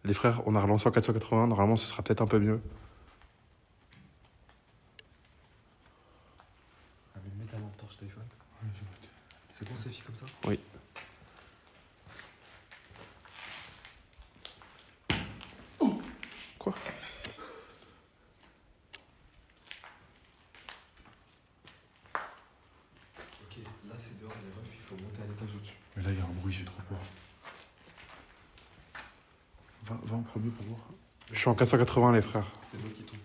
Les frères, on a relancé en 480, normalement ce sera peut-être un peu mieux. Ah mais mets ta lampe torche téléphone. Ouais, je note. C'est bon, c'est fait comme ça? Oui. Quoi? Ok, là c'est dehors les refs, il faut monter à l'étage au-dessus. Mais là, il y a un bruit, j'ai trop peur. Va en premier pour voir. Je suis en 480 les frères. C'est l'eau qui tombe.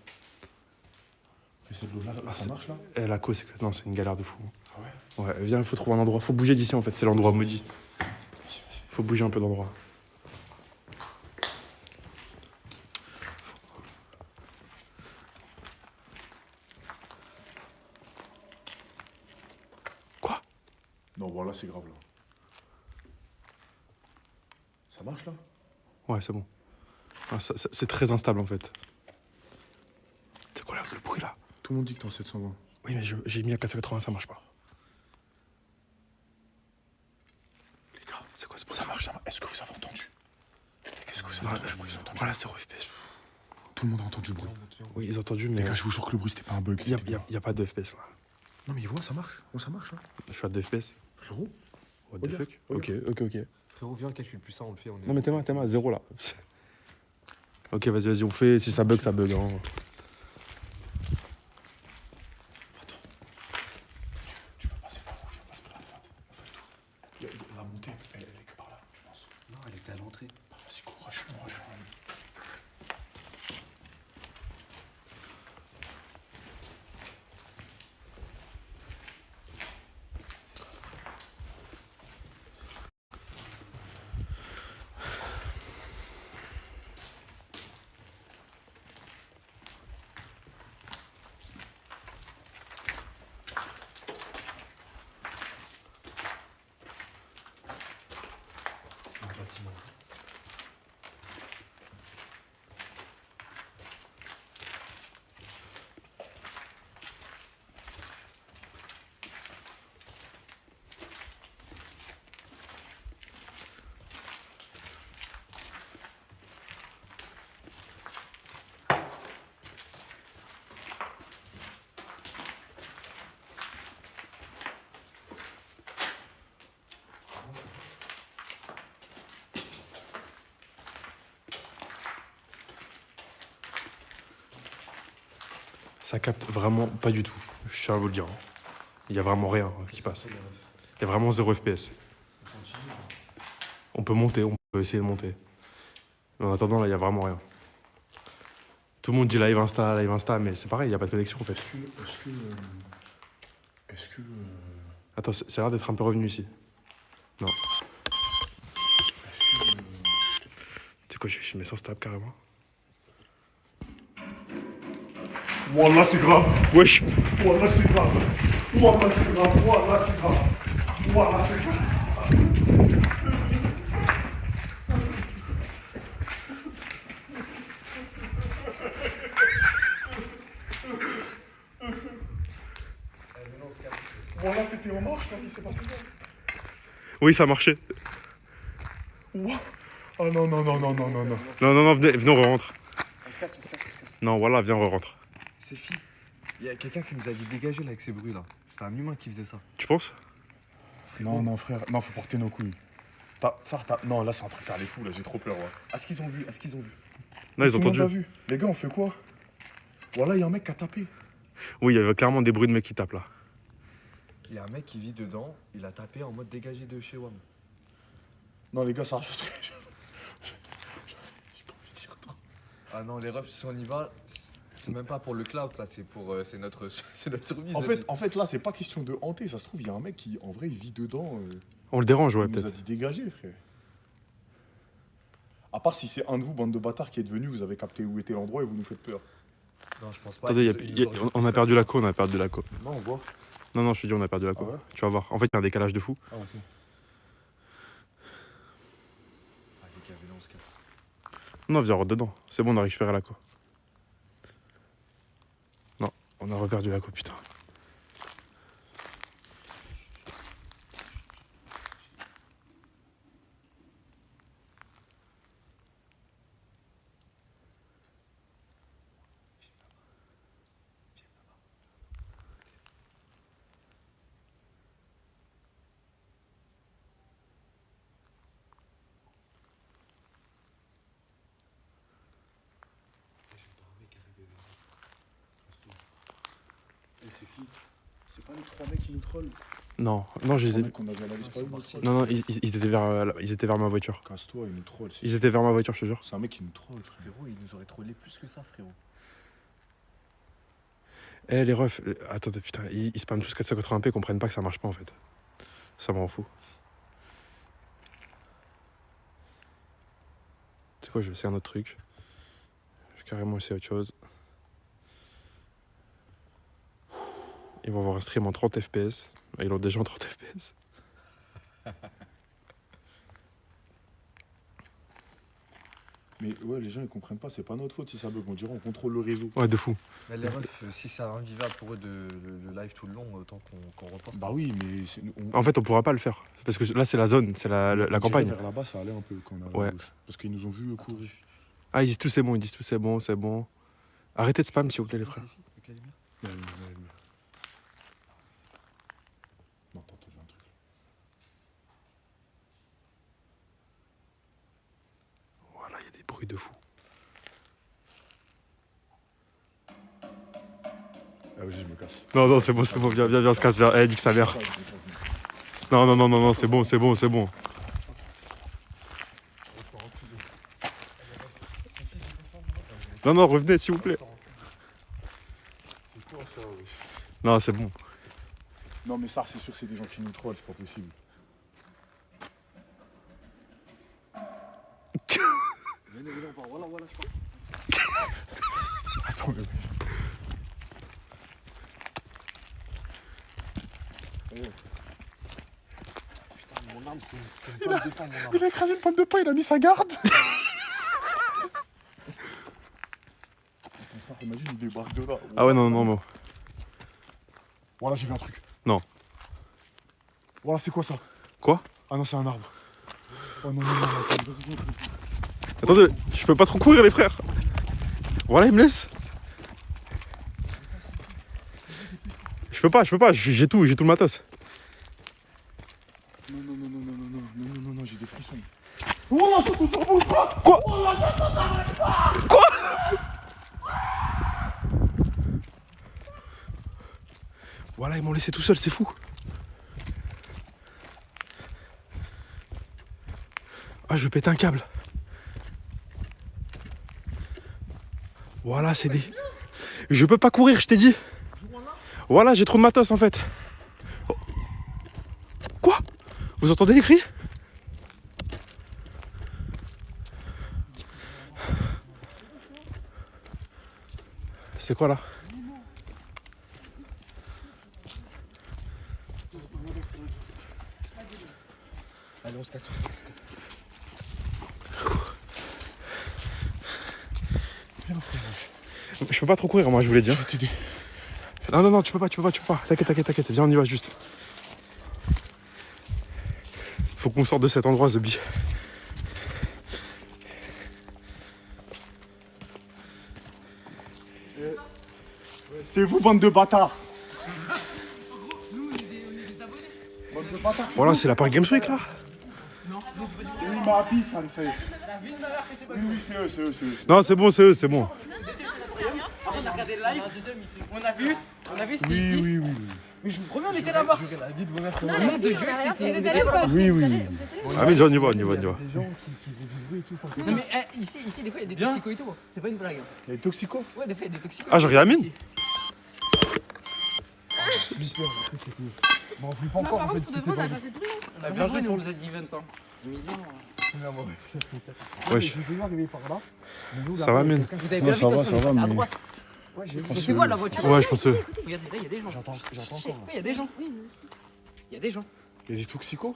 Et cette l'eau-là, ça marche là? Et la cause, non, c'est une galère de fou. Ah ouais? Ouais, viens, il faut trouver un endroit. Faut bouger d'ici en fait, c'est l'endroit maudit. Faut bouger un peu d'endroit. Quoi? Non, bon, là, c'est grave là. Ça marche là? Ouais, c'est bon. Ah, c'est très instable en fait. C'est quoi là, le bruit là? Tout le monde dit que t'es en 720. Oui, mais j'ai mis à 480, ça marche pas. Les gars, C'est quoi ce bruit? ça marche, ça marche. Est-ce que vous avez entendu? Qu'est-ce que vous avez Ah, entendu? Ils ont entendu. Voilà, c'est FPS. Tout le monde a entendu le bruit. Oui, ils ont entendu, mais Les gars, je vous jure que le bruit, c'était pas un bug. il c'était bien. y a pas de FPS là. Non, mais ça marche. Bon, ça marche, hein. Je suis à 2 FPS. Frérot, What the Regarde, fuck? Ok, regarde. ok. Frérot, viens, calcule plus ça, on le fait. On est... Non, mais t'es à 0 là. Ok, vas-y, on fait. Si ça bug, ça bug. Hein. tu peux passer par où? Viens, passe par la droite. On fait le tour. La montée, elle est que par là, je pense. Non, elle était à l'entrée. Bah, vas-y, courage. Un bâtiment. Ça capte vraiment pas du tout. Je tiens à vous le dire. Hein. Il y a vraiment rien qui passe. Il y a vraiment 0 FPS. On peut monter, on peut essayer de monter. Mais en attendant, là, il y a vraiment rien. Tout le monde dit live Insta, mais c'est pareil, il n'y a pas de connexion en fait. Est-ce que... Attends, c'est l'air d'être un peu revenu ici. Non. Tu sais quoi, je mets sans stable carrément. Wallah, c'est grave. Wesh. Wallah, c'est grave. Wallah, c'est grave. Wallah, c'est grave. Wallah, c'est grave. Wallah, c'était en marche quand il s'est passé ça. Oui, ça a marché. Ouah. Ah non, non, non, non, non, non, non. Non, venez, on rentre. On se casse, on se casse, on se casse. Non, voilà, viens, on rentre. C'est fini. Il y a quelqu'un qui nous a dit dégager là avec ces bruits là. C'était un humain qui faisait ça. Tu penses? Non, non, frère. Non, faut porter nos couilles. Non, là, c'est un truc, t'as les fous, là, j'ai trop peur, ouais. Est-ce qu'ils ont vu? Est-ce qu'ils ont vu? Non, ils ont Tout le monde entendu. l'a vu. Les gars, on fait quoi? Voilà, il y a un mec qui a tapé. Oui, il y avait clairement des bruits de mecs qui tapent là. Il y a un mec qui vit dedans, il a tapé en mode dégagé de chez WAM. Non, les gars, ça j'ai pas envie de dire trop. Ah non, les refs, si on y va, c'est même pas pour le cloud là, c'est pour c'est notre survie. En fait, là, c'est pas question de hanter. Ça se trouve, il y a un mec qui, en vrai, il vit dedans. On le dérange, ouais, Il nous a peut-être. dit dégager, frère. À part si c'est un de vous, bande de bâtards, qui est venu, vous avez capté où était l'endroit et vous nous faites peur. Non, je pense pas. Attendez, Ils nous auraient on a fait perdu ça. la co, on a perdu la co. Non, on voit. Non, je te dis, on a perdu la co. Ah ouais? Tu vas voir. En fait, il y a un décalage de fou. Ah, ok. Allez, les gars, venez, on se casse. Non, viens, rentre dedans. C'est bon, on a récupéré la co. Non, on a reperdu la co, putain. pas les 3 mecs qui nous trollent. Non, non, je les ai. Qu'on avait à la liste c'est pas parti. eu. Non, non, ils étaient vers ma voiture. Casse-toi, ils nous trollent. Ils étaient vers ma voiture, je te jure. C'est un mec qui nous troll, frère. Frérot, il nous aurait trollé plus que ça, frérot. Eh, les refs, attends, putain, ils spamment tous 480p, ils comprennent pas que ça marche pas en fait. Ça m'en fout. Tu sais quoi, je vais essayer un autre truc. Je vais carrément essayer autre chose. Ils vont voir un stream en 30 fps. Ils l'ont déjà en 30 fps. Mais ouais, les gens ils comprennent pas, c'est pas notre faute si ça bug. On dirait on contrôle le réseau. Ouais, de fou. Mais les refs, si c'est invivable pour eux le live tout le long, autant qu'on reporte. Bah oui, mais En fait, on pourra pas le faire. Parce que là, c'est la zone, c'est la on dirait campagne. Vers là-bas, ça allait un peu quand on arrive Ouais. à gauche. Parce qu'ils nous ont vu courir. Ah, ils disent tout c'est bon, ils disent tout c'est bon, c'est bon. Arrêtez de spam, s'il vous plaît, les frères. Avec la lumière. Non, attends, j'ai un truc. Voilà, il y a des bruits de fou. Ah oui, je me casse. Non, non, c'est bon, viens, viens, viens, on se casse, viens. Eh, nique sa mère. Non, non, non, non, non, c'est bon, c'est bon, c'est bon. Non, non, revenez, s'il vous plaît. C'est quoi ça, wesh? Non, c'est bon. Non, mais ça, c'est sûr que c'est des gens qui nous trollent, c'est pas possible. Attends, mais. Mon arme, c'est une pomme de pain, mon arme. Il a écrasé une pomme de pain, il a mis sa garde. Enfin, imagine, il débarque de là. Ah ouais, non, non, non. Voilà, j'ai vu un truc. Non. Voilà, c'est quoi ça? Quoi? Ah non, c'est un arbre. Oh non, non, non, attends, Attendez, je peux pas trop courir, les frères. Voilà, il me laisse. Je peux pas, j'ai tout le matos. non, non, non, non, non, non, non, non, non, non, j'ai des frissons. Quoi? Quoi? Voilà, ils m'ont laissé tout seul, c'est fou. Ah, je vais péter un câble. Voilà, c'est des... Je peux pas courir, je t'ai dit. Voilà, j'ai trop de matos en fait. Oh. Quoi? Vous entendez les cris? C'est quoi là? Allez, on se casse. Je peux pas trop courir, moi, je voulais dire. Je vais t'aider. Non, non, non, tu peux pas. T'inquiète. Viens, on y va juste. Faut qu'on sorte de cet endroit, Zombie. C'est vous, bande de bâtards. Bande de bâtards. Voilà, c'est la Paris Games Week là. Oui, ma bite, allez, ça y est. Oui, c'est eux. Non, c'est bon, c'est bon. On a regardé le live, on a vu, c'était ici. Oui. Mais je vous promets, on était là-bas. Non, nom de Dieu, c'était- Vous êtes allés ou pas? Oui. Vous êtes Ah, mais on y va. Non mais ici, des fois, il y a des toxicos et tout. C'est pas une blague. Il y a des toxicos. Ouais, des fois, il y a des toxicos. Ah, j'ai rien mis. Bon, on flippe Non, par contre, pour de vrai, on n'a pas fait de bruit. Hein. Bien joué, nous on nous a dit 20 ans. 10 millions. Wesh. Ça va, mine? Vous avez Non, bien ça vu, va, de toute façon, ça va, on est passé à mais- droite. C'est quoi la voiture? Ouais, je pense que... Regardez, là, il y a des gens. J'entends encore. Il y a des gens. Oui, nous aussi. Il y a des gens. Il y a des toxicos.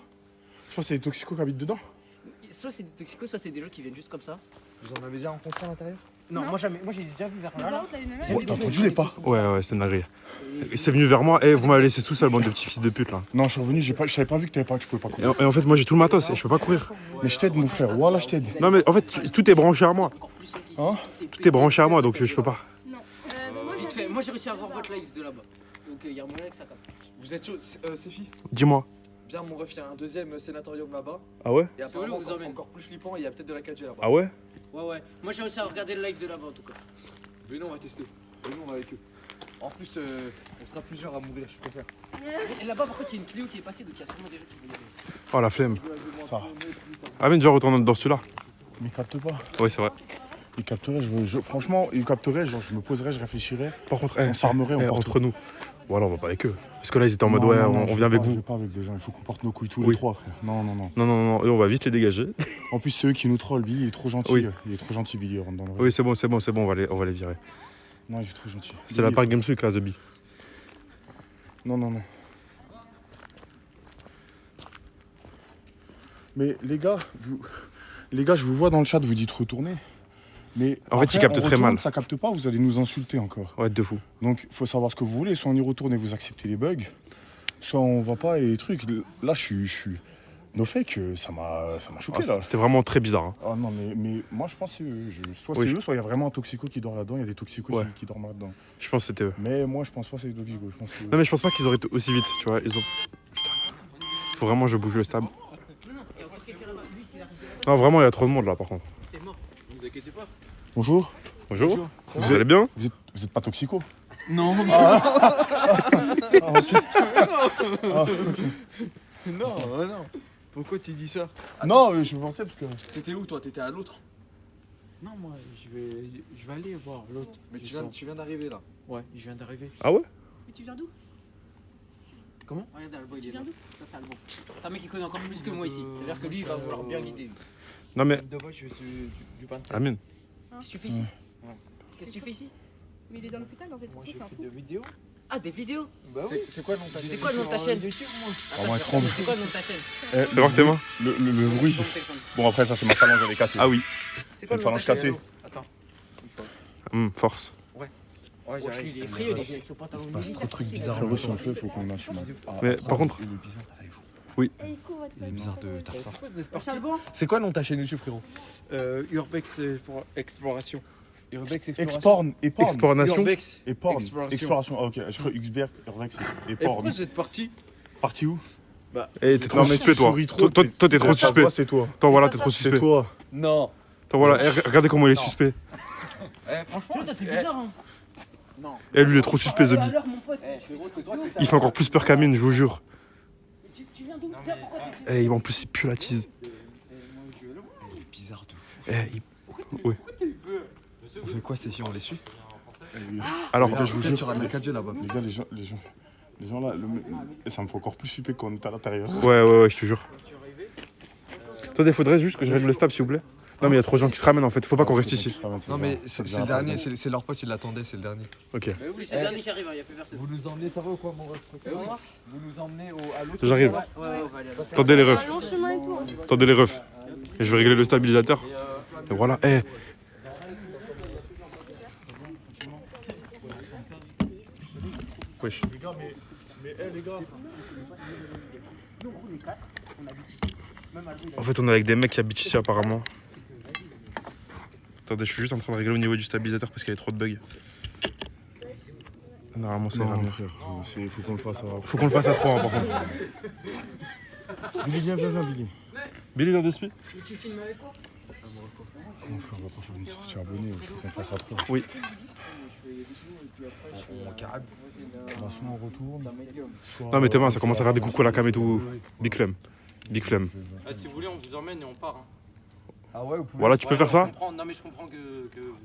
Je pense que c'est des toxicos qui habitent dedans. Soit c'est des toxicos, soit c'est des gens qui viennent juste comme ça. Vous en avez déjà rencontré à l'intérieur? Non, Non. moi jamais. Moi j'ai déjà vu vers Par là. contre, l'année dernière, J'ai il y vu avait T'as des- entendu les pas? Ouais, c'est une dinguerie. C'est venu vers moi, et vous m'avez laissé tout seul, bande de petits fils de pute là. Non, je suis revenu, je savais pas vu que tu pouvais pas courir. Et en fait, moi j'ai tout le matos et je peux pas courir. Mais je t'aide, mon frère. Voilà, je t'aide. Non, mais en fait, tout est branché à moi. Encore plus ceux qui- Hein Tout est branché à moi, donc je peux pas. Non. Moi, Vite j'ai- fait, moi j'ai réussi à voir votre live de là-bas. Donc il y a moyen que ça capte. Vous êtes chaud, Séfi? Dis-moi. Bien, mon ref, il y a un deuxième sénatorium là-bas. Ah ouais? Et apparemment, vous encore, emmène. encore plus flippant, il y a peut-être de la 4G là-bas. Ah ouais? Ouais. Moi j'ai réussi à regarder le live de là-bas en tout cas. Venez, on va tester. Venez, on va avec eux. En plus, on sera plusieurs à mourir, je préfère. Et là-bas, par contre, il y a une Clio qui est passée, donc il y a sûrement des gens qui vont y aller. Oh la flemme. Ça. Amine, déjà retourne dans celui-là. Mais il capte pas. Oui, c'est vrai. Il capterait, franchement, il capterait, genre je me poserais, je réfléchirais. Par contre, On s'armerait, on porte. entre nous. Voilà, on va pas avec eux. Parce que là, ils étaient en mode, Non, ouais, non, non, on je vient vais avec pas, Je vous. vais pas avec des gens, il faut qu'on porte nos couilles tous Oui. les trois, frère. Non, non, non. Non, non, non, eux, on va vite les dégager. En plus, c'est eux qui nous trollent. Billy, il est trop gentil. Oui. Il est trop gentil, Billy, il rentre dans le Oui, c'est bon, on va les virer. Non, il est trop gentil. C'est la part Games Week, là, The Bee. Non, non, non. Mais les gars, je vous vois dans le chat, vous dites retourner. Mais En fait, après, ils captent on très retourne, mal. Ça capte pas, vous allez nous insulter encore. Ouais, de fou. Donc, il faut savoir ce que vous voulez. Soit on y retourne et vous acceptez les bugs, soit on va pas et les trucs. Là, je suis. No fake, ça m'a choqué Ah, là. c'était vraiment très bizarre. Hein. Ah non, mais moi je pense que soit Oui, c'est eux, soit il y a vraiment un toxico qui dort là-dedans. Il y a des toxicos Ouais. qui dorment là-dedans. Je pense que c'était eux. Mais moi je pense pas que c'est des toxicos. Je pense que... Non, mais je pense pas qu'ils auraient été aussi vite, tu vois. Ils ont. Faut vraiment que je bouge le stab. Non, vraiment, il y a trop de monde là, par contre. C'est mort. Ne vous inquiétez pas. Bonjour. Bonjour. Vous allez bien? Vous êtes pas toxico? Non, Non, non. Pourquoi tu dis ça? Non, je pensais parce que. t'étais où toi? T'étais à l'autre? Non, moi, je vais aller voir l'autre. Mais tu viens d'arriver là. Ouais, je viens d'arriver. Ah ouais? Mais tu viens d'où? Regarde, Albo, il Tu est viens là. d'où? Ça, c'est Albo. C'est un mec qui connaît encore plus que moi ici. C'est-à-dire que lui, il va vouloir bien guider. Non, mais. De base, je suis du 27. Amine. Qu'est-ce que tu fais ici? Qu'est-ce que tu fais ici? Mais il est dans l'hôpital en fait, Moi, c'est je trop, fais c'est un des fou. vidéos. Ah, des vidéos? Bah oui. C'est quoi le nom de ta chaîne? C'est quoi le nom de ta chaîne? YouTube, moi. Ah, moi, tremble. C'est quoi le nom de ta chaîne? Fais voir tes mains. Le bruit. Bon, après, ça, c'est ma phalange, elle est cassée. Ah oui. C'est quoi Une le nom de phalange ta chaîne? cassée. Attends. Force. Ouais, Wesh, lui, j'arrive. il est effrayé, les gars, avec son pantalon passe mini. trop de trucs bizarres. Frérot, si on le fait, faut qu'on assume. Mais par contre. Il est bizarre, t'as vous. Oui. Il est bizarre de Tarsa. Pourquoi vous êtes parti? Charles C'est quoi le nom de ta chaîne YouTube, frérot? Urbex pour exploration. Urbex Exporn et porn. Exploration. Urbex. Et porn. Exploration. Exploration. Ah, ok. Je crois Xberg, Urbex et Et porn. pourquoi vous êtes parti? Parti où? Eh, t'es trop Non, mais suspect, tu toi. souris trop, Toi, t'es trop Ça, suspect. C'est toi. Toi, voilà, t'es trop C'est suspect. toi. Non. Toi, voilà. Eh, regardez comment il est suspect. Franchement, Putain, t'es bizarre, hein. non. Eh, lui, il est trop suspect, The Bee. Alors, mon pote, Frérot, c'est toi. Il fait encore plus peur qu'Amine, je vous jure. tu viens d'où? Tiens, pourquoi t'es. Eh, en plus, il pue la tease. Il est bizarre de fou. Eh, oui. On fait quoi, ces filles? On les suit? Alors, Les gars, je vous jure. sur Amérique là-bas. Les gars, les gens là, ça me fait encore plus flipper quand on est à l'intérieur. ouais, je te jure. Toi, il faudrait juste que je règle le stab, s'il vous plaît. Non, mais il y a trop de gens qui se ramènent en fait. Faut pas qu'on reste ici. Non, mais c'est le dernier, c'est leur pote, il l'attendait, c'est le dernier. Ok. Mais oui, c'est le dernier qui arrive, il n'y a plus personne. Vous nous emmenez, ça va ou quoi, mon ref? Vous nous emmenez à l'autre. J'arrive. Ouais, on va aller. Attendez les Un refs. long chemin et tout. Hein. Attendez les refs. Et je vais régler le stabilisateur. Et voilà. Eh. Wesh. Les gars, mais les gars. En fait, on est avec des mecs qui habitent ici apparemment. Attendez, je suis juste en train de régler au niveau du stabilisateur parce qu'il y a trop de bugs. Normalement, ça ira Non, mieux. frère, faut qu'on le fasse. Faut qu'on le fasse à 3 par contre. Billy, viens, Billy. Billy, là dessus. Tu filmes avec quoi? Non, frère, on va pas faire une sortie abonnée, faut qu'on le fasse à 3. Oui. Soit on retourne. Soit Non, mais tes mains, ça commence à faire des coucous à la cam et tout. Big flemme. Big flemme. Si vous voulez, on vous emmène et on part. Hein. Ah ouais, vous pouvez. Voilà, tu peux faire ça? Non, mais je comprends que.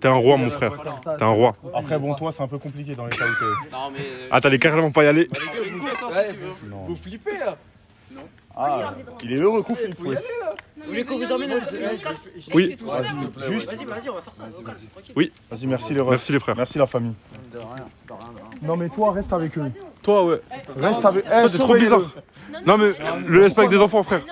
T'es un roi, mon frère. T'es un roi. Après, bon, toi, c'est un peu compliqué dans les cas où t'es. Non, mais. Ah, t'allais carrément pas y aller. Une fois, ça, si tu veux. Non. Vous flippez là? Ah, il est heureux qu'on fait. Non, Vous mais voulez qu'on vous viens, emmène on à y va. on se casse? Oui. Il fait trop tard. Juste. Vas-y, on va faire ça. Tranquille. Vas-y, merci les refs. Merci les frères. Merci la famille. Non, mais toi, reste avec eux. Toi, ouais. Reste avec eux. Toi, t'es trop bizarre. Non, mais le laisse pas avec des enfants, frère.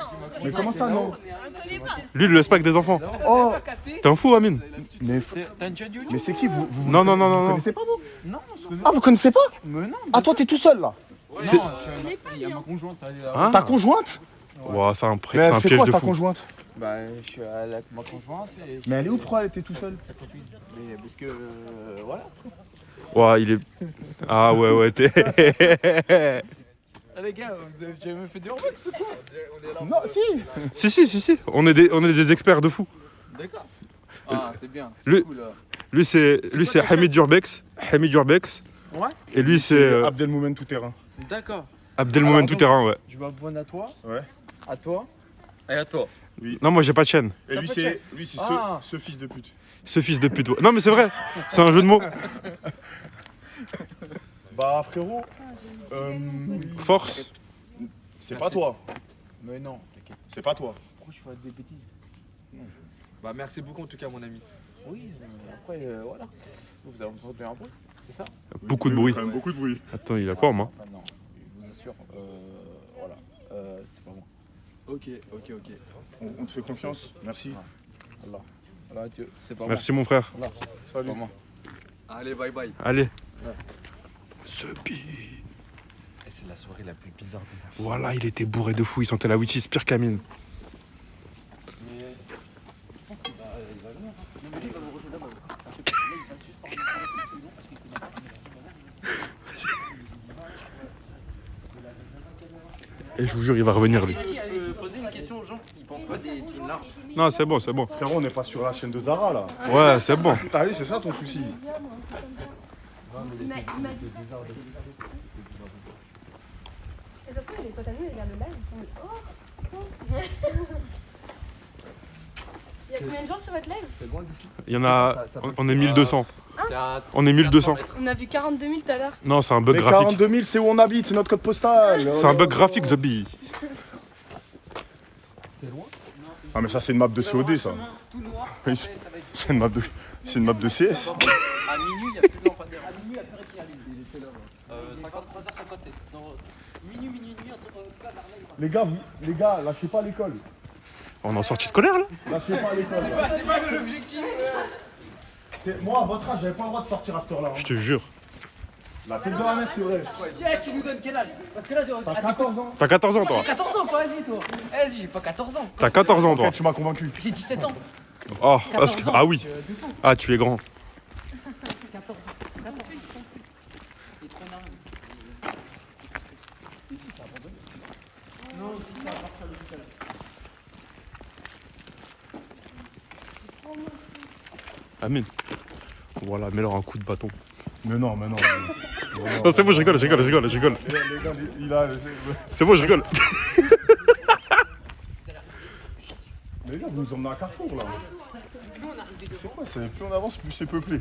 Mais comment ça, non? On le connaît pas. Lui, le laisse pas avec des enfants. Oh, T'es un fou, Amine. mais T'as une chaîne YouTube? mais c'est qui vous Non, non, vous non, non. connaissez pas, vous? Non, Ah, vous connaissez pas? mais non. Ah, toi, t'es tout seul là. Non, Il est pas il y a bien. ma conjointe, elle est là. Hein? Ta conjointe? Ouah, c'est un Mais c'est elle un fait piège quoi de ta fou. conjointe? Bah, je suis avec ma conjointe et. Mais elle est où? Pourquoi elle était tout seule? Mais parce que. Voilà. Ouah, il est. Ah, ouais, t'es. Ah, les gars, vous avez jamais fait des Urbex ou quoi? Non, si. Si. On est des experts de fou. D'accord. Ah, c'est bien. Lui- C'est cool là. Lui, c'est Hamid Urbex. Hamid Urbex. Ouais. Et lui, c'est Abdelmoumen tout terrain. D'accord. Abdelmoumen Alors, tout terrain, ouais. Je m'abonne à toi, Ouais. à toi. Et à toi. Non, moi j'ai pas de chaîne. Et T'as lui, pas de c'est Ah. ce fils de pute. Ce fils de pute. Ouais. Non, mais c'est vrai. C'est un jeu de mots. Bah, frérot, Force. c'est pas toi. Mais non, t'inquiète. C'est pas toi. Pourquoi je fais des bêtises? Bah merci beaucoup en tout cas mon ami. Oui, après, voilà. Vous avez entendu un bruit, c'est ça? Beaucoup de bruit. Quand même beaucoup de bruit. Attends, il a quoi, moi? Ah non, je vous assure, voilà. C'est pas moi. Ok. On te fait confiance. Merci. Allah. Allah, Dieu, c'est pas Merci, mon frère. moi. Allah, c'est Salut. pas moi. Allez bye bye. Allez. Ouais. Ce bi. Et c'est la soirée la plus bizarre de ma vie. Voilà, il était bourré de fou. Il sentait la witchy, pire qu'Amine. Et je vous jure, il va revenir, lui. Je peux poser une question aux gens. Ils pensent pas des jeans larges. Non, c'est bon, c'est bon. Frérot, on n'est pas sur la chaîne de Zara là. Ouais, c'est bon. T'as vu, c'est ça ton souci. Il m'a dit ça. Et ça se trouve, les potes à nous, ils regardent le live, ils sont en mode, oh, putain. Il y a combien de gens sur votre live? C'est loin d'ici. Il y en a. On est 1200. C'est à On est 1200. On a vu 42 000 tout à l'heure. Non, c'est un bug Mais graphique. 42 000, c'est où on habite, c'est notre code postal. C'est un bug graphique, The Bee. Ah, mais ça, c'est une map de COD, ça. Tout noir. Oui, c'est une map de. C'est une map de CS. À minuit, il n'y a plus de lampadaire. À minuit, après, il est là. 57. Minuit, Les gars, lâchez pas l'école. On est en sortie scolaire, là? Lâchez pas l'école. C'est pas l'objectif. Moi, à votre âge, j'avais pas le droit de sortir à cette heure-là. Je te jure. La tête de la mère, c'est vrai. Tiens, tu nous donnes quel âge? Parce que là, T'as 14 ans. T'as 14 ans, toi. j'ai 14 ans, quoi, vas-y, toi. Vas-y, j'ai pas 14 ans. T'as 14 ans, toi. Ok, tu m'as convaincu. J'ai 17 ans. Oh, 14 ans. ah oui. 12 ans. Ah, tu es grand. 14 ans. Il est trop énervé. Ici, c'est abandonné. Non, ici, c'est à partir de tout à l'heure. Amine. Voilà, mets-leur un coup de bâton. Mais non. Non, c'est bon, je rigole. Les gars, il a. C'est bon, je rigole. Mais les gars, vous nous emmenez à Carrefour là. C'est quoi? Plus on avance, plus c'est peuplé.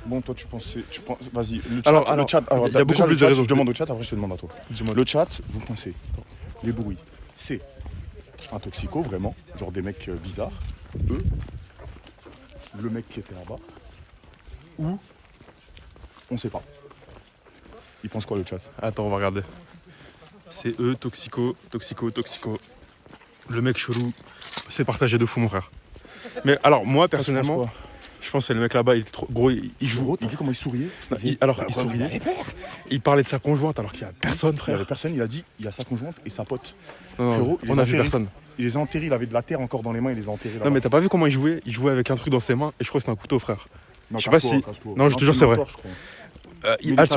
Bon, toi, tu penses. Vas-y, le chat. Alors, le chat. il y a beaucoup déjà, plus le de chat, raisons. je demande au chat, après je te demande à toi. Dis-moi. Le chat, vous pensez les bruits, c'est un toxico vraiment, genre des mecs bizarres, eux, le mec qui était là-bas, ou on sait pas. Ils pensent quoi le chat? Attends, on va regarder. C'est eux, toxico. Le mec chelou. C'est partagé de fou, mon frère. Mais alors, moi, personnellement, Toi, tu penses je pense que c'est le mec là-bas, il est trop gros, il quoi? joue. Gros, t'as vu comment il souriait? Non, disait, alors, bah, il vous souriait. avez peur? Il parlait de sa conjointe alors qu'il y a personne, Il y frère. avait personne, il a dit, il y a sa conjointe et sa pote. Non, Frérot, on a vu personne. Il les a enterrés, il avait de la terre encore dans les mains, il les a enterrés là. Non, mais t'as pas vu comment il jouait? Il jouait avec un truc dans ses mains et je crois que c'était un couteau, frère. Non, je sais pas casse-toi, si- casse-toi. Non, je te jure, c'est vrai. torche, je crois. Mais Elle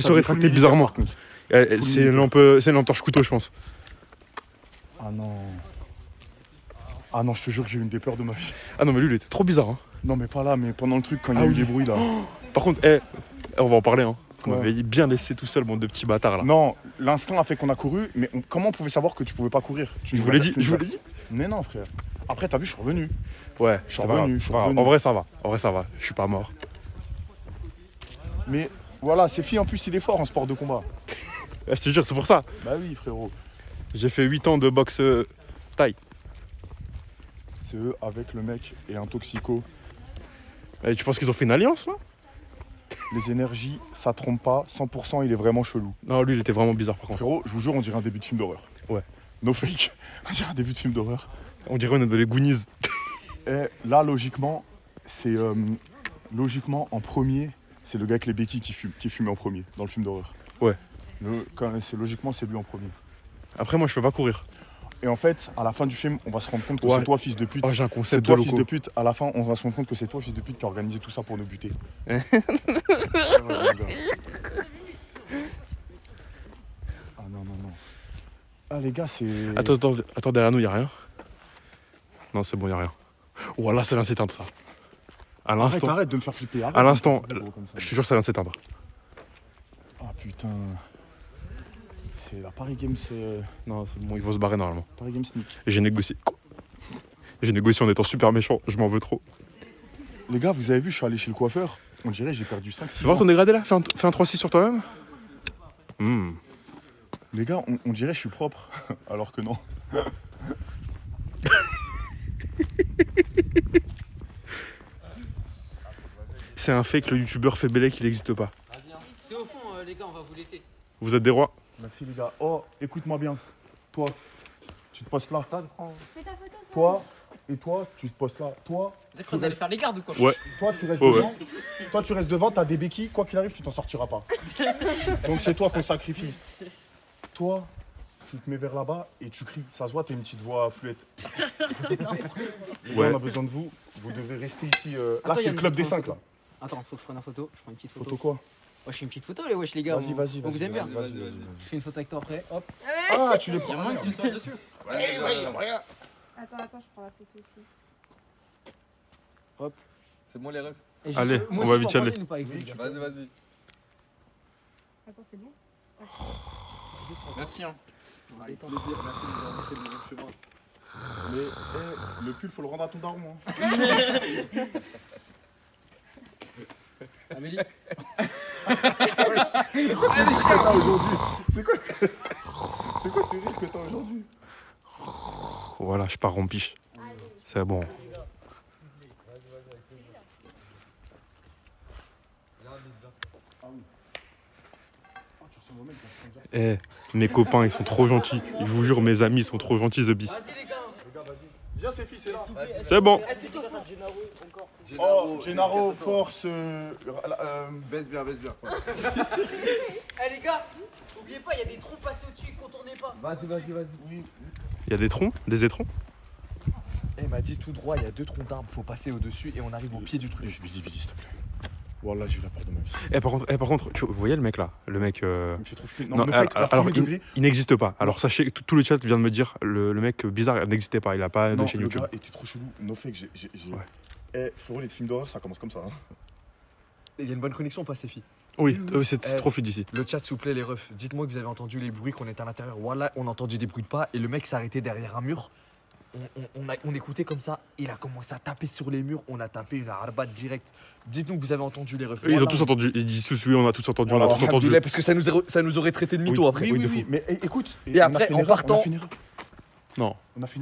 se rétractait, bizarrement. Par contre. C'est une lampe torche couteau, je pense. Ah non. Ah non, je te jure que j'ai eu une des peurs de ma vie. Ah non, mais lui, il était trop bizarre. Hein. Non, mais pas là, mais pendant le truc, quand il y Ah a eu oui. les bruits là. Par contre, on va en parler. Hein. Vous Ouais. m'avez bien laissé tout seul, bande de petits bâtards là. Non, l'instinct a fait qu'on a couru, mais comment on pouvait savoir que tu pouvais pas courir? Je vous l'ai dit, je vous l'ai dit. Mais non, frère. Après, t'as vu, je suis revenu. Ouais, Je suis c'est pas grave, revenu, c'est pas grave. revenu. En vrai, ça va. Je suis pas mort. Mais voilà, ces filles en plus, il est fort en sport de combat. Je te jure, c'est pour ça. Bah oui, frérot. J'ai fait 8 ans de boxe taille. C'est eux avec le mec et un toxico. Et tu penses qu'ils ont fait une alliance là? Les énergies, ça trompe pas. 100%, il est vraiment chelou. Non, lui, il était vraiment bizarre par contre. Frérot, je vous jure, on dirait un début de film d'horreur. Ouais. No fake. On dirait un début de film d'horreur. On dirait on est dans les Goonies. Et là, logiquement, c'est logiquement en premier, c'est le gars avec les béquilles qui fumait en premier dans le film d'horreur. Ouais. Logiquement, c'est lui en premier. Après, moi, je peux pas courir. Et en fait, à la fin du film, on va se rendre compte que Ouais. c'est toi, fils de pute. Oh, j'ai un C'est concept de toi, fils loco. de pute. À la fin, on va se rendre compte que c'est toi, fils de pute, qui a organisé tout ça pour nous buter. Eh. Ah ouais, mon gars. Ah non. Ah les gars, c'est. Attends, derrière nous, y a rien? Non, c'est bon, y a rien. Oh là, ça vient s'éteindre ça. À Arrête, l'instant, arrête de me faire flipper. Arrête à de me l'instant, faire flipper, comme ça. je te jure, ça vient de s'éteindre. Ah putain. C'est la Paris Games. Non, c'est bon, ils vont se barrer normalement. Paris Games Sneak. J'ai négocié. Quoi? J'ai négocié en étant super méchant, je m'en veux trop. Les gars, vous avez vu, je suis allé chez le coiffeur. On dirait j'ai perdu 5-6 Fais voir ton dégradé là, fais un 3-6 sur toi-même. Les gars, on dirait je suis propre. Alors que non. C'est un fake, le youtubeur fait Bélec, il n'existe pas. C'est au fond, les gars, on va vous laisser. Vous êtes des rois. Merci les gars. Oh, écoute-moi bien. Toi, tu te postes là. Fais ta photo, ça. Toi, et toi, tu te postes là. Toi, Vous avez cru qu'on allait faire les gardes ou quoi? Ouais. toi tu restes Oh, devant. Toi, tu restes devant, t'as des béquilles. Quoi qu'il arrive, tu t'en sortiras pas. Donc c'est toi qu'on sacrifie. Toi, tu te mets vers là-bas et tu cries. Ça se voit, t'as une petite voix fluette. Les gars, Ouais. on a besoin de vous. Vous devez rester ici. Là, Attends, c'est y a le une club des petite 5 là. Attends, faut que je prenne une photo. Je prends une petite photo. Photo quoi? Ouais, je fais une petite photo, wesh, les gars. Vas-y, vas-y. On vous aime bien. Vas-y. Je fais une photo avec toi après. Hop. Ah, tu les Il y a prends. moins que tu sois dessus. Attends, je prends la photo aussi. C'est bon les refs. Et Allez, moi on aussi, va je vite peux en y aller. prendre une ou pas avec vous, les gars. Vas-y. Attends, c'est bon? Merci. Hein. Avec plaisir, merci de nous avoir montré le bon chemin. Mais le pull, faut le rendre à ton daron. Hein. Amélie. C'est quoi ce rire que t'as aujourd'hui? C'est quoi ce rire que t'as aujourd'hui? Voilà, je pars rompiche. C'est bon. Eh, mes copains, ils sont trop gentils. Je vous jure, mes amis, ils sont trop gentils, The Bee. Vas-y, les gars. Viens, c'est c'est là. C'est bon. Oh, Gennaro, force. Baisse bien. Eh, les gars, oubliez pas, il y a des trous passés au-dessus, contournez pas. Vas-y. Il y a des troncs, des étrons. Il m'a dit tout droit, il y a 2 troncs d'arbres, faut passer au-dessus et on arrive au pied du truc. Bidi, s'il te plaît. Voilà, j'ai eu la peur de ma vie. Par contre, vous voyez le mec là? Le mec. Il me fait trop flipper. Non, le fake, à alors premier degré. il n'existe pas. Alors sachez que tout le chat vient de me dire le mec bizarre n'existait pas. Il a pas de Non, chaîne le YouTube. gars était trop chelou. No fake, j'ai. Ouais. Eh, frérot, les films d'horreur, ça commence comme ça. Hein. Il y a une bonne connexion ou pas, Séfi? Oui, c'est trop fluide ici. Le chat, s'il vous plaît, les refs. Dites-moi que vous avez entendu les bruits, qu'on était à l'intérieur. Voilà, on a entendu des bruits de pas et le mec s'est arrêté derrière un mur. On écoutait comme ça, il a commencé à taper sur les murs, on a tapé une arbat direct. Dites-nous que vous avez entendu les refs. Ils ont tous entendu. Ils disent tous oui, on a tous entendu, on a tous entendu. Alhamdoulilah, parce que ça nous aurait traité de mytho après. Oui, de fou. Mais écoute. Et après, on a fait une en erreur, partant- On a fait une erreur. Non. On a fait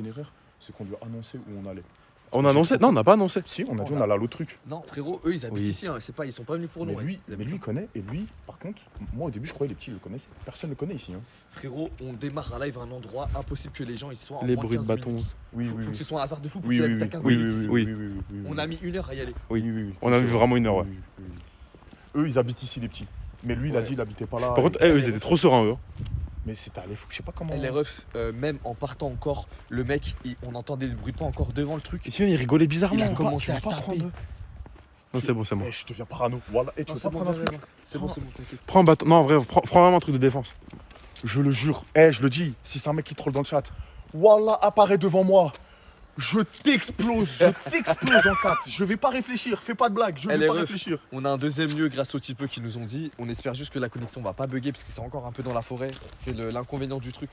une erreur. C'est qu'on lui a annoncé où on allait. On a annoncé? Non, on n'a pas annoncé. Si, on a dit on allait à l'autre truc. Non, frérot, eux ils habitent Oui. ici, hein, c'est pas, ils sont pas venus pour nous. Mais lui, hein. il connaît. Et lui, par contre, moi au début, je croyais les petits le connaissaient. Personne ne le connaît ici. Hein. Frérot, on démarre un live à un endroit impossible que les gens ils soient en Les moins bruits de 15 bâtons. minutes. Oui, Faut que ce soit un hasard de fou pour Oui, que tu oui, habites à oui, 15 oui, minutes. oui. On a mis 1 heure à y aller. Oui. On a mis vraiment une heure, ouais. Oui. Eux, ils habitent ici, les petits. Mais lui, il a Ouais. dit il habitait pas là. Par contre, eux, ils étaient trop sereins, eux. Mais c'était allé fou. Je sais pas comment. Les refs, même en partant encore, le mec, on entendait des bruits de pas encore devant le truc. Et sinon, ils rigolaient bizarrement. Il a Tu veux pas- commencé tu veux à pas taper. prendre. Non, c'est bon, c'est bon. Eh, je deviens parano. Voilà. Et tu veux pas prendre un truc? C'est bon, t'inquiète. Prends un bâton. Non, en vrai, prends vraiment un truc de défense. Je le jure. Eh, je le dis. Si c'est un mec qui troll dans le chat, Wallah apparaît devant moi. Je t'explose en 4. Je vais pas réfléchir. Fais pas de blague. Je vais les pas refs. réfléchir. On a un deuxième lieu grâce aux typeux qui nous ont dit. On espère juste que la connexion va pas bugger parce que c'est encore un peu dans la forêt. C'est l'inconvénient du truc.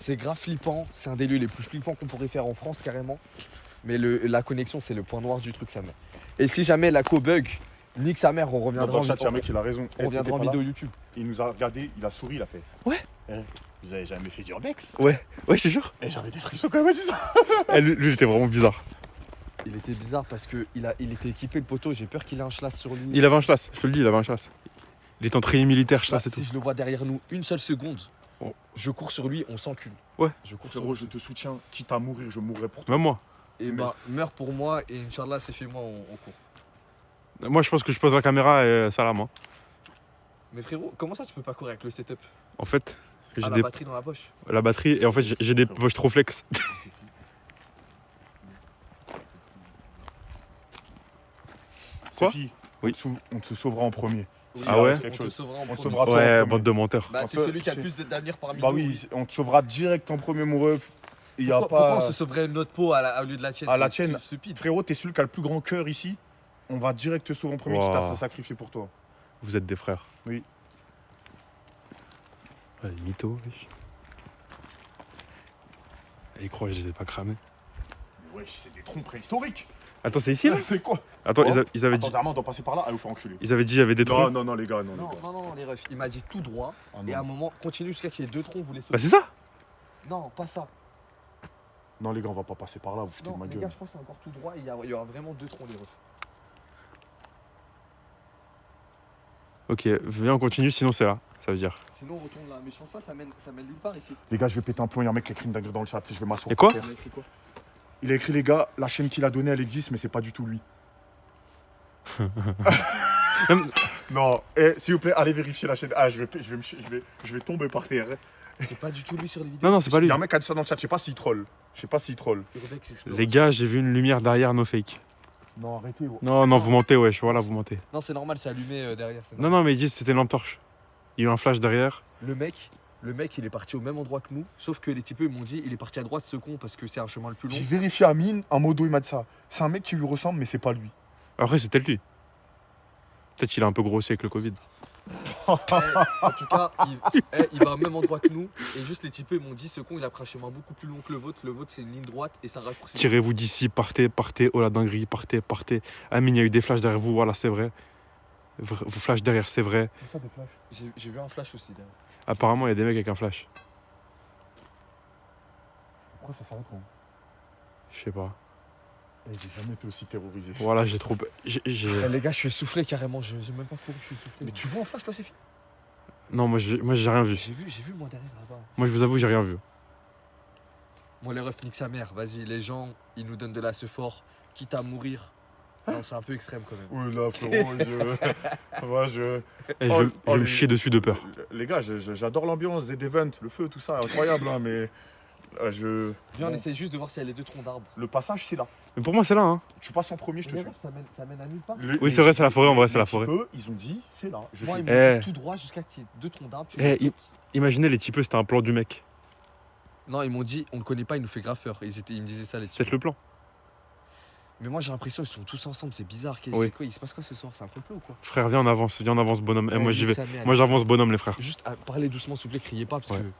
C'est grave flippant. C'est un des lieux les plus flippants qu'on pourrait faire en France carrément. Mais la connexion, c'est le point noir du truc, sa mère. Et si jamais la co bug, nique sa mère, on reviendra Dans le chat, il y a un en, mec qui a raison. on reviendra en vidéo YouTube. Il nous a regardé. Il a souri. Il a fait. Ouais. Eh, vous avez jamais fait d'urbex? Ouais, je te jure. Eh, j'avais des frissons quand il m'a dit ça. Eh, lui, il était vraiment bizarre. Il était bizarre parce que il était équipé le poteau. J'ai peur qu'il ait un schlass sur lui. Il avait un chlass, je te le dis, il avait un chlass. Il est en treillis militaire, Là, chlass et tout. si je le vois derrière nous une seule seconde, Oh. je cours sur lui, on s'encule. Ouais. Je cours sur Frérot, lui. je te soutiens. Quitte à mourir, je mourrai pour toi. Même moi. Et bah, meurs pour moi et Inch'Allah, c'est fait moi, on court. Moi, je pense que je pose la caméra et salam. Hein. Mais frérot, comment ça tu peux pas courir avec le setup? En fait, j'ai Ah, la des... batterie dans la poche. la batterie et en fait, j'ai des poches trop flex. Quoi? Sophie, Oui. on te sauvera en premier. Oui, Ah ouais? on Quelque te chose. sauvera en On te premier. sauvera toi en Ouais, premier. bande de menteurs. Bah, En t'es fait, celui qui a le c'est- plus d'avenir parmi Bah nous. oui, on te sauvera direct en premier, mon ref. Il y a Pourquoi on pas. se sauverait notre peau au lieu de la tienne? À la C'est tienne. stupide. Frérot, t'es celui qui a le plus grand cœur ici. On va direct te sauver en premier, Wow. quitte à se sacrifier pour toi. Vous êtes des frères. Oui. Allez, mytho, wesh. Et ils croient que je les ai pas cramés. Mais wesh, c'est des troncs préhistoriques. Attends, c'est ici là C'est quoi? Attends, Oh. ils avaient Attends, dit. Zerman, on doit passer par là, allez vous faire enculer. Ils avaient dit il y avait des Non, troncs. non, non, les gars, non, les Non, gars. non, non, les refs. Il m'a dit tout droit. Ah, Et à un non. moment, continue jusqu'à qu'il y ait 2 troncs, vous les sautez. Bah c'est ça. Non, pas ça. Non, les gars, on va pas passer par là, vous foutez Non, de ma les gueule. gars, je pense que c'est encore tout droit. Et il y aura vraiment 2 troncs, les refs. Ok, viens on continue, sinon c'est là, ça veut dire. Sinon, on retourne là. Mais je pense pas, ça mène nulle part ici. Les gars, je vais péter un plomb, il y a un mec qui a écrit une dinguerie dans le chat, je vais m'asseoir. Et quoi? par terre. Il a écrit quoi? Il a écrit, les gars, la chaîne qu'il a donnée, elle existe, mais c'est pas du tout lui. Non, s'il vous plaît, allez vérifier la chaîne. Ah, je vais tomber par terre. C'est pas du tout lui sur les vidéos. Non, non, c'est pas Il lui. y a un mec qui a dit ça dans le chat, je sais pas s'il troll. Urbex explore. Les gars, j'ai vu une lumière derrière nos fakes. Non, arrêtez. Non, non, vous mentez, wesh, voilà, vous mentez. Non, c'est normal, c'est allumé derrière. c'est Non, normal. non, mais ils disent que c'était une lampe torche. Il y a eu un flash derrière. Le mec, il est parti au même endroit que nous. Sauf que les typeux, ils m'ont dit, il est parti à droite, ce con, parce que c'est un chemin le plus long. J'ai vérifié à Mine, un modo, il m'a dit ça. C'est un mec qui lui ressemble, mais c'est pas lui. Après, c'était lui. Peut-être qu'il a un peu grossi avec le Covid. En tout cas, il va au même endroit que nous. Et juste les typeux, ils m'ont dit, ce con, il a pris un chemin beaucoup plus long que le vôtre. Le vôtre, c'est une ligne droite et c'est un raccourci. Tirez-vous d'ici, partez, partez, oh la dinguerie, partez, partez. Amine, il y a eu des flashs derrière vous, voilà, c'est vrai. Vos flashs derrière, c'est vrai. C'est ça des flashs. J'ai vu un flash aussi derrière. Apparemment, il y a des mecs avec un flash. Pourquoi ça s'arrête quand Je sais pas. J'ai jamais été aussi terrorisé. Voilà, j'ai trop. j'ai- Les gars, je suis essoufflé carrément. J'ai même pas couru, je suis essoufflé. Mais tu vois un flash, toi, c'est fini? Non, moi, j'ai rien vu. J'ai vu moi derrière là-bas. Moi, je vous avoue, j'ai rien vu. Moi, les refs, nique sa mère. Vas-y, les gens, ils nous donnent de la sephore, quitte à mourir. Non, c'est un peu extrême quand même. Oui, là, frérot, Moi, je. Et Oh, je vais oh, me les- chier dessus de peur. Les gars, j'adore l'ambiance, les events, le feu, tout ça, incroyable, hein, mais. Viens, on Bon. essaie juste de voir s'il y a les 2 troncs d'arbres. Le passage, c'est là. Mais pour moi, c'est là, hein. Tu passes en premier, je te Les suis. refs, ça mène à nulle part. Oui, c'est vrai, c'est la forêt, en vrai, c'est la Les forêt. typeux, ils ont dit, c'est là. Moi, ils Eh. m'ont dit tout droit jusqu'à qu'il y ait 2 troncs d'arbres. tu Eh, les sautes. Imaginez les typeux, c'était un plan du mec. Non, ils m'ont dit, on le connaît pas, il nous fait grave peur. Ils me disaient ça, les C'est peut-être le plan. Mais moi, j'ai l'impression qu'ils sont tous ensemble, c'est bizarre. Oui. C'est quoi? Il se passe quoi ce soir? C'est un complot ou quoi? Frère, viens, on avance, bonhomme. Eh, moi, j'y nique vais. sa mère. Moi, j'avance, bonhomme, les frères. Juste parlez doucement, s'il vous plaît, criez pas parce Ouais. que.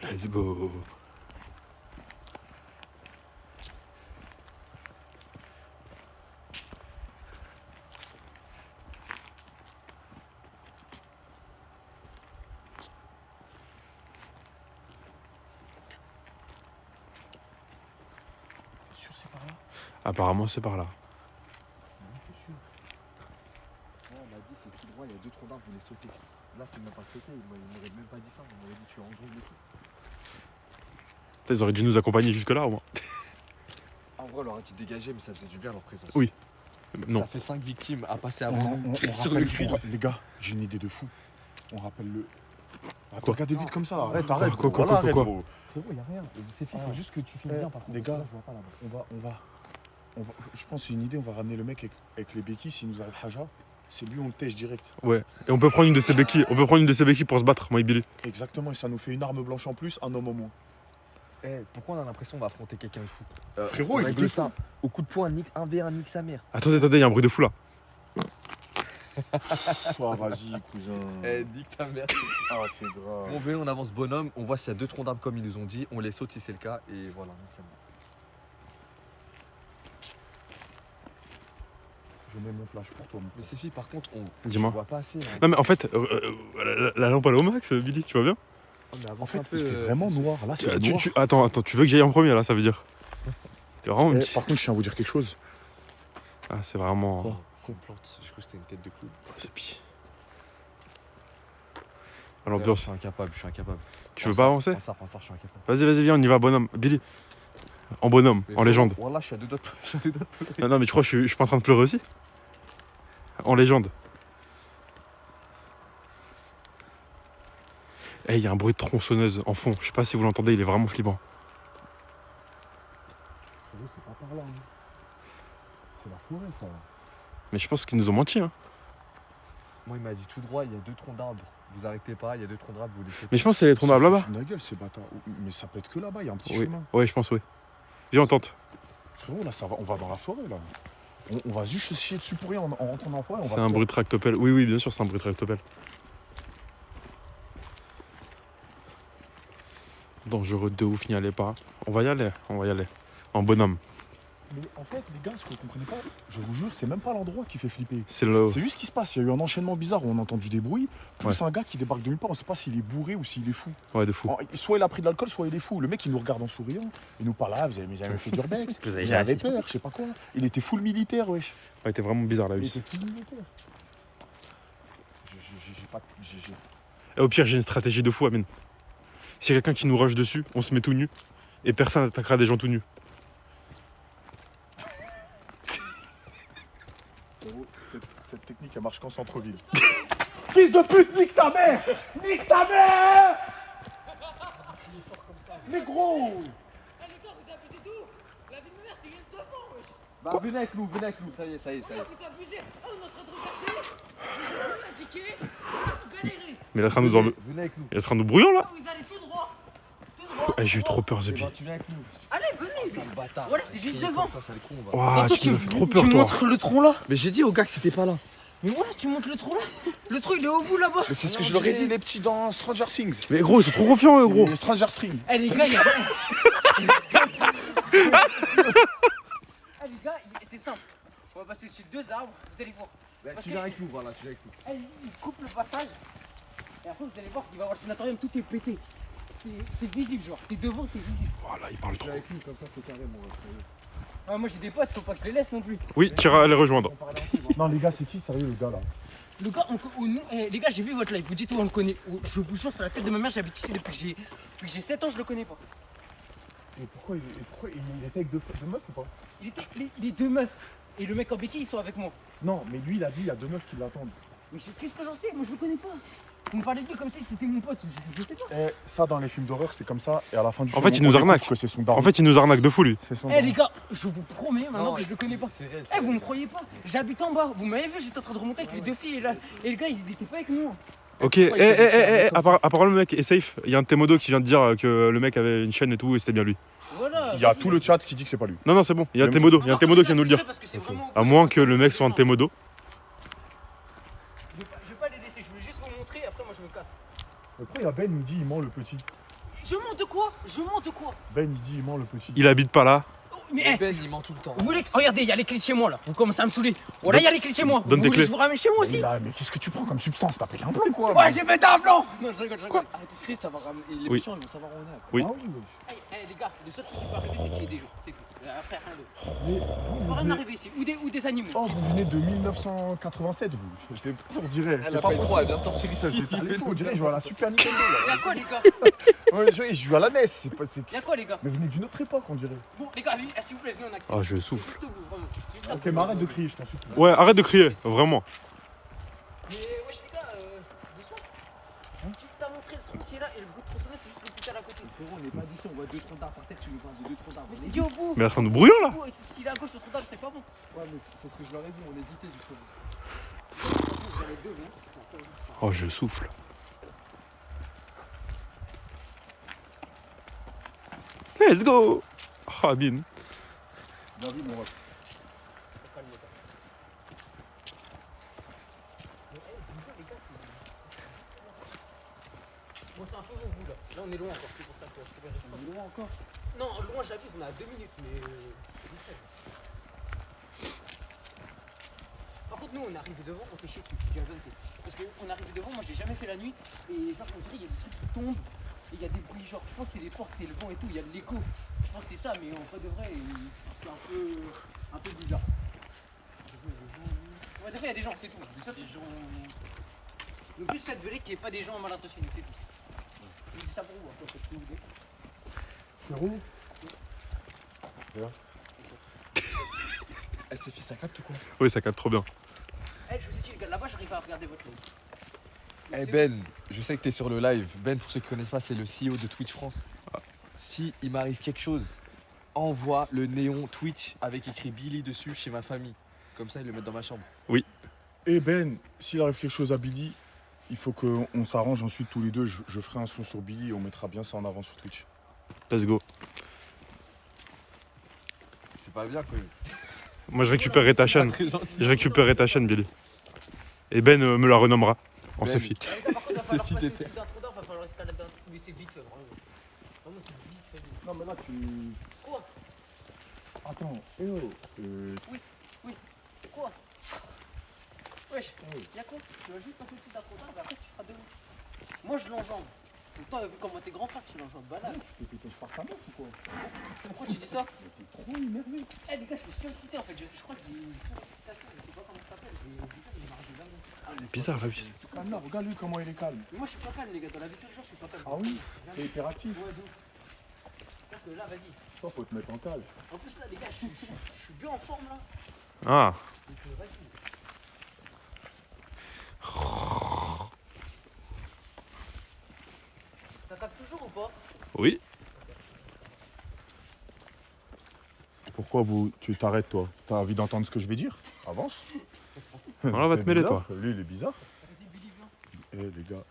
Let's go. Sûr, c'est par là. Apparemment, c'est par là. On m'a dit, c'est tout droit, il y a 2 troncs d'arbres, vous les sautez. Là, c'est même pas sauté, il m'aurait même pas dit ça, il m'aurait dit, tu es en gros et tout. Putain, ils auraient dû nous accompagner jusque-là, au moins. En vrai, on leur a dit dégager, mais ça faisait du bien leur présence. Oui. Non. Ça fait 5 victimes à passer On- avant on- nous on sur le rappelle- grill. Les gars, j'ai une idée de fou. On rappelle le. Attends, regardez vite comme ça, arrête, Quoi, arrête. quoi, Gros. quoi, Voilà, quoi, arrête, quoi. gros. Frérot, y'a rien. C'est fait, Ah. faut juste que tu filmes Eh, bien par contre. les parce que gars. là, je vois pas là-bas. Je pense que c'est une idée, on va ramener le mec avec les béquilles, s'il nous arrive Haja, c'est lui, on le tèche direct. Ouais. Et on peut prendre une de ces béquilles. On peut prendre une de ces béquilles pour se battre, moi et Billy. Exactement, et ça nous fait une arme blanche en plus, un homme en moins. Eh, pourquoi on a l'impression qu'on va affronter quelqu'un de fou? Frérot, on il règle est ça. Au coup de poing, 1v1, nique sa mère. Attendez, il y a un bruit de fou là. Oh, vas-y, cousin. Eh, nique ta mère. Ah, c'est grave. On veut, on avance bonhomme, on voit s'il y a 2 troncs d'arbres comme ils nous ont dit, on les saute si c'est le cas, et voilà, nique sa mère. Je mets mon flash pour toi, mon Mais frère. Séfi, par contre, on Dis-moi. voit pas assez. Hein. Non, mais en fait, la lampe elle est au max, Billy, tu vas bien? Oh, mais avance En fait, un peu, il fait vraiment noir. Là, c'est noir. Attends, tu veux que j'aille en premier là, ça veut dire? T'es vraiment. Eh, par contre, je tiens à vous dire quelque chose. Ah, c'est vraiment. Quoi Qu'on plante, je crois que c'était une tête de clown. C'est pire. Je L'ambiance. suis incapable, je suis incapable. Tu veux pas avancer? Prends ça, je suis incapable. Vas-y, viens, on y va, bonhomme. Billy. En bonhomme, en légende. Voilà, je suis à 2 doigts de pleurer. Non, mais tu crois que je suis pas en train de pleurer aussi? En légende. Eh, il y a un bruit de tronçonneuse en fond. Je sais pas si vous l'entendez, il est vraiment flippant. C'est pas par là. hein. C'est la forêt, ça. Mais je pense qu'ils nous ont menti, hein. Moi, il m'a dit tout droit, il y a 2 troncs d'arbres. Vous arrêtez pas, il y a 2 troncs d'arbres, vous les sautez. Mais je pense que c'est les troncs d'arbres là-bas. De la gueule, ces bâtards. Mais ça peut être que là-bas, il y a un petit Oui. chemin. Ouais, je pense, oui. Viens, on tente. Frérot, là, ça va, on va dans la forêt, là. On va juste se chier dessus pour rien en rentrant dans la forêt. C'est un bruit de tractopelle. Oui, oui, bien sûr, c'est un bruit de tractopelle. Dangereux de ouf, n'y allez pas. On va y aller. En bonhomme. Mais en fait, les gars, ce que vous comprenez pas, je vous jure, c'est même pas l'endroit qui fait flipper. C'est le. C'est juste ce qui se passe. Il y a eu un enchaînement bizarre où on a entendu des bruits. Plus Ouais. un gars qui débarque de nulle part, on sait pas s'il est bourré ou s'il est fou. Ouais, de fou. Soit il a pris de l'alcool, soit il est fou. Le mec, il nous regarde en souriant. Il nous parle, ah, vous avez jamais fait d'urbex. Vous avez Vous jamais avez peur, je sais pas quoi. Il était full militaire, wesh. Ouais, t'es vraiment bizarre là, Il oui. était full militaire. J'ai pas. Et au pire, j'ai une stratégie de fou, Amine. S'il y a quelqu'un qui nous rush dessus, on se met tout nu. Et personne n'attaquera des gens tout nus. Cette technique, elle marche qu'en centre-ville. Fils de pute, nique ta mère! Nique ta mère! Mais gros! Bah venez avec nous, ça y est. Mais il est en train de nous enlever. Venez avec nous. Il est en train de nous brouillons là. Vous allez tout droit. Eh, j'ai eu trop peur, Zebi. Tu viens avec nous. Allez, venez. Sale bâtard. Voilà, c'est juste devant. Ça, sale con, va. Ouah, Et toi, tu m'as fait trop tu peur, me toi. montres le tronc là. Mais j'ai dit au gars que c'était pas là. Mais voilà, tu montres le tronc là. Le tronc il est au bout là-bas. Mais c'est ce que je leur ai dit, les petits dans Stranger Things. Mais gros, ils sont trop confiants, eux, gros. C'est Stranger String. Eh les gars, il y a. Ah les gars, c'est simple. On va passer dessus 2 arbres, vous allez voir. Tu viens avec nous, voilà, tu viens avec nous. Eh, il coupe le passage. Et après, vous allez voir qu'il va y avoir le sanatorium, tout est pété. C'est visible, genre. T'es devant, c'est visible. Voilà, il parle Tu trop. viens avec nous, comme ça c'est carré, mon gars. Ah, moi j'ai des potes, faut pas que je les laisse non plus. Oui, tu iras les rejoindre. Non, les gars, c'est qui sérieux, le gars là? Le gars, les gars, j'ai vu votre live, vous dites où on le connaît. Je vous jure, sur la tête de ma mère, j'habite ici depuis que j'ai 7 ans, je le connais pas. Et pourquoi il était avec deux meufs ou pas? Il était les 2 meufs et le mec en béquille, ils sont avec moi. Non, mais lui, il a dit, il y a 2 meufs qui l'attendent. Mais qu'est-ce que j'en sais? Moi je le connais pas. Vous me parlez de lui comme si c'était mon pote, je sais pas. Et ça, dans les films d'horreur, c'est comme ça. Et à la fin du En film, fait, il on nous découvre arnaque. que c'est son daron. En fait, il nous arnaque de fou, lui. c'est son Eh daron. les gars, je vous promets maintenant que je le connais pas. C'est réel. Eh vous me croyez pas? J'habite en bas, vous m'avez vu, j'étais en train de remonter avec les 2 filles et là. Et le gars il était pas avec nous. Ok, apparemment le mec est safe. Il y a un de tes modos qui vient de dire que le mec avait une chaîne et tout et c'était bien lui. Voilà. Il y a vas-y. tout le chat qui dit que c'est pas lui. Non, non, c'est bon. Il y a un de tes Non, modos. Il y a un de tes modos qui vient nous le dire. c'est vrai, parce que c'est vraiment- À moins que le mec soit un de tes modos. Je vais pas les laisser, je voulais juste vous montrer, après moi je me casse. Après, il y a Ben, il dit, il ment le petit. Je monte de quoi? Je monte de quoi? Ben, il dit, il ment le petit. Il habite pas là. Oh, mais eh, Ben il ment tout le temps. vous voulez que... Regardez, il y a les clés de chez moi là. Vous commencez à me saouler. Voilà, il y a les clés de chez moi. Donne Vous tes voulez clés. que je vous ramène chez moi aussi? Mais qu'est-ce que tu prends comme substance? T'as pris un plan quoi? Ouais, j'ai pété un plan. Non, je rigole, je rigole. Arrêtez de crier, ça va ramener. Les Oui. méchants ils vont savoir où on est. Oui. Ah oui, wesh. Eh les gars, le seul truc qui peut arriver c'est qu'il y ait des gens, c'est tout. Après rien d'autre. Il peut rien arriver ici. Ou des animaux. Oh, vous venez de 1987, vous. On dirait. Elle C'est a pas pas eu possible. trop, elle vient de sortir Ça, ici. c'est un défaut, on dirait, je joue à la Super Nintendo Y'a là. quoi les gars? Ouais, je joue à la NES. C'est pas, c'est... Y'a quoi les gars? Mais venez d'une autre époque, on dirait. Bon les gars, s'il vous plaît, venez on accélère. Ah, je C'est souffle. juste au bout, vraiment. C'est juste à Ok, bout. mais arrête de crier, je t'en supplie. Ouais, arrête de crier, vraiment. Mais wesh les gars, doucement. Tu t'as montré le tronc qui est là et le bruit de tronçonneuse c'est juste le putain à côté. Frérot, on est pas d'ici, on voit 2 troncs d'arbres par terre, tu nous parles de 2 troncs d'arbres. Mais dis au bout. Mais il est en train de brouillons là. S'il est à gauche le tronc d'arbre c'est pas bon. Ouais, mais c'est ce que je leur ai dit, on hésitait justement. Vous allez deux, vous. Oh, je souffle. Let's go. Oh, Amine. Bien vu, mon ref. Bon, c'est un peu bon, vous là. Là, on est loin encore, c'est pour ça que c'est bien. On est loin encore? Non, loin, j'abuse, on est à 2 minutes, mais. Par contre, nous, on est arrivé devant, on s'est chié dessus, je dis la vérité. Parce qu'on est arrivé devant, moi j'ai jamais fait la nuit, et genre, on dirait qu'il y a des trucs qui tombent, et il y a des bruits, genre, je pense que c'est les portes, c'est le vent et tout, il y a de l'écho. Je pense que c'est ça, mais en fait de vrai, c'est un peu bizarre. Ouais, des fois, il y a des gens, c'est tout. Des fois, des gens. Donc, juste cette vérité qu'il n'y ait pas des gens mal intentionnés, c'est tout. Je dis ça pour vous, après, parce que vous voulez. Frérot, Eh, c'est fils, ça capte ou quoi? Oui, ça capte trop bien. Eh, je vous ai dit, les gars, là-bas, j'arrive à regarder votre live. Eh Ben, je sais que t'es sur le live. Ben, pour ceux qui connaissent pas, c'est le CEO de Twitch France. Si il m'arrive quelque chose, envoie le néon Twitch avec écrit Billy dessus chez ma famille. Comme ça, ils le mettent dans ma chambre. et Ben, s'il arrive quelque chose à Billy, il faut qu'on s'arrange ensuite tous les deux. Je ferai un son sur Billy et on mettra bien ça en avant sur Twitch. Let's go. C'est c'est pas bien quand même. Moi, je récupérerai ta chaîne. Très gentil. Je récupérerai ta chaîne, Billy. Et Ben me la renommera en Ben. Sophie. Par contre, il va falloir fit passer d'été. au-dessus d'un trou d'or, va falloir rester là-dedans. Mais c'est vite fait, vraiment. Vraiment, c'est vite fait. Non, mais là, tu. Quoi? Attends, eh oh. Quoi? Wesh, y'a quoi? Tu vas juste passer au-dessus d'un trou d'or, mais après tu seras debout. Moi je l'enjambe. Toi, vu comment t'es grand frère, tu l'enjambes banal. Tu fais péter par ta meuf ou quoi? Pourquoi tu dis ça? T'es trop énervé. Eh les gars, je suis surexcité en fait. Je crois que j'ai une surexcitation, je sais pas comment ça s'appelle. Putain, il m'arrête de dingue. Bizarre, la vie. Calme là, regarde lui comment il est calme. Mais moi je suis pas calme, les gars. Dans la vie de tous les jours, je suis pas calme. Ah oui? T'es hyperactif. Ouais, donc. Donc là, vas-y. Toi, faut te mettre en cage. En plus, là, les gars, je suis bien en forme là. Ah, Donc vas-y. Ça tape toujours ou pas? oui. Pourquoi tu t'arrêtes, toi? T'as envie d'entendre ce que je vais dire? Avance. Voilà, va te C'est mêler, bizarre. toi. Lui, il est bizarre. Vas-y, Billy, viens. Eh, les gars,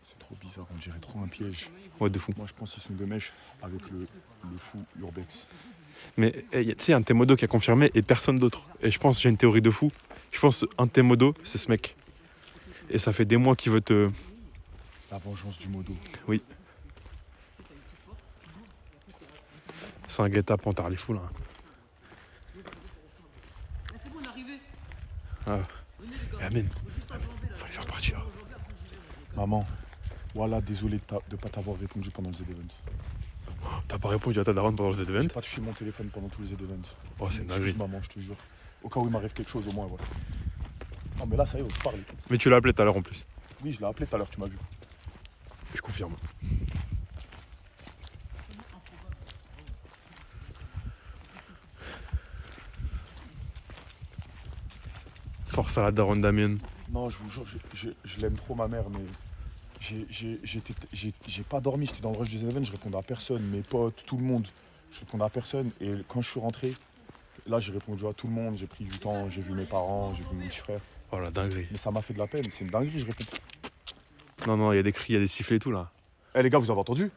c'est trop bizarre. On dirait trop un piège. Ouais, de fou. Moi, je pense qu'ils sont de mèche avec le fou Urbex. Mais tu sais, un de tes modos qui a confirmé et personne d'autre. Et je pense, j'ai une théorie de fou. Je pense un de tes modos, c'est ce mec. Et ça fait des mois qu'il veut te. La vengeance du modo. C'est un guet-apens, t'as les fous là. C'est bon, on est arrivé. Ah. Venez, les gars. Amen. Faut juste enjamber là. Faut les faire partir. Maman, voilà, désolé de pas t'avoir répondu pendant le Z-Event. T'as pas répondu à ta daronne pendant le J'ai Z-Event? pas touché mon téléphone pendant tous les Z-Events. Oh, c'est une Excuse dinguerie. maman, je te jure. Au cas où il m'arrive quelque chose, au moins, voilà. Non, mais là, ça y est, on se parle. Mais tu l'as appelé tout à l'heure en plus. Oui, je l'ai appelé tout à l'heure, tu m'as vu. Je confirme. Force à la daronne Damien. Non, je vous jure, je l'aime trop, ma mère, mais j'ai pas dormi, j'étais dans le rush des événements, je répondais à personne, mes potes, tout le monde. Je répondais à personne, et quand je suis rentré, là, j'ai répondu à tout le monde, j'ai pris du temps, j'ai vu mes parents, j'ai vu mon petit frère. Oh la dinguerie. Mais ça m'a fait de la peine, c'est une dinguerie, je réponds. Non, non, il y a des cris, il y a des sifflets et tout là. Eh les gars, vous avez entendu?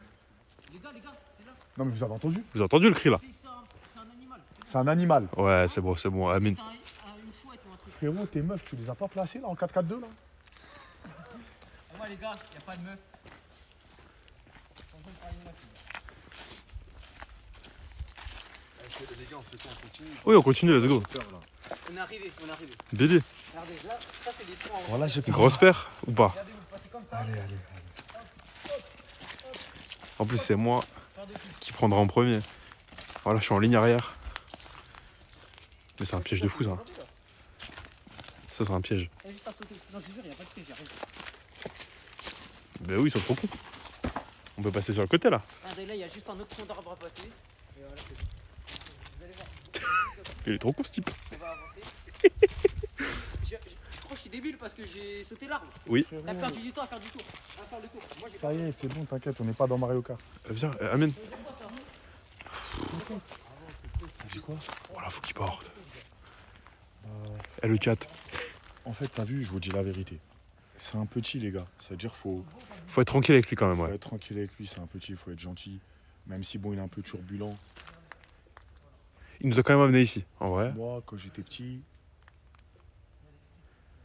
Les gars, c'est là. Non, mais vous avez entendu? Vous avez entendu le cri là? C'est un animal. C'est un animal. Ouais, c'est bon, Amine. Une chouette ou un truc. Frérot, tes meufs, tu les as pas placées là en 4-4-2 là? Et moi, les gars, y'a pas de meuf. Les gars, on fait ça, on continue. Oui, on continue, let's go. On est arrivé, on est arrivé. Billy, Regardez, là, ça c'est des trous en Voilà, j'ai grosse paire ou pas? Regardez, vous passez comme ça. Allez. En plus, c'est moi qui prendra en premier. Voilà, je suis en ligne arrière. Mais c'est un piège de fou ça. Ça, c'est un piège. Il y a juste à sauter. Non, je te jure, y'a pas de piège, y'a rien. Ben oui, ils sont trop cons. On peut passer sur le côté là. Regardez, là, il y a juste un autre tronc d'arbre à passer. Et voilà, c'est bon. Vous allez voir, Il est trop con ce type. on va avancer. Je crois que je suis débile parce que j'ai sauté l'arbre. Oui. T'as perdu du temps à faire du tour. À faire le tour. Moi, j'ai Ça y est, c'est bon, t'inquiète, on n'est pas dans Mario Kart. Viens, Amine. J'ai quoi? Voilà, faut qu'il porte. Eh, le chat. En fait, t'as vu, je vous dis la vérité. C'est un petit, les gars. C'est-à-dire faut Faut être tranquille avec lui quand même, ouais. être tranquille avec lui, c'est un petit, faut être gentil. Même si bon, il est un peu turbulent. Il nous a quand même amenés ici, en vrai. Moi, quand j'étais petit,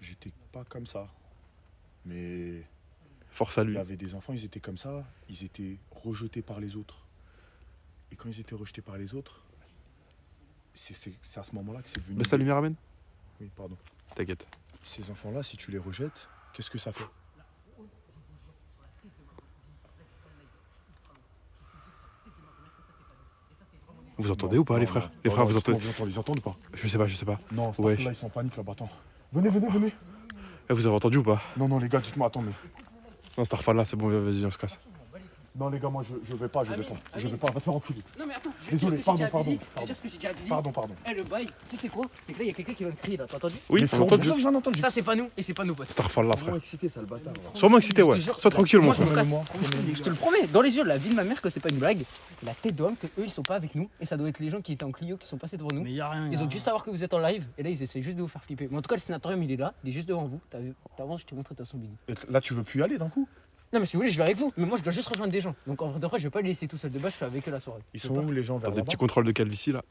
j'étais pas comme ça. Mais Force à il lui. y avait des enfants, ils étaient comme ça, ils étaient rejetés par les autres. Et quand ils étaient rejetés par les autres, c'est à ce moment-là que c'est devenu... Baisse la lumière, Amine. Oui, pardon. T'inquiète. Ces enfants-là, si tu les rejettes, qu'est-ce que ça fait? Vous entendez ou pas, les frères? Les frères, vous entendez? Ils entendent pas? Je sais pas. Non, Ouais. là, ils sont en panique là-bas. Attends. Venez. Eh, vous avez entendu ou pas? Non, les gars, dites-moi, attends, mais... Non, Starfall là, c'est bon, vas-y, on se casse. Non, les gars, moi, je vais pas, je vais pas, va te faire enculer. Non, mais attends, je vais Désolé, dire ce que j'ai dit à pardon, Billy. pardon. Je vais dire ce que j'ai dit à Billy. Pardon. Eh, le bail, tu sais c'est quoi? C'est que là, il y a quelqu'un qui va me crier là, t'as entendu? Oui, Mais j'ai frérot, entendu. bien sûr que j'en entends. Ça, c'est pas nous et c'est pas nos potes. Starfall là, frère. excité, ça le bâtard. Sois-moi excité, ouais. Je te jure, Sois tranquille, moi mon je me frère. casse. Je te le promets, dans les yeux de la vie de ma mère que c'est pas une blague. La tête d'homme que eux ils sont pas avec nous et ça doit être les gens qui étaient en Clio qui sont passés devant nous. Mais y'a rien. Ils ont dû savoir que vous êtes en live et là ils essaient juste de vous faire flipper. Mais en tout cas le sénatorium il est là, il est juste devant vous. T'as vu? Avant je t'ai montré de toute façon Billy. Là, tu veux plus y aller d'un coup? Non mais si vous voulez je vais avec vous. Mais moi je dois juste rejoindre des gens. Donc en vrai de vrai je vais pas les laisser tout seul de base, je suis avec eux la soirée. Ils Je sont peux où les gens vers Des là-bas? petits contrôles de calvitie là.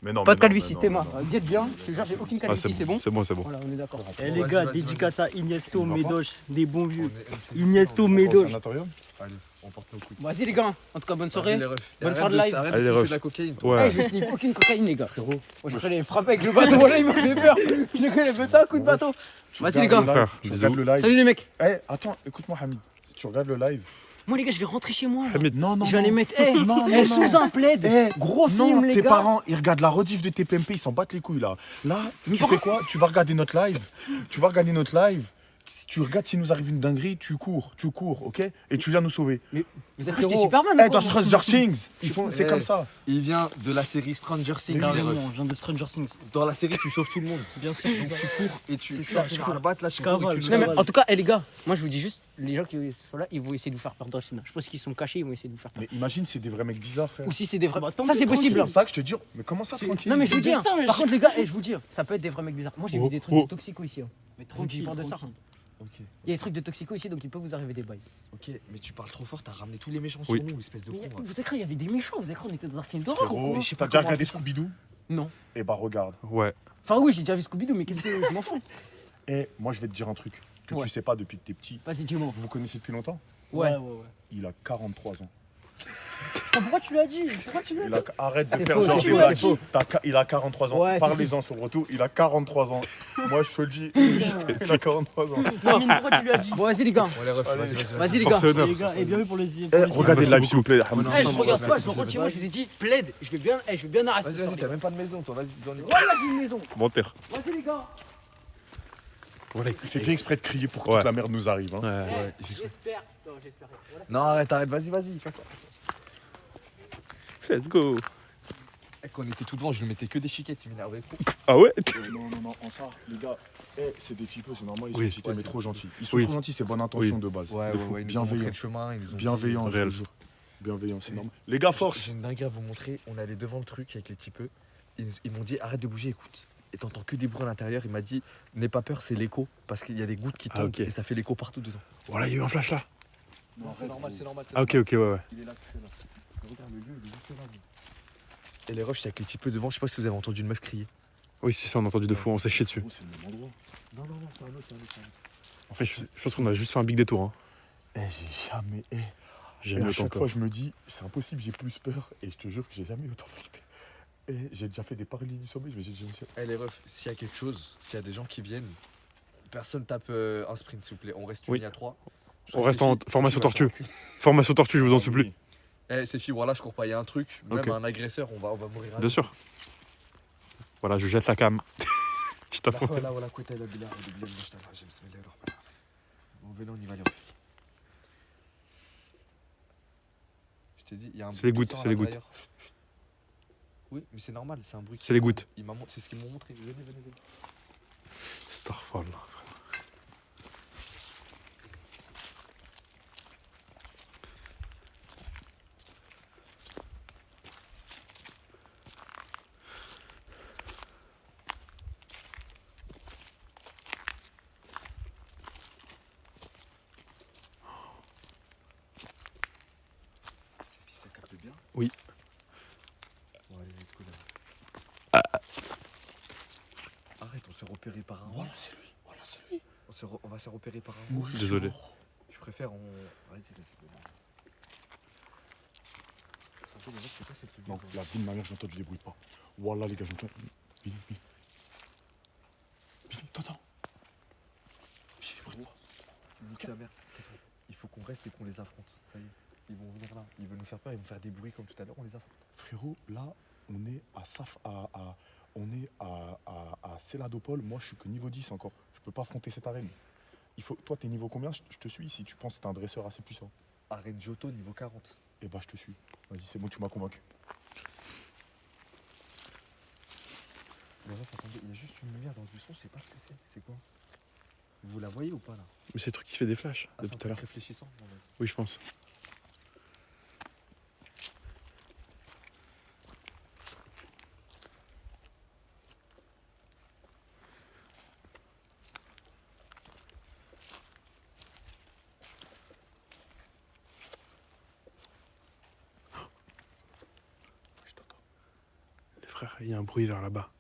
Mais non, Pas mais de non, calvitie, mais t'es non, moi. mais non. Dites bien, je te jure, j'ai aucune Ah, calvitie, c'est bon C'est bon, c'est bon. Voilà, on est d'accord. Eh les Vas-y, gars, vas-y, dédicace à Iniesta, On va Médoche, des bons vieux. On est- Ignesto, on est- Au Médoche. sanatorium. Allez, on porte nos couilles. Vas-y les gars, en tout cas bonne soirée. Vas-y, les refs. Et Bonne arrête fin de live. Arrête de Allez, les sniffer refs. de la cocaïne, toi. Ouais. Eh, je sniff aucune cocaïne les gars. Frérot, moi je vais les frapper avec le bateau, voilà il m'a fait peur. Je les connais pas un coup de bateau. Vas-y les gars. Frère, Tu bisous. regardes le live. Salut les mecs. Eh, attends, écoute-moi, Hamid. Tu regardes le live. Moi les gars, je vais rentrer chez moi. là. Hamid, Non, non, Je vais aller non. mettre eh, Non, eh, non, sous non. un plaid. Eh, Gros non, film les tes gars. parents, ils regardent la rediff de TPMP, ils s'en battent les couilles là. Là, tu fais quoi? Tu vas regarder notre live. Tu vas regarder notre live. Si tu regardes, s'il nous arrive une dinguerie, tu cours, ok? Et tu viens nous sauver. Vous avez cru que j'étais Frérot, Superman Eh, ou quoi dans Stranger Things, c'est Eh. comme ça. Il vient de la série Stranger Things, les Carrément, refs. je viens de Stranger Things. Dans la série, tu sauves tout le monde. Bien sûr, c'est ça. Tu cours et tu C'est ça, tu je cours battre là, tu cours et cavale, tu je nous Non, mais cavale. en tout cas, eh, les gars, moi je vous dis juste, les gens qui sont là, ils vont essayer de vous faire peur dans le cinéma. Je pense qu'ils sont cachés, ils vont essayer de vous faire peur. Mais imagine, c'est des vrais mecs bizarres, frère. Ou si c'est des vrais. Bah, tant ça mieux, c'est possible. C'est ça que je te dis. Mais comment ça, tranquille? Non mais je vous dis, hein, destin, mais par je- contre les gars, je vous dis, ça peut être des vrais mecs bizarres. Moi j'ai vu des trucs de toxico ici. Hein. Mais Je vous dis pas de ça. Ok, Il y a des trucs de toxico ici, donc il peut vous arriver des bails. ok, mais tu parles trop fort, t'as ramené tous les méchants Oui. sur nous, espèce de con. Vous avez cru, il y avait des méchants, vous avez cru, on était dans un film d'horreur ou Frérot, quoi je sais pas t'as déjà comment regardé on fait ça. Scooby-Doo? Non. Eh bah regarde. Ouais. Enfin oui, j'ai déjà vu Scooby-Doo, mais qu'est-ce que je m'en fous. Eh, moi je vais te dire un truc que Ouais. tu sais pas depuis que t'es petit. Vas-y, dis-moi. Vous vous connaissez depuis longtemps? Ouais. Il a 43 ans. Pourquoi tu l'as dit? Pourquoi tu l'as dit? Arrête de C'est faire faux, genre c'est des faux, blagues. c'est faux. Il a 43 ans. Ouais, si, Parlez-en surtout. Il a 43 ans. Moi je te le dis. Il a 43 ans. Amine, pourquoi tu l'as dit? Bon, vas-y les gars. Ouais, les refs, Allez. Vas-y les gars. Force et honneur. Les gars, et bienvenue pour les. Eh, pour les- regardez le live s'il vous plaît. non, Eh, je non, regarde non, pas, non, je non, rentre chez non, moi, je vous ai dit, plaid. Je vais bien arrêter Vas-y, ce soir, vas-y, les t'as gars. même pas de maison, toi, vas-y, dans les. Voilà, j'ai une maison. Menteur. Vas-y les gars. Voilà. Il fait que exprès de crier pour que Ouais. toute la merde nous arrive. Hein. Ouais. Eh, j'espère. Non, j'espère. Voilà. Non, arrête, vas-y, fais ça. Let's go. Eh, quand on était tout devant, je lui mettais que des chiquettes, tu m'énervais trop. Ah ouais? Non, en ça, les gars, c'est des types, c'est normal, ils Oui. sont cités, Ouais, mais c'est trop des gentils. Ils sont Oui. trop gentils, c'est bonne intention Oui. de base. Ouais, De ouais, fou. ouais, ils nous ont montré Bienveillant. le chemin, ils nous ont dit- Bienveillant, je Réel. te jure. Bienveillant, c'est normal. Les gars, force. J'ai une dinguerie à vous montrer. On allait devant le truc avec les typeux. Ils m'ont dit arrête de bouger, écoute. Et t'entends que des bruits à l'intérieur. Il m'a dit n'aie pas peur, c'est l'écho. Parce qu'il y a des gouttes qui Ah, tombent ok. et ça fait l'écho partout dedans. Voilà, il y a eu un flash là. Non, c'est normal, c'est normal. Ah ok, ok, ouais, ouais. Il est là, tout là. Regarde le lieu, il est juste là. lui. Et les refs, j'étais avec les typeux devant. Je sais pas si vous avez entendu une meuf crier. Oui, c'est ça, on a entendu de fou, on s'est chié dessus. Oh, c'est le même endroit. Non, c'est un autre, En fait, je pense qu'on a juste fait un big détour. Hein. J'ai jamais. J'ai Et mis à autant chaque que fois, je me dis, c'est impossible, j'ai plus peur. Et je te jure que j'ai jamais autant flippé. Et j'ai déjà fait des paralysies du sommeil, mais j'ai jamais. Eh les refs, s'il y a quelque chose, s'il y a des gens qui viennent, personne tape un sprint s'il vous plaît. On reste Oui. unis à 3. On reste en formation tortue. Formation tortue, je vous en supplie. Eh c'est filles, voilà, je cours pas. Il y a un truc, même Ok. un agresseur, on va mourir. Bien sûr. Voilà, je jette la cam. Je t'apprends. Voilà, voilà, كنت إلى بالله أعوذ بالله من الشيطان الرجيم بسم الله الرحمن الرحيم. On vélo, on y va les refs. Je t'ai dit, il y a un C'est les bruit gouttes, tout le temps c'est à les gouttes. l'intérieur. Oui, mais c'est normal, c'est un bruit. C'est les gouttes. C'est ce qu'ils m'ont montré. Venez. Starfall. Ces filles, ça capte bien. Oui. Bon, allez, let's go là. Arrête, on s'est repéré par un. Voilà, c'est lui. Voilà, c'est lui. On va se repérer par un. Maurice Désolé. Soro. Je préfère on. Vas-y. Franchement, les refs, c'est quoi cette truc Non, la vie de ma mère, j'entends du débrouille pas. Voilà, les gars, j'entends. Billy. T'entends? Billy, débrouille pas. Nique sa mère, tais-toi. Il faut qu'on reste et qu'on les affronte. Ça y est, ils vont venir là. Ils veulent nous faire peur, ils vont faire des bruits comme tout à l'heure, on les affronte. Frérot, là, on est à Saf, on est à Céladopol. Moi, je suis que niveau 10 encore. Je peux pas affronter cette arène. Toi, t'es niveau combien? Je te suis si tu penses que t'es un dresseur assez puissant. Arène Giotto niveau 40. Eh bah, je te suis. Vas-y, c'est bon, tu m'as convaincu. Les refs, attendez, il y a juste une lumière dans le buisson, je sais pas ce que c'est. C'est quoi? Vous la voyez ou pas là? Mais c'est le truc qui fait des flashs Ah, depuis c'est un tout à l'heure. truc réfléchissant. Bon, vas-y. Oui, je pense. frère, il y a un bruit vers là-bas.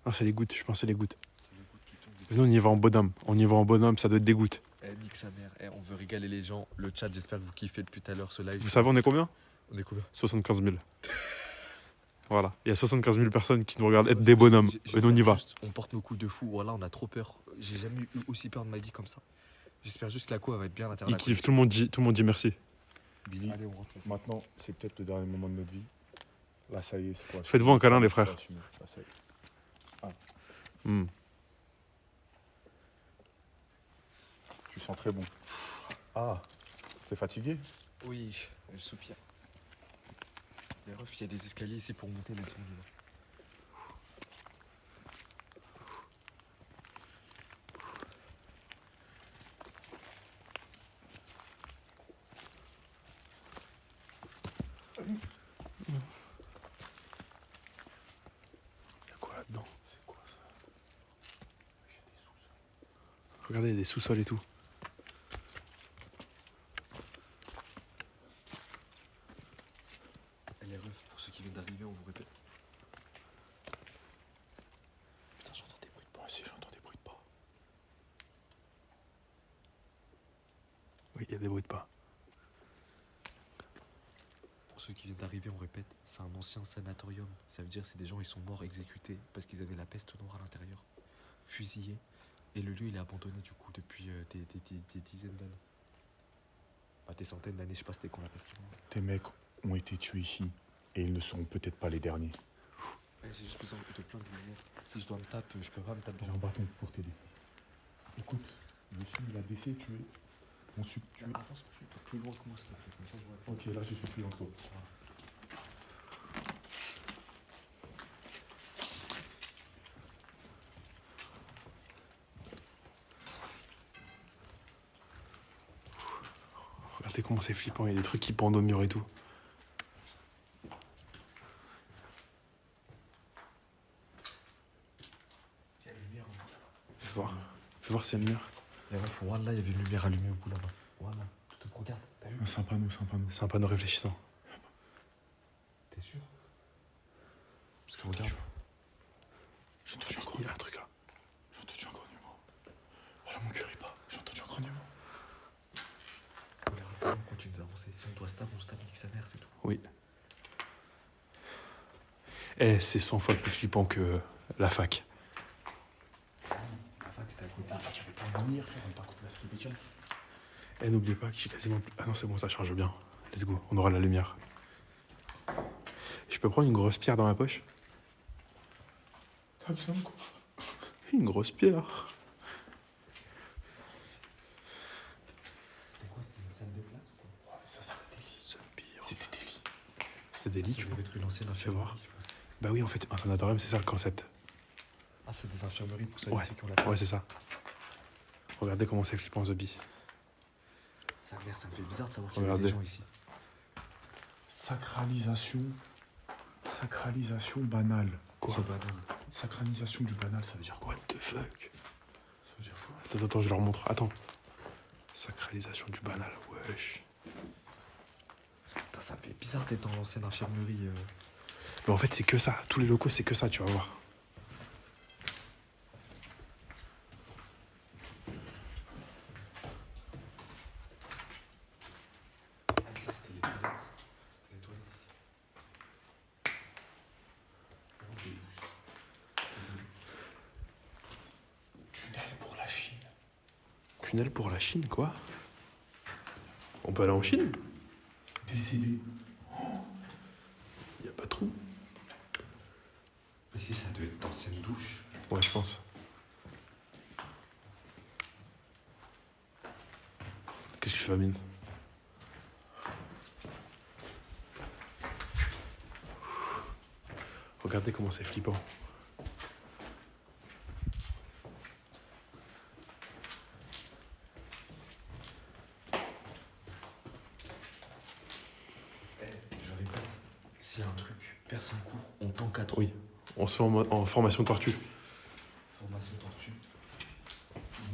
Non, c'est les gouttes, je pense que c'est les gouttes. C'est les gouttes qui tombent. Mais nous, on y va en bonhomme. On y va en bonhomme, ça doit être des gouttes. Eh, nique sa mère. Eh, on veut régaler les gens. Le chat, j'espère que vous kiffez depuis tout à l'heure ce live. Vous savez, on est combien? On est combien? 75 000. Voilà, il y a 75 000 personnes qui nous regardent être des bonhommes. Et nous, on y va. Juste, on porte nos couilles de fou. Voilà, on a trop peur. J'ai jamais eu aussi peur de ma vie comme ça. J'espère juste que la co elle va être bien à l'intérieur. Ils kiffent, tout le monde dit merci. Billy, Allez, on rentre. maintenant, c'est peut-être le dernier moment de notre vie. Là, ça y est, c'est quoi? Faites-vous un câlin, les frères. Là, ça y est. Hmm. Tu sens très bon. Ah, t'es fatigué? Oui, je soupire. Les refs, il y a des escaliers ici pour monter, mais tout le monde y va. Il y a quoi là-dedans? C'est quoi ça? Regardez, il y a des sous-sols et tout. Et les refs, pour ceux qui viennent d'arriver, on vous répète. Putain, j'entends des bruits de pas. Moi aussi, j'entends des bruits de pas. Oui, il y a des bruits de pas. Pour ceux qui viennent d'arriver, on répète, c'est un ancien sanatorium. Ça veut dire que c'est des gens, ils sont morts exécutés parce qu'ils avaient la peste noire à l'intérieur. Fusillés. Et le lieu, il est abandonné du coup depuis des dizaines d'années. Pas des centaines d'années, je sais pas c'était quand la peste noire. Tes mecs ont été tués ici et ils ne seront peut-être pas les derniers. Ouais, j'ai juste besoin de plein de lumière. Si je dois me taper, je peux pas me taper. J'ai un bâton pour t'aider. Écoute, je suis l'ADC tué. On suit tué. Avance plus loin que moi, s'il te plaît. Comme ça, je vois. Ok, là je suis plus entre. Regardez comment c'est flippant, il y a des trucs qui pendent au mur et tout. Fais voir si c'est le mur. Les refs, voilà, il y avait une lumière allumée au bout là-bas. Voilà, tout te regarde. T'as vu? C'est un panneau, c'est un panneau. C'est un panneau réfléchissant. T'es sûr? Parce que regarde. J'ai entendu un grognement. Il y a un truc là. J'ai entendu un grognement. Voilà, mon cœur il bat. J'ai entendu un grognement. Les refs, on continue d'avancer. Si on doit stab, on stab, nique sa mère, c'est tout. Oui. Eh, c'est 100 fois plus flippant que la fac. La fac, c'était à côté. La fac, il y avait pas de lumière, frère. On était à côté de la station. Eh, n'oubliez pas que j'ai quasiment plus... Ah non, c'est bon, ça charge bien. Let's go, on aura la lumière. Je peux prendre une grosse pierre dans ma poche? T'as besoin de quoi? Une grosse pierre. C'était quoi? C'était une salle de classe ou quoi? Ouais, ça c'était des lits. Zombie. C'était des lits. C'était des lits, Ça tu devait vois. être une ancienne Fais voir. infirmerie. Bah oui, en fait, un sanatorium, c'est ça le concept. Ah, c'est des infirmeries pour ceux Ouais, qui ont la peste. ouais, c'est ça. Regardez comment c'est flippant, Zombie. Sa mère, ça me fait bizarre de savoir qu'il y a Regardez. des gens ici. Sacralisation. Sacralisation banale. Quoi? C'est banal. Sacralisation du banal, ça veut dire quoi? What the fuck? Ça veut dire quoi? Attends, je leur montre. Attends. Sacralisation du banal, wesh. Putain, ça me fait bizarre d'être dans l'ancienne infirmerie. Mais en fait, c'est que ça. Tous les locaux, c'est que ça, tu vas voir. C'était les toilettes. C'était les toilettes ici. Tunnel pour la Chine. Tunnel pour la Chine, quoi? On peut aller en Chine? Décédé. Y a pas de trou. Ici, ça doit être d'anciennes douches. Ouais, je pense. Qu'est-ce que tu fais, Amine? Regardez comment c'est flippant. Je répète, s'il y a un truc, personne court, on t'encadre. Oui. On se fait en formation tortue. Formation tortue.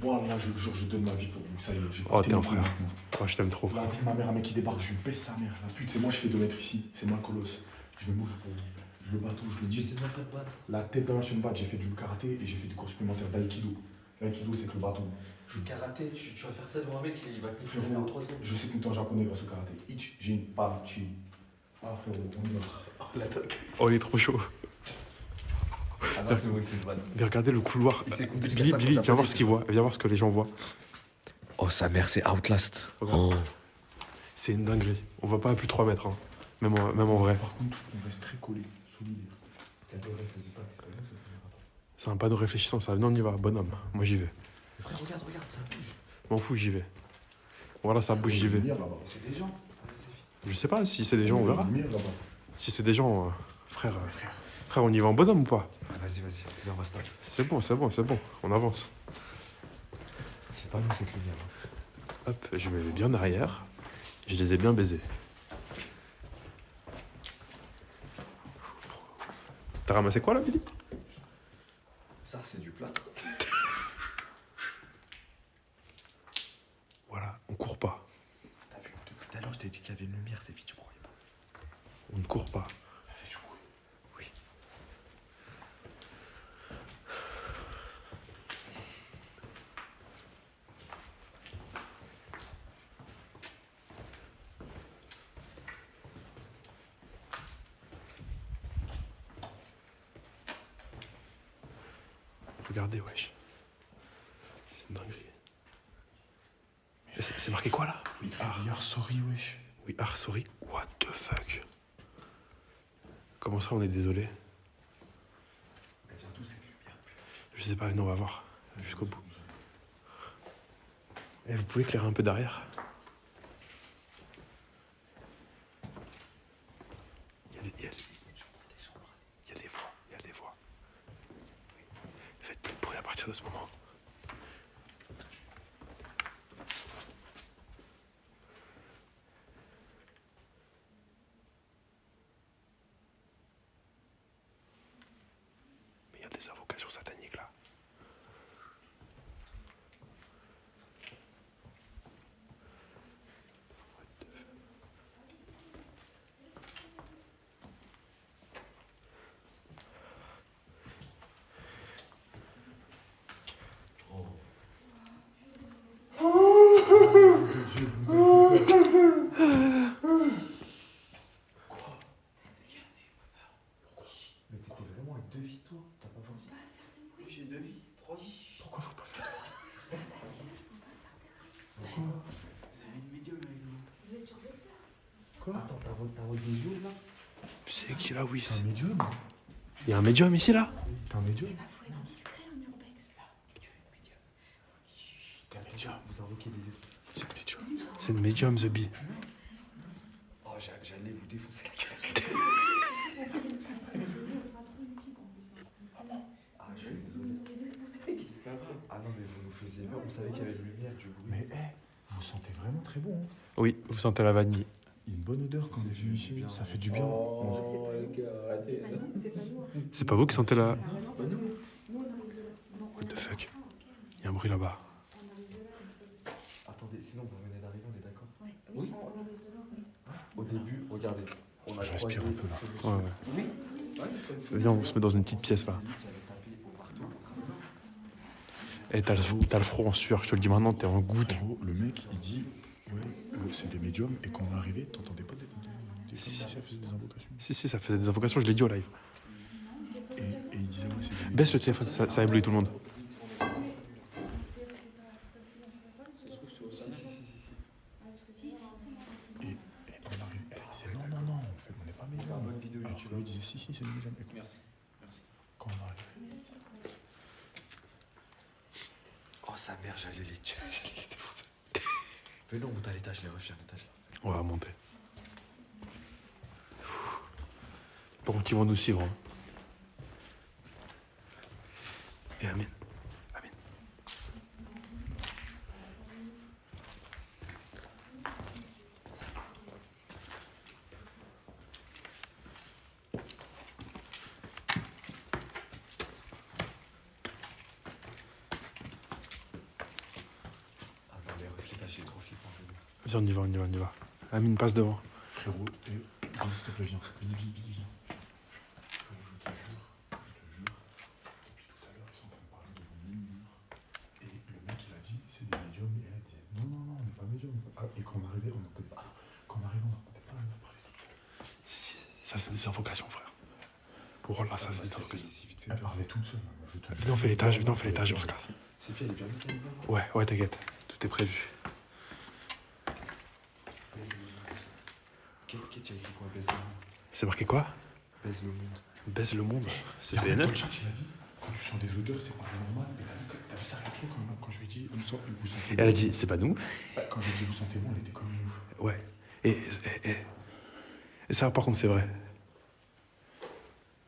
Moi, là, je jure, je donne ma vie pour vous. Ça y est, j'ai Oh, porté t'es un mes couilles frère. maintenant. Oh, je t'aime trop. La vie de ma mère, un mec qui débarque, je lui baisse sa mère. La pute, c'est moi, je fais 2 mètres ici. C'est moi le colosse. Je vais mourir pour vous. Je le bâton, je le Tu dis. sais même pas te battre. La tête dans la chaîne batte, j'ai fait du karaté et j'ai fait des cours supplémentaires d'aïkido. L'aïkido, c'est que le bâton. Le karaté, tu vas faire ça devant un mec, il va te niquer en 3 secondes. Je sais compter en japonais grâce au karaté. Ich, jin, pam, chi. Ah frérot, on y va. Oh, il est trop chaud. Ah non, c'est vrai que c'est ce bâton. Mais regardez le couloir. Il s'est coupé Billy, jusqu'à ça, Billy, pour viens voir japonais. ce qu'il voit. Viens voir ce que les gens voient. Oh, sa mère, c'est Outlast. Regarde. C'est une dinguerie. On va pas à plus de 3 mètres. Hein. Même en vrai. Par contre, on reste très collé, solide. C'est un panneau réfléchissant. Ça. Non, on y va. Bonhomme. Moi, j'y vais. Frère, regarde, ça bouge. M'en fous, j'y vais. Voilà, ça bouge, j'y vais. Lumière là-bas. C'est des gens. Je sais pas si c'est des gens, on verra. Lumière là-bas. Si c'est des gens, frère, on y va en bonhomme ou pas? Vas-y, viens, on va se taper. C'est bon, on avance. C'est pas nous cette lumière. Hop, je me mets bien derrière. Je les ai bien baisés. T'as ramassé quoi là, Billy? Ça, c'est du plâtre. Voilà, on court pas. T'as vu, depuis tout à l'heure, je t'ai dit qu'il y avait une lumière, c'est vite, tu croyais pas. On ne court pas. Oui. Regardez, wesh. C'est une dinguerie. C'est marqué quoi là? Oui, Art, sorry, wesh. We are sorry. What the fuck? Comment ça, on est désolé? Mais viens d'où cette lumière? Je sais pas, non, on va voir. Jusqu'au bout. Et vous pouvez éclairer un peu derrière? Il y a des voix. Oui. Faites plus de bruit à partir de ce moment. Mais il y a des invocations sataniques là. Mais t'étais vraiment avec 2 vies, toi? T'as pas pensé? Oui, j'ai 2 vies, 3 vies. Pourquoi faut pas faire Vous avez une médium avec vous. quoi? Attends, t'as relevé des jours là? C'est qui là, oui? T'es un médium? Il y a un médium ici là? T'es un médium? T'es un médium, vous invoquez des esprits. C'est un médium. C'est une médium, The Bee. Oh, j'allais vous défoncer la gueule. Ah, je suis désolé. C'est pas grave. Ah non, mais vous nous faisiez peur, on savait qu'il y avait de lumière, du bruit. Mais vous sentez vraiment très bon. Hein. Oui, vous sentez la vanille. Il y a une bonne odeur quand on est venu ici. Ça fait du bien. Oh, les gars, arrêtez. C'est pas vous qui sentez la... C'est pas nous. What the fuck? Il y a un bruit là-bas. Attendez, sinon vous venez d'arriver, on est d'accord? Oui. Au début, regardez. On a Je respire un peu, là. Ouais. Oui. Viens, on se met dans une petite pièce là. Et t'as le front en sueur, je te le dis maintenant, t'es en goutte. Frérot, le mec, il dit ouais, c'est des médiums. Et quand on est arrivé, t'entendais pas des Si. ça faisait des invocations. Si, ça faisait des invocations, je l'ai dit au live. Et il disait ouais, c'est des médiums. Baisse le téléphone, ça éblouit tout le monde. Et on arrive, elle disait non, en fait, on n'est pas médiums. bonne vidéo Alors YouTube. lui, il disait si, c'est des médiums. Et Merci. quand on arrive, Oh, sa mère, j'allais les tuer, j'allais les défoncer. Venez, on monte à l'étage, les refs, à l'étage là. On va monter. Par contre, ils vont nous suivre. Hein. Et Amine. Amine. Ah non, les refs, l'étage, c'est trop flippant. Viens, on y va. Amine, passe devant. frérot, et s'il te plaît, viens. Viens. Ça, c'est des invocations, frère. Oh là, ça, c'est des invocations. Elle parlait toute seule. Je te Viens, on fait l'étage, viens, on fait l'étage, on se casse. C'est fait, elle est bien mise, elle Ouais, t'inquiète. Tout est prévu. Kate, tu as écrit quoi? Baise le monde. C'est marqué quoi? Baise le monde. Baise le monde. C'est Dans PNL. le chat, il a dit, quand tu sens des odeurs, c'est pas normal. Mais t'as vu sa réaction quand je lui ai dit, vous sentez Elle a dit, c'est pas nous. Quand j'ai dit, vous sentez bon, elle était comme une ouf. Ouais. Et ça, par contre, c'est vrai.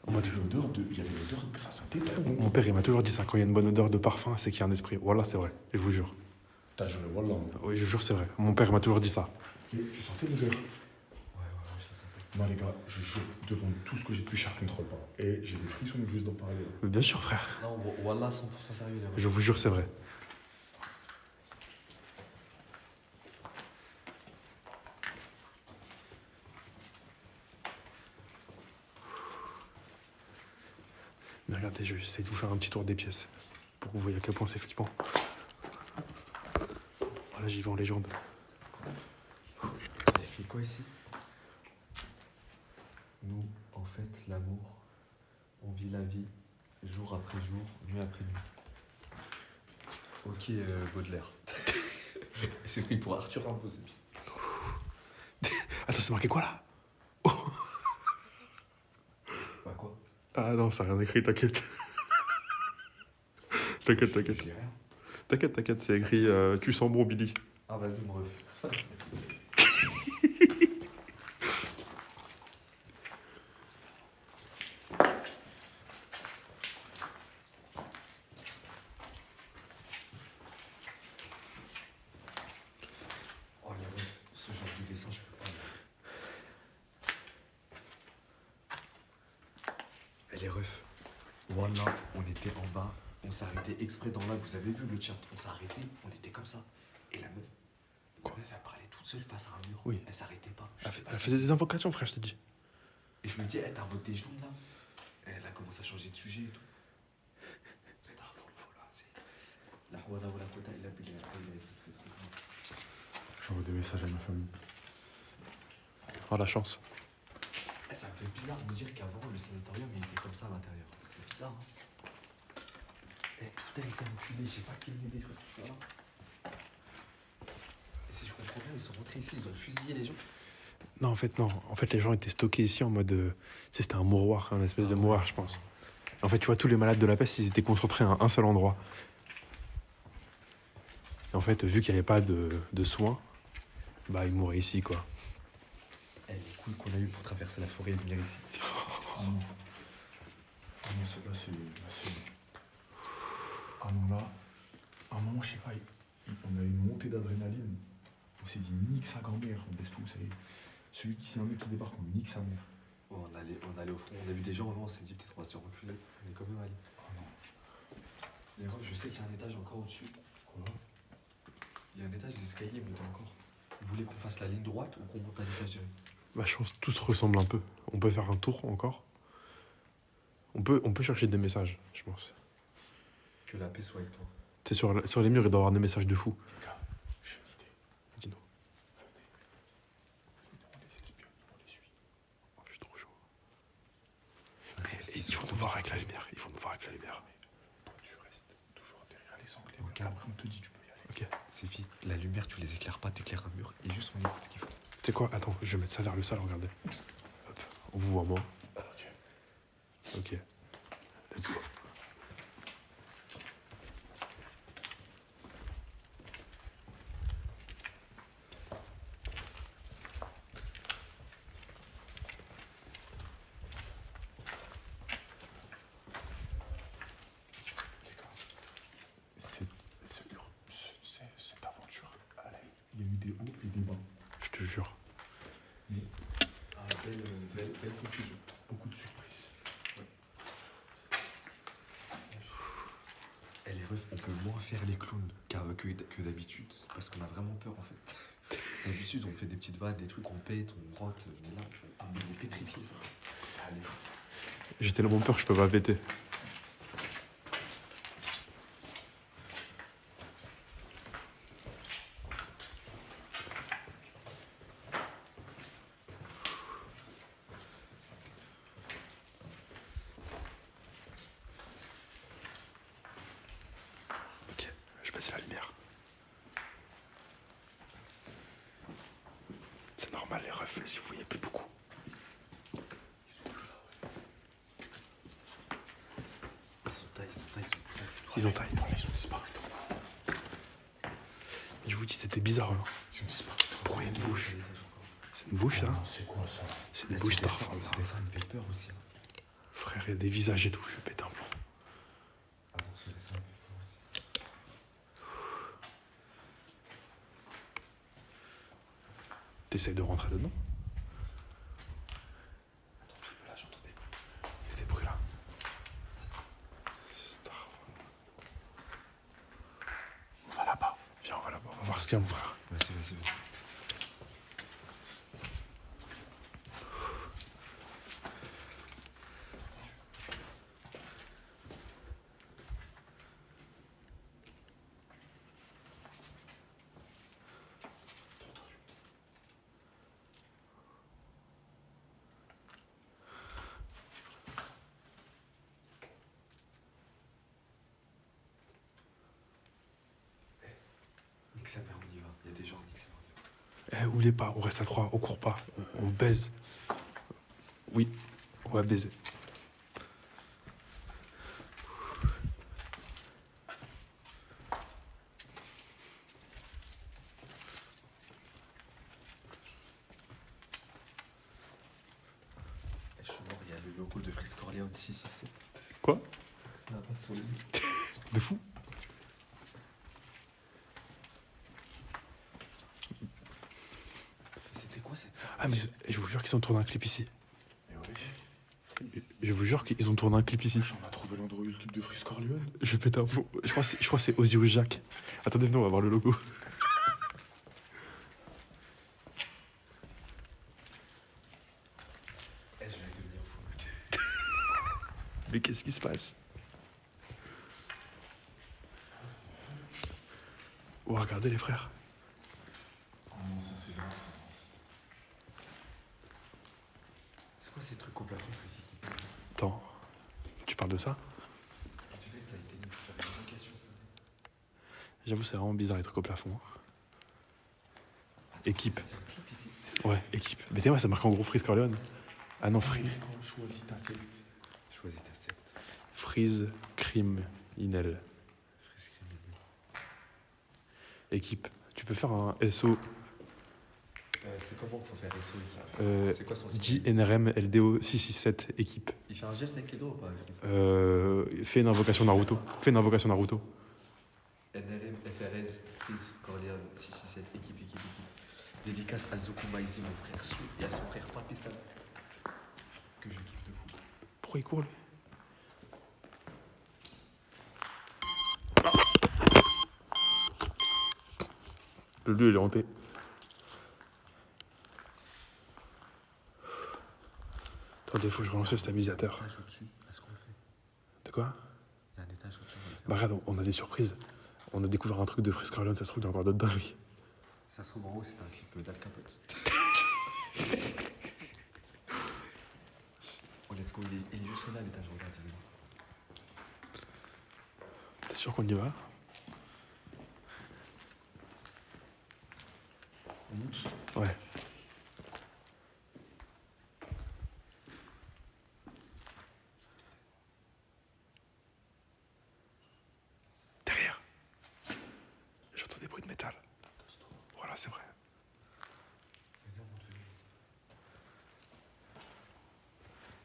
Il y avait l'odeur, ça sentait trop bon. Mon père, il m'a toujours dit ça. Quand il y a une bonne odeur de parfum, c'est qu'il y a un esprit. Voilà, c'est vrai. Je vous jure. T'as juré, voilà. Oui, je jure, c'est vrai. Mon père m'a toujours dit ça. Mais tu sentais l'odeur? Non les gars, je jure, devant tout ce que j'ai pu, je contrôle pas. Et j'ai des frissons juste d'en parler. Mais bien sûr, frère. Non, Wallah, 100% sérieux. Je vous jure, c'est vrai. Mais regardez, je vais essayer de vous faire un petit tour des pièces. Pour que vous voyez à quel point c'est flippant. Voilà, j'y vais en légende. Il y a écrit quoi ici? Nous, en fait, l'amour, on vit la vie jour après jour, nuit après nuit. Ok, Baudelaire. C'est pris pour Arthur Rimbaud, c'est bien. Attends, c'est marqué quoi là? Bah quoi? Ah non, ça n'a rien écrit, t'inquiète. T'inquiète. Je dis rien. T'inquiète, c'est écrit tu sens bon, Billy. Ah, vas-y, mon ref. Oh, les refs, ce genre de dessin, je peux pas. Et les refs, voilà, on était en bas, on s'est arrêté exprès dans là, vous avez vu le chat, on s'est arrêté, on était comme ça. Et la meuf, elle parlait toute seule face à un mur. Oui. Elle s'arrêtait pas. Je Elle sais pas elle ce faisait des invocations, frère, je t'ai dit. Et je lui dis, hey, t'as un tes genoux là? Elle a commencé à changer de sujet et tout. La hawala wa la quwwata illa billah. J'envoie des messages à ma famille. Oh, la chance. Eh, ça me fait bizarre de me dire qu'avant le sanatorium il était comme ça à l'intérieur. C'est bizarre, hein? Eh, tout a été enculé, j'ai pas quel des trucs. Voilà. Et si je comprends bien, ils sont rentrés ici, ils ont fusillé les gens. Non, en fait, non. En fait, les gens étaient stockés ici en mode. Tu sais, c'était un mouroir, un espèce de mouroir, je pense. En fait, tu vois, tous les malades de la peste, ils étaient concentrés à un seul endroit. Et en fait, vu qu'il n'y avait pas de soins, bah, ils mouraient ici, quoi. Eh, les couilles qu'on a eu pour traverser la forêt et venir ici. Ah non. Ah non, là, c'est... Ah non, là, à un moment, je sais pas, on a eu une montée d'adrénaline. On s'est dit, nique sa grand-mère, on baisse tout, ça y est. Celui qui, c'est un mec qui débarque, on nique sa mère. Oh, on allait au front, on a vu des gens, on s'est dit peut-être on va se faire reculer. On est quand même allé. Ah non. Les refs, je sais qu'il y a un étage encore au-dessus. Quoi? Il y a un étage, des escaliers, mais encore. Vous voulez qu'on fasse la ligne droite ou qu'on monte à l'étage direct? Bah, je pense que tout se ressemble un peu. On peut faire un tour encore. On peut chercher des messages, je pense. Que la paix soit avec toi. Tu sais, sur les murs, il doit y avoir des messages de fou. Les gars, j'ai une idée. Dis-nous. Venez, on les espionne, on les suit. Oh, je suis trop chaud. Et ils vont nous voir avec la lumière. Ils vont nous voir avec la lumière. Toi, tu restes toujours derrière les angles. Ok. Après, on te dit, tu peux y aller. Ok. C'est vite, la lumière, tu les éclaires pas, t'éclaires un mur et juste on écoute ce qu'il faut. Tu sais quoi? Attends, je vais mettre ça vers le sol, regardez. Hop. On vous voit moins. Ok. Let's go. Cette aventure, il y a eu des hauts et des bas. Je te jure. Ah, belle conclusion. Beaucoup de surprises. Et les refs, on peut moins faire les clowns que d'habitude. Parce qu'on a vraiment peur en fait. D'habitude, on fait des petites vannes, des trucs, on pète, on rote. Mais là, on est pétrifié ça. Allez. J'ai tellement peur que je peux pas péter. gaffe, s'il vous voyez plus beaucoup. Ils ont taille. Ils sont disparus. Je vous dis, c'était bizarre. Hein. Ils sont disparus. Pourquoi il y a une bouche? C'est une bouche, là? C'est quoi ça? C'est une bouche Starfall. Ça me fait peur aussi. Frère, il y a des visages et tout, je vais péter un plomb. Ah non, ce dessin me fait peur aussi. T'essayes de rentrer dedans? Là, j'entends des... Il y a des bruits là. Starfall. On va là-bas. Viens, on va là-bas. On va voir ce qu'il y a, mon frère. Vas-y, vas-y, vas-y. Nique sa mère, on y va. Il y a des gens, nique sa mère. Oubliez pas, on reste à 3, on court pas, on baise. Oui, on va baiser. Je suis mort, il y a le logo de Frisk Orléans 667. Quoi? Là-bas sur le lit. De fou. C'était quoi cette salle? Ah mais je vous jure qu'ils ont tourné un clip ici. Mais wesh, Je vous jure qu'ils ont tourné un clip ici. on a trouvé l'endroit où il y a le clip de Frisk Orléans. Je vais péter un plomb. Je crois que c'est Osiris Jack. Attendez, venez, on va voir le logo. Eh, je vais devenir fou. Mais qu'est-ce qui se passe? Oh, regardez les frères. C'est quoi ces trucs au plafond? Attends, tu parles de ça? Tu sais, ça a été mis pour faire une location, ça. J'avoue, c'est vraiment bizarre les trucs au plafond. Équipe. Ça fait un clip ici. Ouais, équipe. Mais t'es vrai, ça marque en gros Frisk Orléans. Ah non, Choisis ta secte. Choisis ta secte. Freeze Crime Inel. Équipe. Tu peux faire un SO C'est comment qu'il faut faire SO? C'est quoi son signe? JNRM LDO 667 équipe. Il fait un geste avec les doigts ou pas? Fais une invocation Naruto. Fais une invocation Naruto. NRM, FRS, Freeze, Corleone, 667, équipe. Dédicace à Zoku Maizi, mon frère sûr, et à son frère Papé Sam. Que je kiffe de fou. Pourquoi il court lui? Le lieu il est hanté. Attendez, faut que je relance le stabilisateur. Étage au-dessus, est-ce qu'on le fait? De quoi? Il y a un étage au-dessus, on va le faire. Bah regarde, on a des surprises. On a découvert un truc de Frisk Orléans, ça se trouve, il y a encore d'autres dingueries. Ça se trouve en haut, c'est un clip d'Al Capote. Oh, let's go, il est juste là l'étage, regarde, il est là. T'es sûr qu'on y va? On monte? Ouais. Derrière. J'entends des bruits de métal. Voilà, c'est vrai.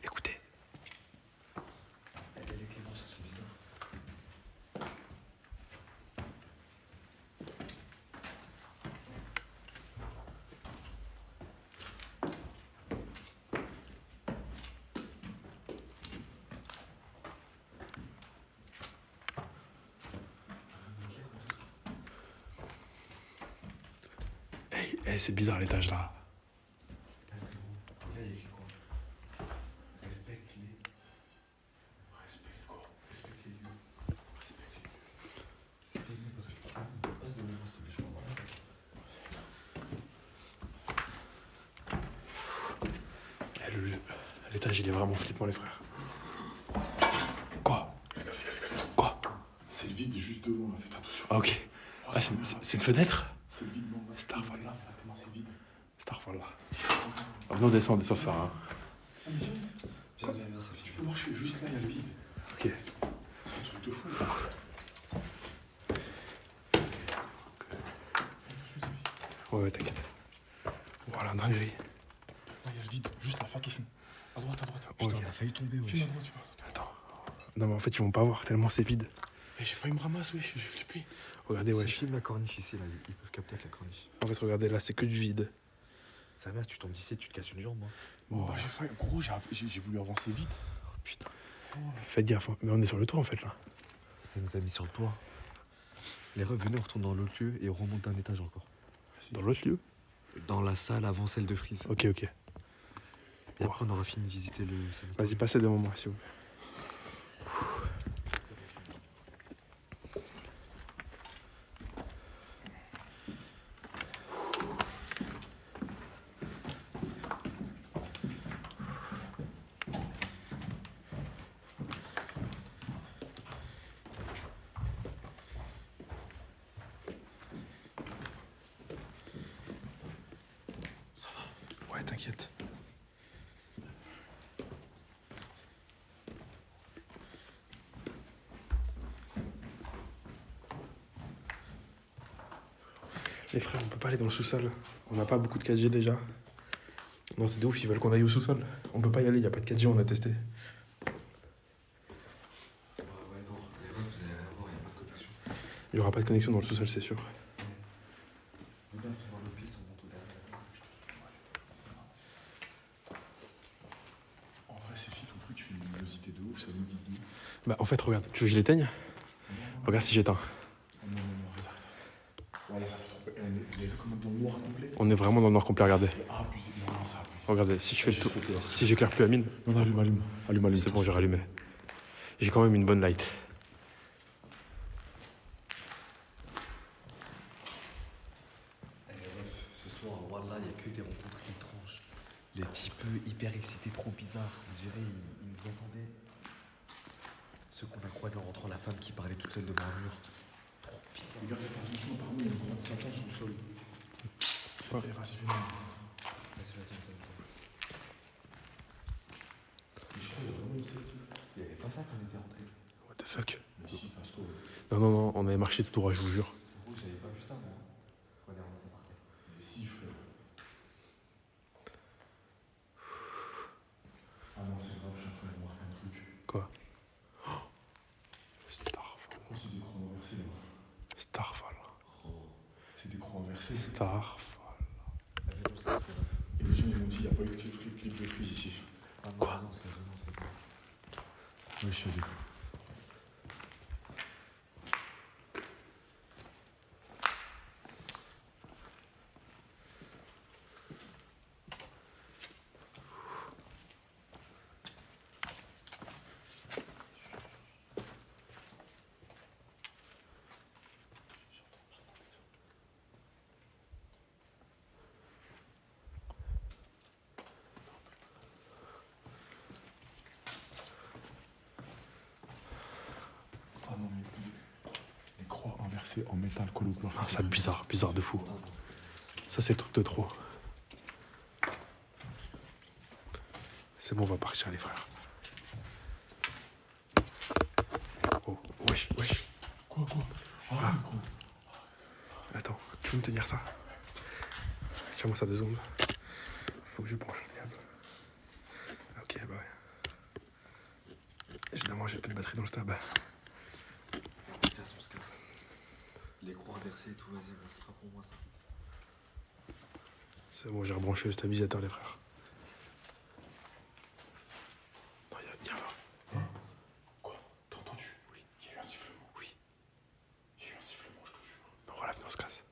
Écoutez. Les clémences, elles sont bizarres. Hey, c'est bizarre l'étage là. Regarde, il y a écrit quoi? Respecte les. Respecte quoi? Respecte les lieux. Respecte les lieux. C'est bien parce que. Ah, passe de moi, s'il te plaît, je crois. L'étage il est vraiment flippant les frères. Quoi? Quoi? C'est le vide juste devant, là, faites attention. Ah ok. Ah c'est une fenêtre? C'est le vide, non? Starfall là. C'est vide. Starfall là. Non, descends, ça sert à rien. Viens, Sophie. Tu peux marcher, juste là, il y a le vide. Ok. C'est un truc de fou. Ouais, t'inquiète. Voilà, dinguerie. Là, il y a le vide. Juste là, fais attention. À droite, à droite. Putain, on a failli tomber, File à wesh. droite, Attends. Non, mais en fait, ils vont pas voir tellement c'est vide. J'ai failli me ramasser, wesh, j'ai flippé. Regardez, C'est wesh. filme la corniche ici, là. Ils peuvent capter avec la corniche. En fait, regardez, là, c'est que du vide. Sa mère, tu tombes d'ici, tu te casses une jambe. Hein. Bon, J'ai failli. Gros, j'ai voulu avancer vite. Oh putain. faites gaffe. Hein. Mais on est sur le toit, en fait, là. Ça nous a mis sur le toit. Les refs, venez, on retourne dans l'autre lieu et on remonte d'un étage encore. Dans l'autre lieu. Dans la salle avant celle de Freeze. Ok, ok. Et après, on aura fini de visiter le sanatorium. Vas-y, passez devant moi, s'il vous plaît. Ouais, t'inquiète. Les frères, on peut pas aller dans le sous-sol. On n'a pas beaucoup de 4G déjà. Non, c'est de ouf, ils veulent qu'on aille au sous-sol. On peut pas y aller, y a pas de 4G, on a testé. Ouais, non, les refs, vous allez rien voir, il n'y a pas de connexion. Il y aura pas de connexion dans le sous-sol, c'est sûr. Regarde, dans l'autre pièce, on monte au dernier. En vrai, c'est ton truc, tu fais une luminosité de ouf, ça nous guide nous. Bah, en fait, regarde, tu veux que je l'éteigne? Regarde si j'éteins. Oh non, regarde. Voilà, ça fait trop. Vous avez vu comment dans le noir complet? On est vraiment dans le noir complet, regardez. C'est abusé. Non, c'est abusé. Regardez, si je fais le J'ai tour, trop peur. si j'éclaire plus la mine, Non, allume. c'est bon, j'ai rallumé. J'ai quand même une bonne light. Eh, refs, ce soir, voilà, il n'y a que des rencontres étranges. Les types hyper excités, trop bizarres. On dirait ils nous entendaient. Ceux qu'on a croisés en rentrant, la femme qui parlait toute seule devant un mur. Trop bizarre. Les gars, faites attention, apparemment, il y a une grande Satan sous le sol. Ouais. Eh, vas-y, viens. Vas-y, on fait ça. Mais je crois qu'il y a vraiment une secte. Il n'y avait pas ça quand on était rentrés. What the fuck? Mais si, passe-toi. Non, on avait marché tout droit, je vous jure. Gros, j'avais pas vu ça, moi. On est remonté par terre. Mais si, frère. Ah non, c'est grave, je suis en train de remarquer un truc. Quoi? Starfall. Oh, c'est des croix inversées là. Starfall. C'est des croix inversées. Starfall. Avions, ça, c'est ça. Et les gens ils m'ont dit, il n'y a pas eu de clip de freeze ici. Ah non, Quoi? non, c'est vraiment c'est bon. Ouais, je suis allé. Ah non, mais les croix inversées en métal collé au plafond. Ah, ça bizarre de fou. Ça, c'est le truc de trop. C'est bon, on va partir, les frères. Oh, wesh. Quoi Ah. Attends, tu veux me tenir ça? Tiens-moi ça 2 secondes. Faut que je branche le câble. Ok, bah ouais. Évidemment, j'ai plus de batterie dans le stab. On se casse. Les croix inversées et tout, vas-y, moi, ce sera pour moi ça. C'est bon, j'ai rebranché le stabilisateur, les frères. Non, il y a là. Quoi? T'as entendu? Oui. Il y a eu un sifflement. Oui. Il y a eu un sifflement, je te jure. Non, voilà, venez, on se casse.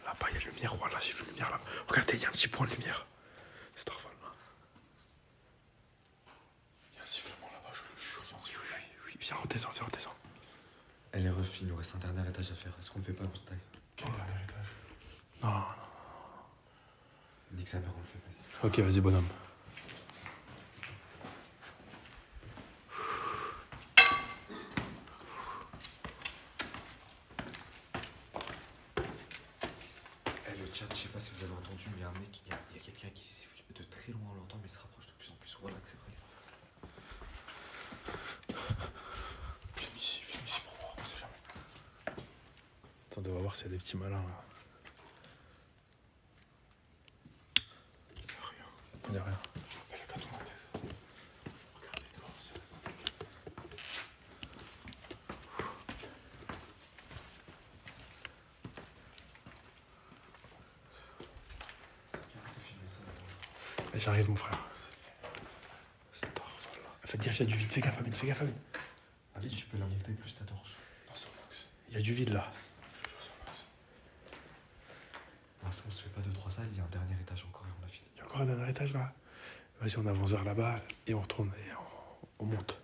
Là-bas, il y a le miroir, là, j'ai vu le lumière là. Regardez, il y a un petit point de lumière. C'est Starfall, là. Il y a un sifflement là-bas, je le jure, il y a un sifflement. Oui, viens, redescends. Eh, les refs, il nous reste un dernier étage à faire. Est-ce qu'on le fait pas, Gustave? Quel dernier étage? Non. Nique sa mère, on le fait, vas-y. Ok, vas-y, bonhomme. Eh, le chat, je sais pas si vous avez entendu, mais il y a un mec, il voir s'il y a des petits malins là. Il n'y a rien. J'arrive mon frère. Fais gaffe, il y a du vide, fais gaffe Amine, fais gaffe Amine. Allez, tu peux la monter plus ta torche. Il y a du vide là. Parce qu'on se fait pas 2-3 salles, il y a un dernier étage encore et on a fini. Il y a encore un dernier étage là. Vas-y, on avance vers là-bas et on retourne et on monte.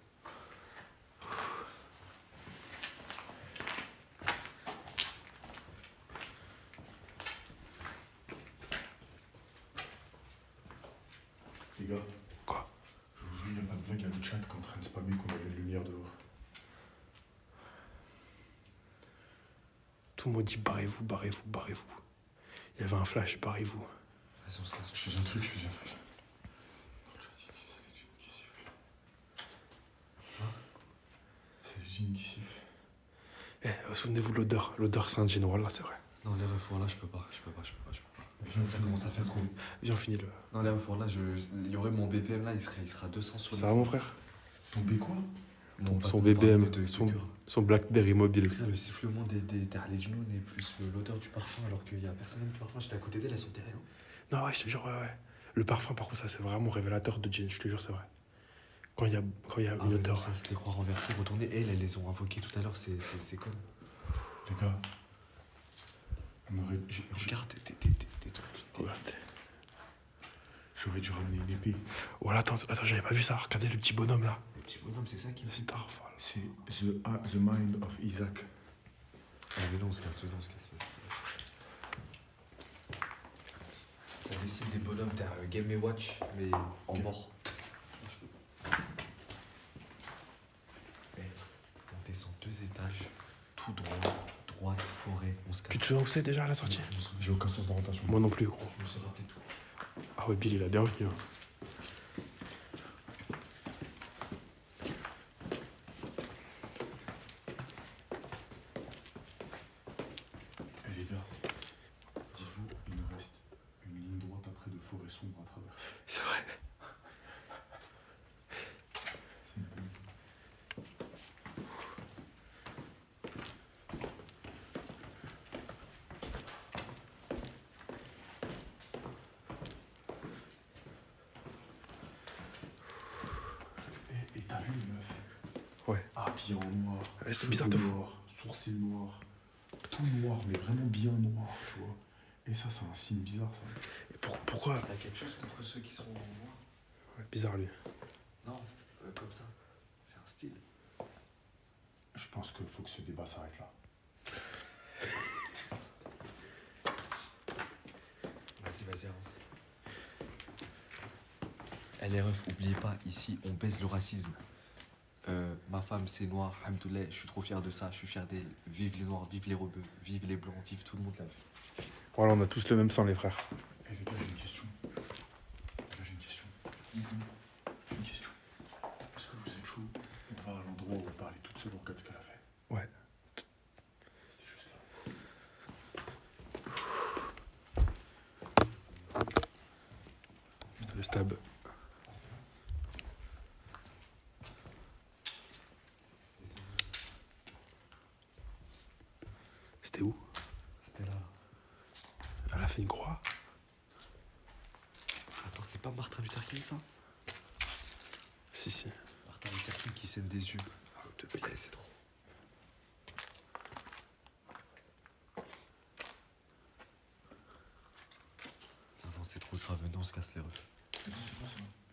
Les gars. Quoi? Je vous jure, il n'y a pas de blague, il y a le chat qui est en train de spammer qu'on avait une lumière dehors. Tout le monde dit barrez-vous, barrez-vous, barrez-vous. Il y avait un flash, barrez-vous. Vas-y, on se casse. Je faisais un truc, je faisais un truc. C'est l'usine qui siffle. Souvenez-vous de l'odeur. L'odeur c'est un gin, voilà, c'est vrai. Non, les refs, là, je peux pas. Ça commence à faire trop. Viens, on finit le. Non, les refs, là, il y aurait mon BPM là, il sera 200 sur Ça va mon frère? Ton B quoi? Non, Son pas BBM, de son- cure. Son Blackberry mobile. Frère, le sifflement derrière les genoux et plus l'odeur du parfum alors qu'il y a personne du parfum. J'étais à côté d'elle, elle sentait rien. Non, ouais, je te jure, ouais. Le parfum, par contre, ça c'est vraiment révélateur de gin, je te jure, c'est vrai. Quand il y a une odeur. Ça, c'est les croix renversées, retournées. Et elles les ont invoquées tout à l'heure, c'est comme. Les gars. On aurait. Regarde tes trucs. Regarde. J'aurais dû ramener une épée. Voilà, attends, j'avais pas vu ça. Regardez le petit bonhomme là. Le petit bonhomme, c'est ça qui me fait. Starfall. C'est the Mind of Isaac. Ah, mais non, on se casse. Ça dessine des bonhommes, t'as Game & Watch, mais en mort. On descend 2 étages, tout droite, forêt, on se casse. Tu te souviens où c'est déjà à la sortie? Je me souviens. J'ai aucun sens d'orientation. Moi non plus, gros. Je me suis rappelé tout. Ah ouais, Bill, il a bien retenu. Hein. Eh les gars, dites-vous, il nous reste une ligne droite après de forêt sombre à traverser. C'est vrai. C'est une blague. Et t'as vu les meufs? Ouais. Habillées en noir. Ouais, c'était bizarre de cheveux fou. noirs, sourcils noirs. Tout noir, mais vraiment bien noir, tu vois. Et ça, c'est un signe bizarre, ça. Et pourquoi? T'as quelque chose contre ceux qui sont en noir? Ouais, bizarre lui. Non, comme ça. C'est un style. Je pense qu'il faut que ce débat s'arrête là. Vas-y, avance. Les refs, oubliez pas, ici, on baise le racisme. Ma femme, c'est noir, hamdoulilah, je suis trop fier de ça, je suis fier d'elle. Vive les noirs, vive les rebeux, vive les blancs, vive tout le monde là. Voilà, on a tous le même sang, les frères. Eh les gars, j'ai une question. J'ai une question. J'ai une question. Est-ce que vous êtes chaud? On va à l'endroit où elle parlait toute seule, on regarde ce qu'elle a fait. Ouais. C'était juste là. Putain, le stab. C'était où? C'était là. Elle a fait une croix. Attends, c'est pas Martin Luther King ça? Si. Martin Luther King qui saigne des yeux. Putain, c'est trop. Non, c'est trop grave, venez, on se casse les refs.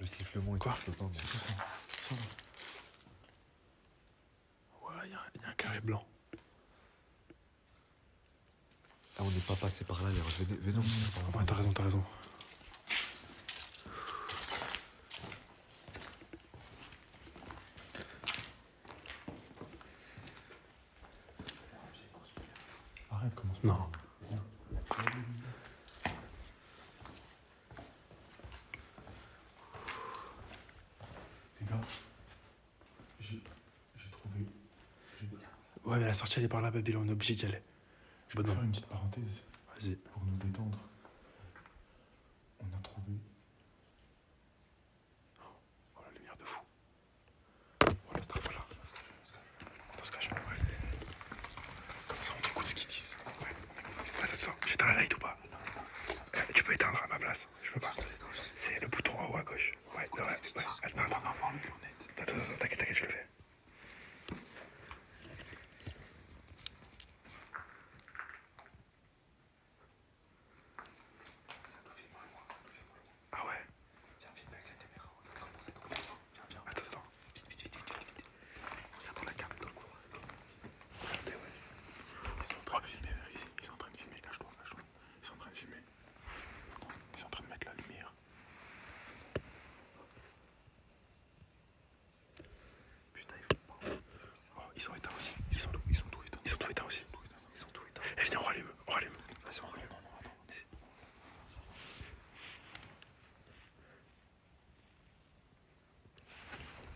Le sifflement et Quoi? tout, je peux pas. moi. Ouais, il y a un carré blanc. Ah, on n'est pas passé par là, les refs. Venez, on se casse par là. Ouais, t'as raison. Arrête, commence. Non. Les gars, j'ai trouvé. Ouais, mais la sortie, elle est par là, Babylone, on est obligé d'y aller. Je peux faire une petite parenthèse Vas-y. pour nous détendre. On a trouvé. Oh la lumière de fou. Voilà, cette fois là. Dans ce cas, je me bref. Comme ça, on écoute ce qu'ils disent. Ouais. Attends, j'éteins la light ou pas? Tu peux éteindre à ma place. Je peux pas. C'est le bouton en haut à gauche. Ouais. Attends, t'inquiète, je le fais. Ah ouais. Viens, filme avec la caméra. Regarde comment c'est dans le couloir. Viens. Attends. Vite. Regarde dans la cam, dans le couloir. Regardez, ouais. Ils sont en train de filmer, ici. Ils sont en train de filmer. Cache-toi. Ils sont en train de filmer. Ils sont en train de mettre la lumière. Putain, ils font pas. Oh, ils sont éteints aussi. Ils sont tout éteints. Ils sont tout éteints aussi. Eh, viens, on rallume. Vas-y, on rallume.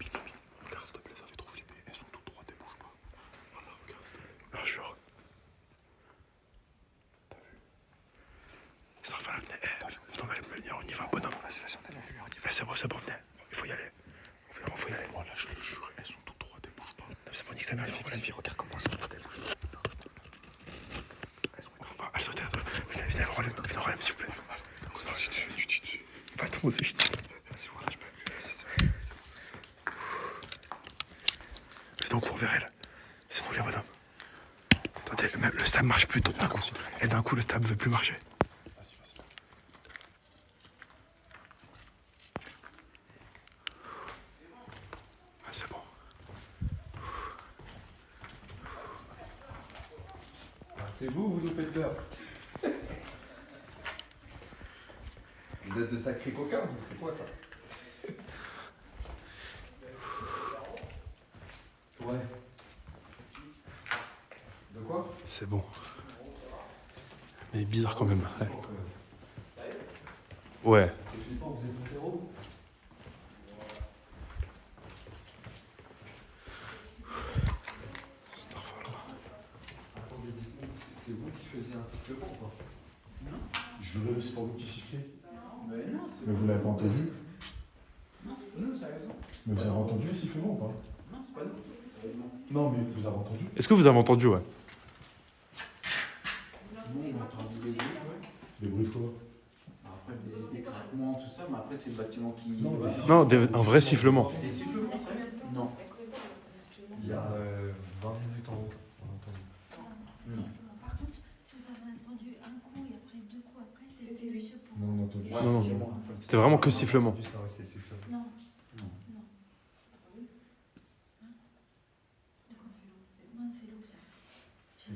Attends. Regarde s'il te plaît, ça fait trop flipper. Elles sont toutes droites, elles bougent pas. Voilà, regarde. Non, jure. T'as vu? Ça va la venir. Attends, on va aller venir, on y va, bonhomme. Vas-y, on allume la lumière, on y va. C'est bon, venez. Il faut y aller. Voilà, je le jure, elles sont toutes droites, elles bougent pas. C'est bon, nique sa mère, regarde comment elles sont droites, elles bougent pas. Elles sont éteintes. Venez, on rallume, s'il vous plaît. Va, tout, c'est chut. Vas-y, voilà, je peux appuyer. Venez, on court vers elle. C'est bon, les bonhomme. Attendez, le stab marche plus d'un coup. Et d'un coup, le stab veut plus marcher. Ah, c'est bon. C'est vous nous faites peur. Vous êtes de sacrés coquins, vous, c'est quoi ça? Ouais. De quoi? C'est bon. Mais bizarre quand même. Ouais. C'est flippant, vous êtes mon héros. Attendez, dites-moi, c'est vous qui faisiez un sifflement ou pas? Je le c'est pas vous qui sifflez. Mais non, c'est Mais vous l'avez pas entendu? Non, c'est pas nous, sérieusement. Mais vous avez entendu le sifflement ou pas? Non, c'est pas nous, sérieusement. Non, mais vous avez entendu? Est-ce que vous avez entendu, ouais? Nous, on a entendu des bruits, ouais. Les bruits de quoi? Après, des craquements, tout ça, mais après, c'est le bâtiment qui. Non, Voilà. Non, un vrai sifflement. Des sifflements, ça? Non. Il y a 20 minutes en haut, on a entendu. Non. Par contre, si vous avez entendu un coup et après deux coups après, c'était monsieur pour. Non, on a entendu. Ouais, Non, c'est non. moi. C'était vraiment que sifflement. Ça, ouais, c'est sifflement. Non. Non. Non. Non, c'est l'eau, ça. Je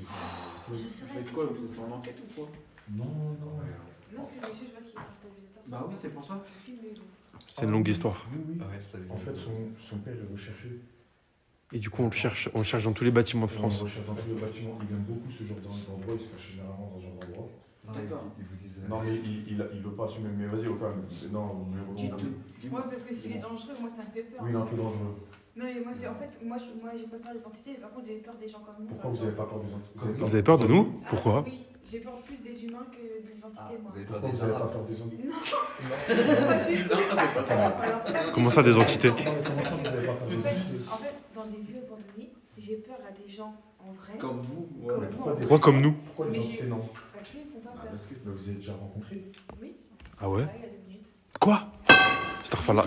Vous serais faites si quoi? c'est Vous l'eau. êtes en enquête ou quoi? Non. Non, parce que le monsieur, je vois qu'il est un stabilisateur. Bah oui, c'est pour ça. Je filme et vous. C'est une longue histoire. Oui. Ah ouais, c'est En fait, son père est recherché. Et du coup, on le cherche dans tous les bâtiments de On France. le recherche dans tous les bâtiments. Il aime beaucoup ce genre d'endroit. Il se cache généralement dans ce genre d'endroit. D'accord. Ils vous disent. Non, mais il veut pas assumer. Mais vas-y, au calme. Non, mais Dis-moi. Ouais, parce que s'il est dangereux, moi, ça me fait peur. Oui, il est un peu dangereux. Non, mais moi, c'est en fait, moi, j'ai pas peur des entités, par contre, j'ai peur des gens comme nous. Pourquoi vous avez pas peur des entités? Vous avez peur de nous? Ah, Pourquoi? Oui, j'ai peur plus des humains que des entités, moi. Vous avez peur Pourquoi des vous avez pas arabes? peur des entités? Pas du tout. c'est pas toi. Alors, Comment ça, des entités? Non, mais comment ça, vous avez pas peur des entités? En fait, dans des lieux abandonnés, j'ai peur à des gens en vrai. Comme vous. Comme Ouais. vous, en Pourquoi comme nous? Pourquoi les Mais entités non? Parce qu'ils me font pas peur. Parce que. Mais vous avez déjà rencontré? Oui, Ah ouais? il y a 2 minutes. Quoi? Starfala,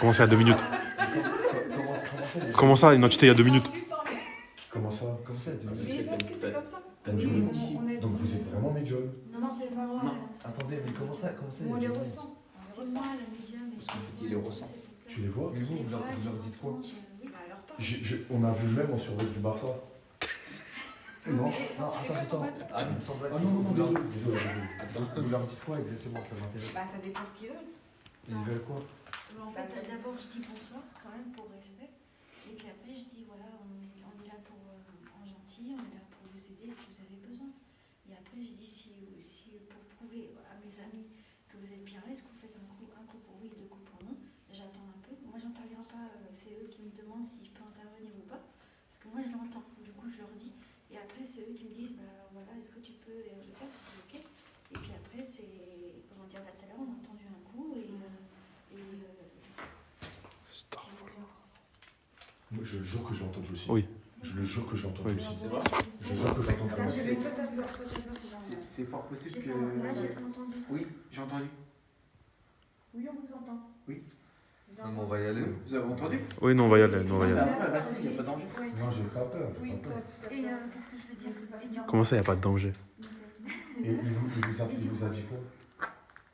comment ça il y a 2 minutes? Comment ça, une entité il y a 2 minutes? Comment ça? Comme ça, Ah, Mais parce que c'est comme ça. T'as Oui, du monde ici. on est- Donc vous êtes vraiment médium? Non, c'est pas vrai. Non. Attendez, mais comment ça? On les ressent. C'est moi, la médium. Parce qu'en fait, il les ressent. Tu les vois? Mais vous leur dites quoi? Bah alors pas. On a vu le même en survêt du Barça. Non? Non, attends. Ah, il me semble. Ah non, désolé. Attends, vous leur dites quoi exactement? Ça m'intéresse. Bah ça dépend ce qu'ils veulent. Ils veulent quoi? En fait, d'abord, je dis bonsoir quand même pour respect. Et puis après, je dis voilà, on est là pour en gentil, on est là pour vous aider si vous avez besoin. Et après, je dis si pour prouver à mes amis que vous êtes bien là, est-ce que vous faites un coup pour oui et 2 coups pour non? J'attends un peu. Moi, j'interviens pas. C'est eux qui me demandent si je peux intervenir ou pas. Parce que moi, je l'entends. Du coup, je leur dis. Et après, c'est eux qui me disent Je le jure que je l'ai entendu aussi. Oui. Je le jure que je l'ai entendu Oui. aussi. C'est vrai. Je jure que je l'ai entendu Alors, aussi. j'ai vu toi t'as peur, c'est genre. C'est fort possible J'ai que. pas, là, j'ai pas entendu. Oui, j'ai entendu. Oui, on vous entend. Oui. Non, mais on va y aller. nous. Vous avez entendu? Oui, non, on va y aller. On va y aller. Là, si, il n'y a pas de danger. Ouais. Non, j'ai pas peur. j'ai Oui, pas peur. Et qu'est-ce que je veux dire Et du coup, Comment ça, y a pas de danger? Et il vous a dit quoi?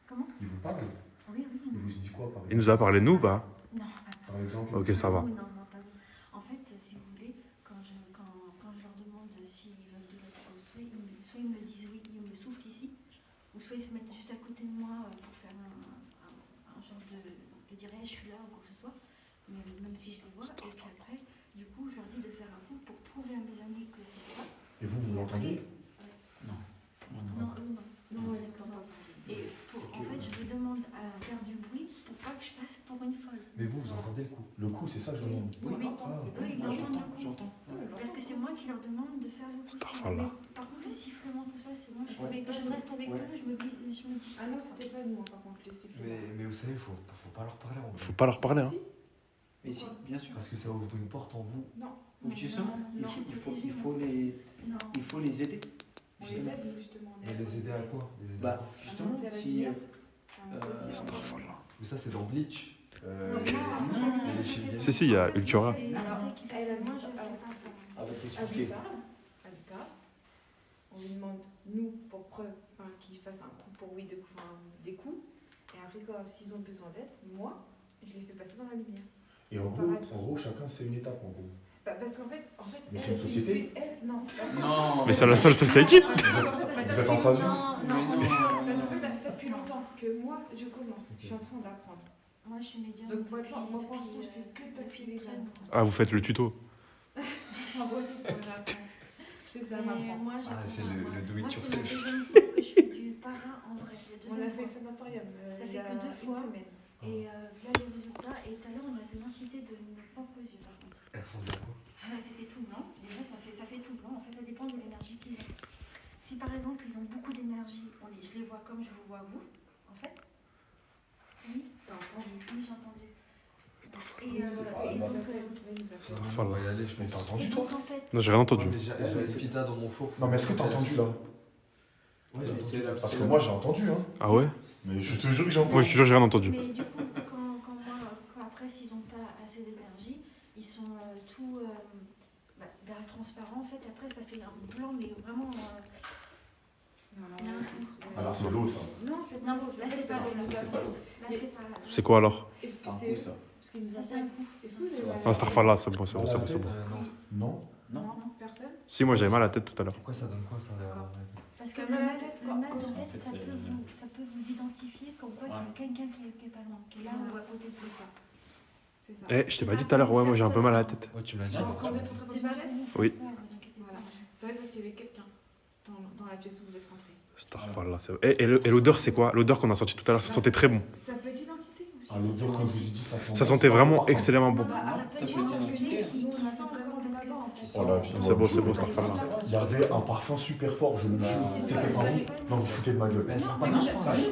Comment? Il vous parle? Oui, oui. Il vous dit quoi par Il nous a parlé de nous ou pas? Non, pas Par exemple? Ok, ça va. Oui, non, non, pas vous. En fait, si vous voulez, quand je leur demande s'ils veulent de l'aide, soit ils me disent oui, ils me soufflent ici, ou soit ils se mettent juste à côté de moi pour faire un genre de dire hey, je suis là ou quoi que ce soit, mais même si je les vois. Et puis après, du coup, je leur dis de faire un coup pour prouver à mes amis que c'est ça. Et vous l'entendez? Non, eux, non. Non, ils n'entendent pas. Et en fait, je lui demande à faire du bruit pour pas que je passe pour une folle. Mais vous entendez le coup? Le coup, c'est ça, je demande. Oui, Oui, Ah, eux, ils entendent le coup. J'entends. Parce que c'est moi qui leur demande de faire le coup. Astaghfirullah. Mais par contre, le sifflement, tout ça, c'est moi. Je Ouais. reste avec eux, je me dis. Ah non, c'était pas nous, par contre, les sifflements. Mais vous savez, faut pas leur parler en Faut pas leur parler, hein. Si. Mais si, bien sûr. Parce que ça ouvre une porte en vous. Donc justement, Non, non, il faut les aider. On les Justement. aide, justement. Mais les aider à quoi? Les aider à Bah, quoi? justement, si. Mais ça, c'est dans Bleach. non, Si, si, il y a Ulquiorra. C'est Alors, elle qui elle a moi, dit- je fais pas ça. Elle va Elle lui t'expliquer. parle, on lui demande, nous, pour preuve, qu'il fasse un coup pour oui, des coups. Et après, s'ils ont besoin d'aide, moi, je les fais passer dans la lumière. Et en gros, chacun, c'est une étape, en gros. Parce qu'en fait, Mais elle, c'est une société. non. Parce que- Non. Mais c'est la seule society. Parce qu'en fait, Vous êtes en SASU? Parce qu'en fait, ça fait depuis longtemps que moi, je commence. Je suis en train d'apprendre. Moi, je suis médium. Donc, moi, depuis- pour l'instant, depuis, je fais que passer les très âmes. longtemps. Ah, vous faites le tuto. En gros, c'est ça, j'apprends. C'est ça, Mais m'apprend. moi, Ah, elle fait j'apprends. le do it Moi, c'est la yourself. deuxième fois que je fais du parrain en vrai. La On a deuxième fait fois. sanatorium Ça il y fait a que 2 une fois. semaine. Et là, les résultats. Et tout à l'heure, on a vu l'entité de nos propres yeux, par contre. Elle ressemble à quoi? C'était tout blanc. Déjà, ça fait tout blanc. En fait, ça dépend de l'énergie qu'ils ont. Si par exemple, ils ont beaucoup d'énergie, je les vois comme je vous vois vous, en fait. Oui, t'as entendu? Oui, j'ai entendu. Et donc, Enfin, on va y aller, je Mais pense. t'as entendu, et toi? donc, en fait, Non, j'ai rien entendu. J'ai Spita dans mon four. Non, mais est-ce que t'as entendu, là? Ouais, j'ai entendu. Parce que moi, j'ai entendu, hein. Ah ouais? Mais je te jure que j'ai entendu. Moi, je te jure, j'ai rien entendu. mais du coup, quand après, s'ils n'ont pas assez d'énergie, ils sont tout vers transparent. En fait, après, ça fait un blanc, mais vraiment. Alors, c'est l'eau, ça. Non, c'est Non, pas l'eau. là, c'est pas l'eau. C'est pas l'eau. Là, c'est pas. C'est quoi alors? Est-ce que C'est un c'est coup, ça. Parce qu'il nous Ça, c'est appelle. un coup. Est-ce que vous avez Non, Starfall, c'est bon, c'est bon, c'est bon, c'est bon. Non? Non, personne. Si, moi, j'avais mal à la tête tout à l'heure. Pourquoi ça donne quoi ça? Parce que T'as le mal à mal, la tête le mal quand- de en tête, fait, ça peut vous identifier comme quoi qu'il y a quelqu'un qui est pas loin, qui est là ou à côté de vous. C'est ça. Eh, je t'ai pas dit tout à l'heure, ouais, moi j'ai un peu mal à la tête. Ouais, tu me l'as dit. Quand vous êtes rentré dans C'est une pas pièce, pour Oui. vous faire peur, vous inquiétez voilà. pas. Ça va être parce qu'il y avait quelqu'un dans la pièce où vous êtes rentré. Starfall, là, c'est. Et l'odeur, c'est quoi? L'odeur qu'on a sorti tout à l'heure, ça sentait très bon. Ça peut être une entité aussi. Ah, l'odeur, comme je vous ai dit, ça sent. Ça sentait vraiment excellemment bon. Ça peut être une entité qui sent encore parce que en fait. Oh la vie. C'est beau, Starfall, là. Il y avait un parfum super fort, je le jure. C'était pas vous? Non, vous foutez de ma gueule.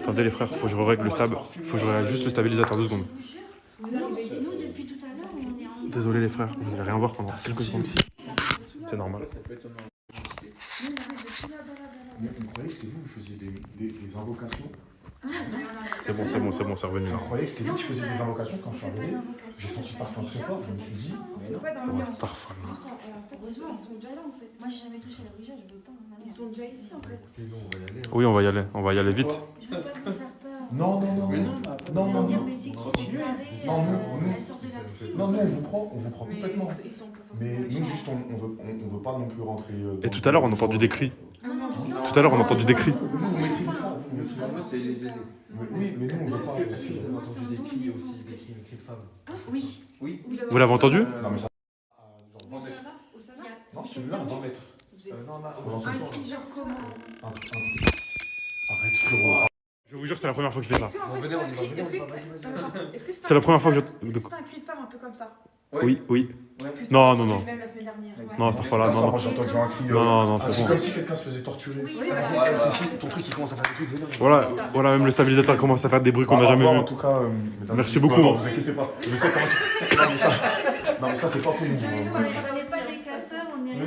Attendez, les frères, faut que je règle le stab. Faut que je règle juste le stabilisateur 2 secondes. Je vous jure, Vous nous, arrivez ici. nous, depuis tout à l'heure, on est en. Désolé, les frères, vous allez rien voir pendant quelques secondes. C'est normal. Ça peut être une entité. Nous, on arrive depuis là-bas, là-bas. Mais vous croyez que c'est vous qui faisiez des invocations? C'est bon, c'est revenu Vous là. croyez que c'était vous qui faisiez des invocations quand On je suis fait pas arrivé? d'invocation. J'ai senti le parfum très fort, je me suis dit. On fait pas dans le Ouais, lien. Starfall, là. Juste en fait, ils sont déjà là, en fait. Moi, j'ai jamais touché la Ouija, je veux pas. Ils sont déjà ici, en fait. Oui, on va y aller vite. Je veux pas vous faire peur. Non, non, non. Mais non. non, mais après, Non, Ils non, vont dire, non. mais c'est qui cette Continuez. tarée, Non, nous- elle sort de la psy. Non, nous, on vous croit Mais complètement. ils sont pas Mais forcément nous, méchants. juste, on veut pas non plus rentrer. Et tout à l'heure, on a entendu des cris. Non, non, je- Non. Tout à l'heure, on a entendu des cris. Vous maîtrisez ça, vous maîtrisez Moi, c'est les aider. Oui, mais nous, on veut pas. Moi, c'est un don de naissance. Oui. Oui. Vous l'avez entendu? Non, mais ça. Au Sana Au Sana Non, celui-là, à 20 mètres. Vous êtes Un cri, genre comment Arrête, frérot. Je vous jure, c'est la première fois que je fais ça. Est-ce que en vrai, c'est un cri Est-ce que c'est C'est la première fois que Est-ce que c'est un cri de femme un peu comme ça? Oui, oui. Ouais. Non, non, non. Même la semaine dernière. Non, Starfall, là, Ah, ça, non, non. moi, j'ai entendu un cri. Non, non, c'est C'est bon. comme si quelqu'un se faisait torturer. Oui, Oui, voilà. bah, c'est ça. Ton truc, il commence à faire des trucs. Voilà, même le stabilisateur commence à faire des bruits qu'on n'a Bah, au jamais revoir, vus. En tout cas, Merci non, beaucoup. non, vous inquiétez pas. Je sais comment tu. Non, mais ça. Non, mais ça, c'est pas pour nous. On n'est pas des casseurs, on est Mais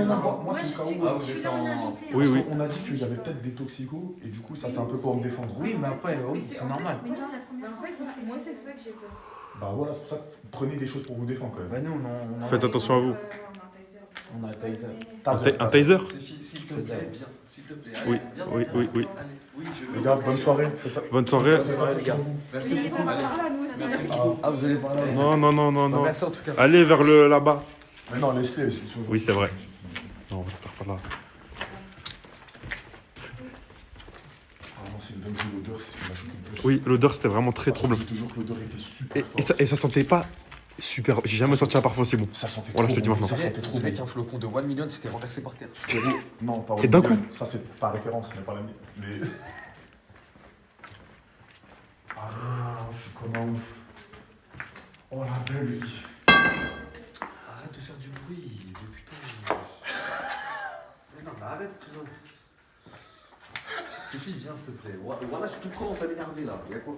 non, moi, Moi, c'est je le cas suis, où. je suis là en invité. Oui, oui. On a dit qu'il y avait peut-être des toxicos, et du coup, ça, c'est un peu pour me défendre. Oui, mais après, oui, Mais c'est en normal. fait, Mais là, c'est la bah, première en fois fait, qu'on fait moi, ça. c'est ça que j'ai peur. Bah voilà, c'est pour ça que prenez des choses pour vous défendre quand même. Bah, nous, on a. Faites attention à vous. On a un taser. Un taser? S'il te plaît, viens. S'il te plaît. Oui, oui, oui, oui. Les gars, bonne soirée. Bonne soirée. les gars. Merci beaucoup. Ah, vous allez parler. Non, non, non, non, non. Merci en tout cas. Allez vers le là-bas. Mais non, laisse-les. Oui, c'est vrai. Non, astaghfirullah. Ah non, c'est une dinguerie, l'odeur, c'est ce qui m'a choqué le plus. Oui, l'odeur c'était vraiment très troublant. Je te jure que l'odeur était super Et forte. ça sentait pas super. J'ai jamais senti un parfum aussi bon. Ça sentait Voilà, trop je te dis bon. maintenant. Ça sentait trop Avec bon. un flocon de 1 million, c'était renversé par terre. Frérot, non, pas Et d'un One Million. coup. Ça, c'est ta référence, mais pas la mienne. Mais... Ah non, je suis comme un ouf. Oh la belle vie. Arrête de faire du bruit, de putain. Mais non, mais arrête, cousin. Sophie, viens s'il te plaît. Voilà, tout commence à m'énerver là. Y'a quoi?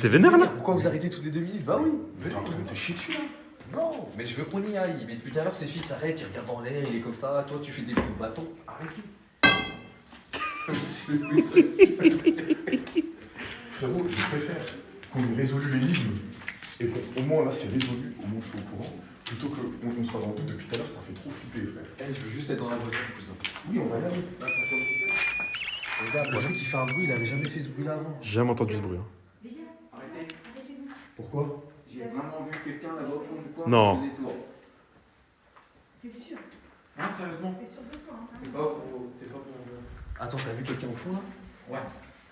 T'es vénère là? Pourquoi vous arrêtez toutes les 2 minutes? Bah oui, T'es venez. en train de te chier dessus là. Non, mais je veux qu'on y aille. Mais depuis tout à l'heure, Sophie s'arrête, il regarde en l'air, il est comme ça. Toi, tu fais des bruits de bâton. Arrêtez. Frérot, je préfère qu'on ait résolu l'énigme et qu'au moins là c'est résolu, au moins je suis au courant, plutôt qu'on soit dans le doute depuis tout à l'heure, ça fait trop flipper, frère. Eh, je veux juste être dans la voiture, cousin. Oui, on va y aller. Regarde, le truc qui fait un bruit, il avait jamais fait ce bruit là avant. J'ai jamais entendu ce bruit. hein. Arrêtez. Pourquoi? J'ai vraiment vu quelqu'un là-bas au fond du coin. Non. qui faisait des tours. T'es sûr? Non, sérieusement. T'es sûr de toi hein? C'est pas pour. C'est pas pour. Attends, t'as vu quelqu'un au fond là? Ouais.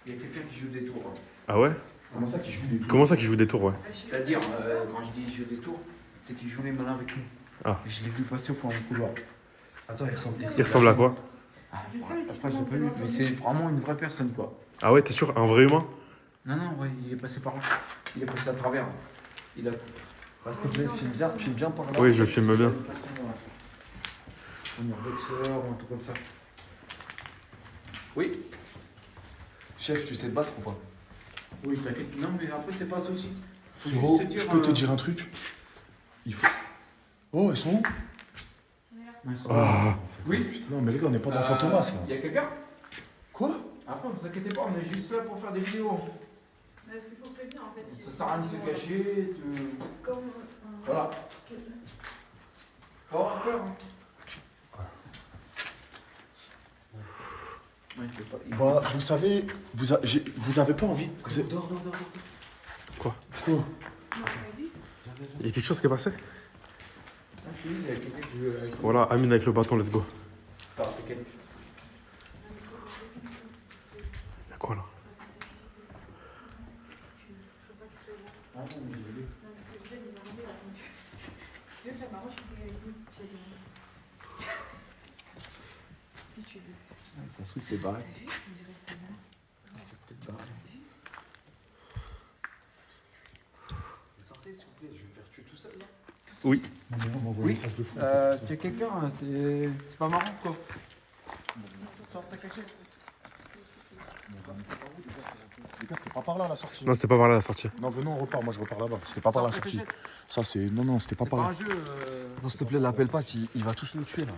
Il y a quelqu'un qui joue des tours. hein. Ah ouais? Comment ça qu'il joue des Comment ça qu'il joue des tours, ouais? C'est-à-dire, quand je dis joue des tours, c'est qu'il joue les malins avec nous. Ah. Et je l'ai vu passer au fond du couloir. Attends, il ressemble. Il ressemble à quoi? Ah, après, j'ai pas vu, mais c'est vraiment une vraie personne, quoi. Ah ouais, t'es sûr? Un vrai humain? Non, non, ouais, il est passé par là. Il est passé à travers. Il a. Bah, s'il te plaît, filme bien par là. Oui, je filme bien. Un boxeur ou un truc comme ça. Oui. Chef, tu sais te battre ou pas? Oui, t'inquiète. Non, mais après, c'est pas un souci. Faut Frérot, juste te dire. je peux te dire un truc? Il faut... Oh, ils sont où? Ah. Oui. Non, mais les gars, on n'est pas dans Fantomas là. Il y a quelqu'un? Quoi? Après, vous inquiétez pas, on est juste là pour faire des vidéos. Parce qu'il faut prévenir en fait. si- Ça sert à rien de se cacher. de- Comme. Voilà. Faut avoir peur. hein. Ouais, il fait pas- il- Bah, vous savez, vous avez pas envie. Dors. Quoi? Quoi? Il y a quelque chose qui est passé? Ah, je suis, il y a quelqu'un qui veut avec- Voilà, Amine avec le bâton, let's go. Attends, c'est quel- Y'a quoi là? Ah, bon, j'ai vu. Si tu veux, ça m'arrange que tu es avec nous. Si tu veux. Ça se trouve, c'est barré. On dirait ça là. C'est peut-être barré. Sortez, s'il vous plaît, je vais me faire tuer tout seul là. Oui. Oui. C'est quelqu'un, c'est pas marrant quoi. Sors ta cachette. Les gars, c'était pas par là la sortie. Non, c'était pas par là la sortie. Non, venez, on repart. Moi, je repars là-bas. C'était pas par la sortie. Ça, c'est. Non, non, c'était pas C'est par pas là. un jeu. Non, s'il te plaît, l'appelle pas, il va tous nous tuer là.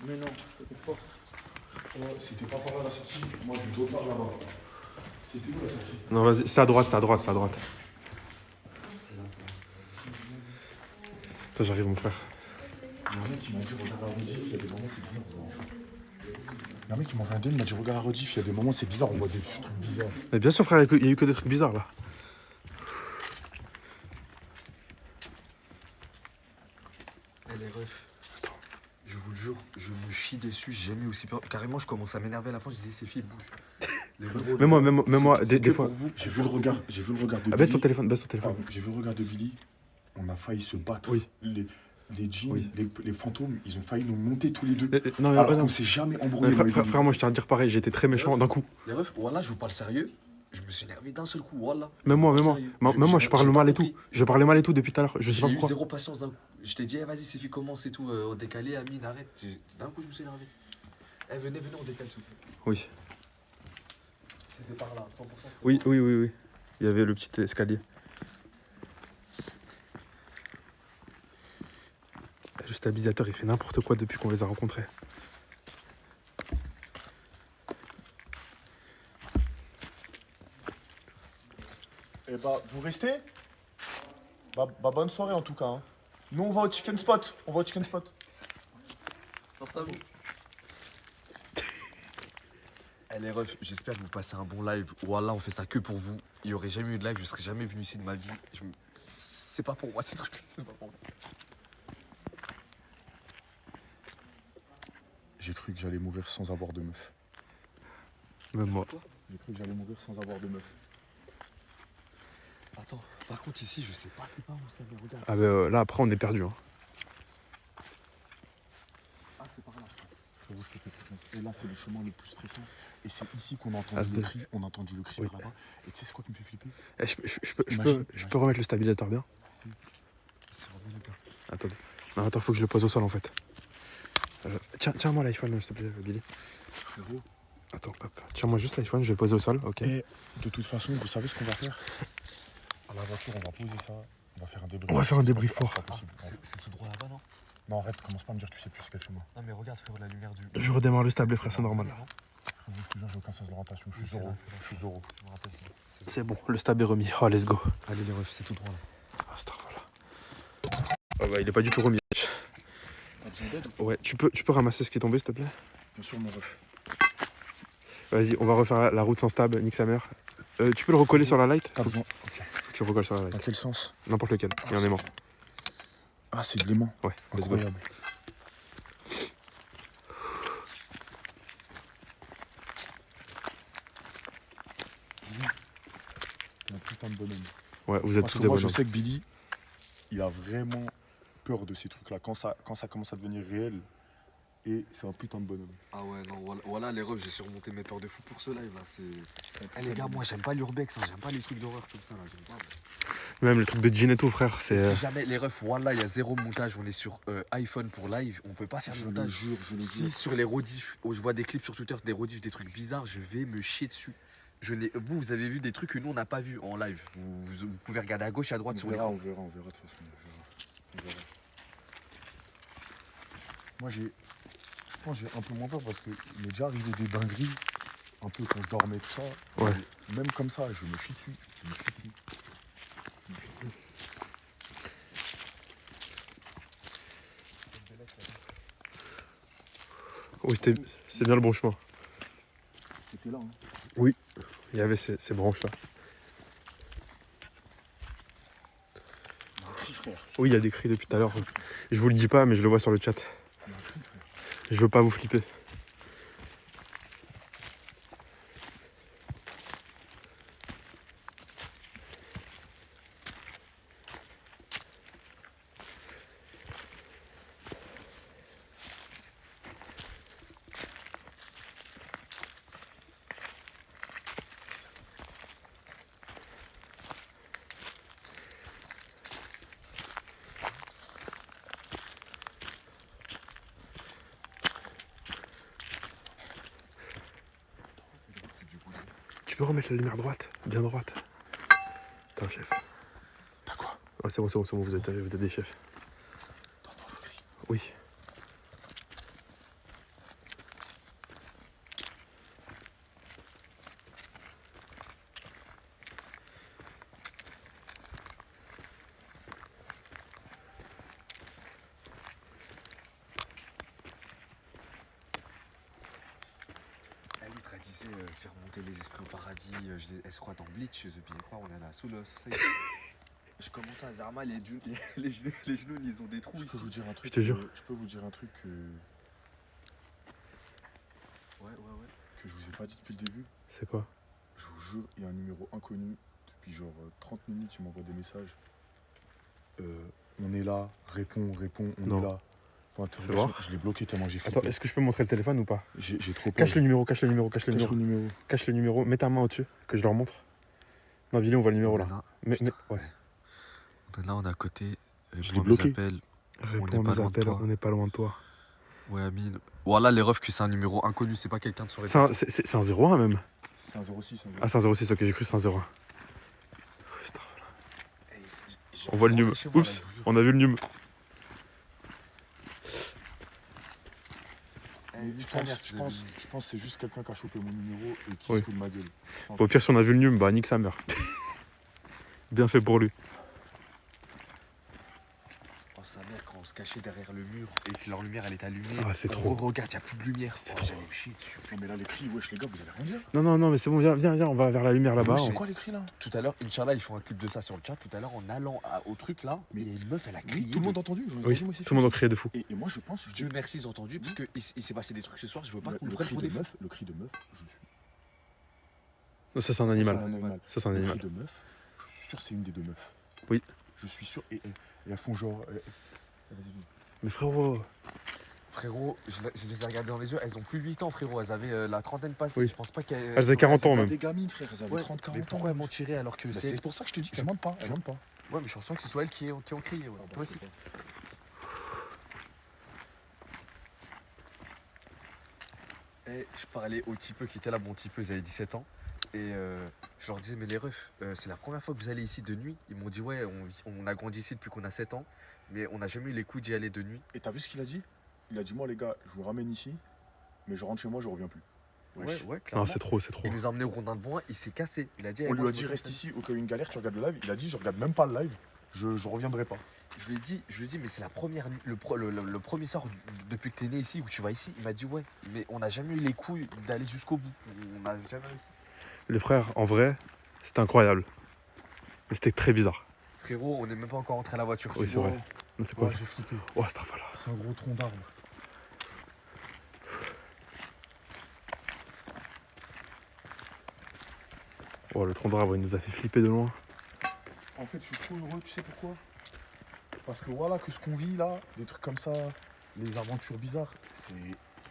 Mais non. Ouais, c'était pas par là la sortie. Moi, je repars là-bas. C'était où la sortie? Non, vas-y, c'est à droite, c'est à droite, c'est à droite. Attends, j'arrive, mon frère. Il y a un mec qui m'a dit regarde la rediff, il y a des moments c'est bizarre. Il y a un mec qui m'a envoyé un DM, il m'a dit regarde la rediff, il y a des moments c'est bizarre, on voit des trucs bizarres. Mais bien sûr, frère, il y a eu que des trucs bizarres là. Eh les refs, je vous le jure, je me chie dessus, j'ai jamais aussi peur. Carrément, je commence à m'énerver à la fin, je disais, ces filles bougent. Les refs, Même moi, c'est des que fois. pour vous. J'ai vu le regard de Ah, baisse ton Billy. téléphone, baisse ton téléphone. Pardon, j'ai vu le regard de Billy, on a failli se battre. Oui. Les djinns, Oui. les fantômes, ils ont failli nous monter tous les deux. Non, mais Alors non. qu'on s'est jamais Mais embrouillé. moi et Billy. frère, moi je tiens à te dire pareil, j'ai été très méchant d'un coup. Les refs, voilà, je vous parle sérieux. Je me suis énervé d'un seul coup, voilà. Même moi, je parle mal et tout. J'ai Je parlais mal et tout depuis tout à l'heure. Je sais pas eu pourquoi. zéro patience d'un coup. Je t'ai dit, vas-y, c'est fait, commence et tout, on décalé, Amine, arrête. D'un coup, je me suis énervé. Eh, venez, on décale, s'il vous plaît. Oui. C'était par là, 100%. Oui. Il y avait le petit escalier. stabilisateur, il fait n'importe quoi depuis qu'on les a rencontrés. Eh bah, vous restez? Bah, bonne soirée en tout cas. Hein. Nous, on va au chicken spot. On va au chicken spot. Force à vous. Eh les refs, j'espère que vous passez un bon live. Wallah, on fait ça que pour vous. Il n'y aurait jamais eu de live, je serais jamais venu ici de ma vie. C'est pas pour moi ces trucs-là, c'est pas pour moi. J'ai cru que j'allais mourir sans avoir de meuf. Même moi. J'ai cru que j'allais mourir sans avoir de meuf. Attends, par contre ici, je sais pas, c'est pas où ça, mais regarde. Ah bah là après on est perdu. Hein. Ah, c'est par là. Frérot, je te fais confiance. Et là, c'est le chemin le plus stressant. Et c'est ici qu'on a entendu Ah, le cri. On a entendu le cri oui. vers là-bas. Et tu sais, c'est quoi qui me fait flipper? Eh, Imagine. je peux remettre le stabilisateur bien? C'est vraiment bien. Attendez. Non, attends, faut que je le pose au sol en fait. Tiens-moi l'iPhone s'il te plaît, Billy. Frérot. Attends, hop. Tiens-moi juste l'iPhone, je vais le poser au sol, ok. Et de toute façon, vous savez ce qu'on va faire? À la voiture, on va poser ça. On va faire un débrief. On va faire un débrief C'est fort. pas possible. C'est tout droit là-bas, non? Non, arrête, commence pas à me dire que tu sais plus quel chemin. Non mais regarde frérot, la lumière du... Je redémarre le stable, frère, c'est normal. Frérot, je te jure, j'ai aucun sens de l'orientation. Je suis Oui, c'est zéro. là, c'est là. Je suis zéro. Je me rappelle ça. C'est bon, le stable est remis. Oh, let's go. Allez les refs, c'est tout droit là. Ah, star, voilà. Oh bah, il est pas du tout remis. T'as besoin d'aide? Ouais, tu peux ramasser ce qui est tombé, s'il te plaît? Bien sûr, mon ref. Vas-y, on va refaire la route sans stable, nique sa mère. Tu peux le recoller sur la light? T'as Faut besoin. Ok. que tu le recolles sur la Dans light. quel sens? N'importe lequel, il y a un aimant. Ah, c'est de l'aimant. Ouais, let's go. Incroyable. T'es un putain de bonhomme. Ouais, vous êtes Parce tous que des moi, je bonhommes. sais que Billy, il a vraiment peur de ces trucs-là. Quand ça commence à devenir réel, et c'est un putain de bonhomme. Ah ouais, non, voilà les refs, j'ai surmonté mes peurs de fou pour ce live là, c'est... Eh les gars, moi j'aime pas l'urbex, hein, j'aime pas les trucs d'horreur comme ça là, j'aime pas. Même le truc de jean et tout, frère, c'est... Si jamais les refs, voilà, il y a zéro montage, on est sur iPhone pour live, on peut pas faire de Je le montage. jure, je le Si jure. sur les rediffs, où je vois des clips sur Twitter, des rediffs, des trucs bizarres, je vais me chier dessus. Vous avez vu des trucs que nous on n'a pas vu en live. Vous pouvez regarder à gauche, à droite sur l'écran. On verra de toute façon. On verra. Moi, je pense que j'ai un peu moins peur parce qu'il m'est déjà arrivé des dingueries, un peu quand je dormais, tout ça. Ouais. Et même comme ça, je me chie dessus. Je me chie dessus. Oui, c'est bien le bon chemin. C'était là. Hein. Oui, il y avait ces branches-là. Il y a un cri, frère. Oui, il y a des cris depuis tout à l'heure. Je vous le dis pas, mais je le vois sur le chat. Il y a un cri, frère. Je veux pas vous flipper. Tu peux remettre la lumière droite, bien droite. T'es un chef. T'as quoi? Ouais, c'est bon, vous êtes des chefs. Oui. L'autre elle disait faire monter les esprits au paradis, elle se croit dans Bleach, The Bien croire, on est là sous le society. Je commence à Zarma, les genoux ils ont des trous Je ici. peux vous dire un truc. Je te jure. Je peux vous dire un truc Ouais. que je vous ai pas dit depuis le début. C'est quoi? Je vous jure, il y a un numéro inconnu. Depuis genre 30 minutes, il m'envoie des messages. On est là, réponds, on Non. est là. Point Fais d'interrogation. voir. Je l'ai bloqué tellement j'ai Attends, flippé. est-ce que je peux montrer le téléphone ou pas? J'ai trop peur. Cache le numéro. Cache le numéro. Cache le numéro, mets ta main au-dessus, que je leur montre. Non, Billy, on voit le numéro là. Mais, ouais. Là on est à côté, Je l'ai bloqué. Réponds à mes appels, on n'est pas loin de toi. Ouais Amine. Voilà les refs que c'est un numéro inconnu, c'est pas quelqu'un de sur C'est un 01 même. C'est un 06. Ah, c'est un 06, ok, j'ai cru que c'est un 01. On voit le numéro. Oups, on a vu le numéro. Je pense que c'est juste quelqu'un qui a chopé mon numéro et qui Oui. se fout de ma gueule. Au pire, si on a vu le Nium, bah nique sa mère. Bien fait pour lui. Oh, sa mère, quand on se cachait derrière le mur et que leur lumière elle est allumée. Ah, c'est trop. Regarde, y a plus de lumière. C'est trop. J'allais me chier dessus. Non, mais là, les cris, wesh, les gars, vous allez rien dire. Non, mais c'est bon, viens, on va vers la lumière là-bas. C'est quoi les cris là? Tout à l'heure, Inch'Allah, ils font un clip de ça sur le chat. Tout à l'heure, en allant au truc là, Mais- il y a une meuf, elle a crié. Oui, tout le monde a entendu. Oui, tout le monde a crié de fou. Et moi, je pense. Dieu merci, ils ont entendu, parce qu'il s'est passé des trucs ce soir, je veux pas qu'on le nous prenne cri pour de des fous. meuf, le cri de meuf, je suis. Ça, c'est un C'est animal. un animal. Ça, c'est un Le animal. cri de meuf, je suis sûr, c'est une des deux meufs. Oui. Je suis sûr. Et elles font genre. Vas-y, Mais frérot. Frérot, je les ai regardées dans les yeux, elles ont plus 8 ans, frérot, elles avaient la trentaine passée. Oui. Je pense pas qu'elles. Elles avaient 40 ans pas même. des gamines, frère, elles avaient Ouais, 30, mais 40 ans. pourquoi elles m'ont tiré alors que Bah, c'est. c'est pour ça que je te dis qu'elles mentent pas. Elles mentent pas. Ouais, mais je pense pas que ce soit elles qui ont crié. Ouais. Toi aussi. Et je parlais au petit peu qui était là, mon petit peu, ils avaient 17 ans. Et je leur disais, mais les refs, c'est la première fois que vous allez ici de nuit. Ils m'ont dit, ouais, on a grandi ici depuis qu'on a 7 ans, mais on n'a jamais eu les coups d'y aller de nuit. Et t'as vu ce qu'il a dit? Il a dit, moi, les gars, je vous ramène ici, mais je rentre chez moi, je reviens plus. Wesh. Ouais, clairement. Non, c'est trop, c'est trop. Il nous a emmenés au Rondin de Bois, il s'est cassé. Il a dit, On eh, lui moi, a je dit, me reste casse. ici, au cas où il y a une galère, tu regardes le live. Il a dit, je regarde même pas le live, je reviendrai pas. Je lui ai dit, mais c'est la première nuit, le premier soir depuis que t'es né ici, où tu vas ici. Il m'a dit, ouais, mais on n'a jamais eu les couilles d'aller jusqu'au bout. On n'a jamais réussi. Les frères, en vrai, c'était incroyable. Mais c'était très bizarre. Frérot, on n'est même pas encore rentré à la voiture. Oui, tu c'est vois. vrai. Non, c'est quoi ça? J'ai flippé. Oh, Astaghfirullah. C'est un gros tronc d'arbre. Oh, le tronc d'arbre, il nous a fait flipper de loin. En fait, je suis trop heureux, tu sais pourquoi? Parce que voilà, que ce qu'on vit là, des trucs comme ça, les aventures bizarres, c'est.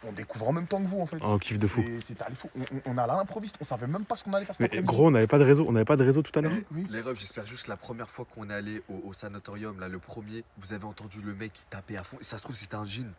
On découvre en même temps que vous en fait. Oh, on kiffe de fou. C'est allé fou. On a l'improviste, on savait même pas ce qu'on allait faire cet Mais après-midi. gros, on n'avait pas de réseau. On n'avait pas de réseau tout à l'heure. Oui. Les refs, j'espère juste la première fois qu'on est allé au sanatorium, là, le premier, vous avez entendu le mec qui tapait à fond. Et ça se trouve, c'était un djinn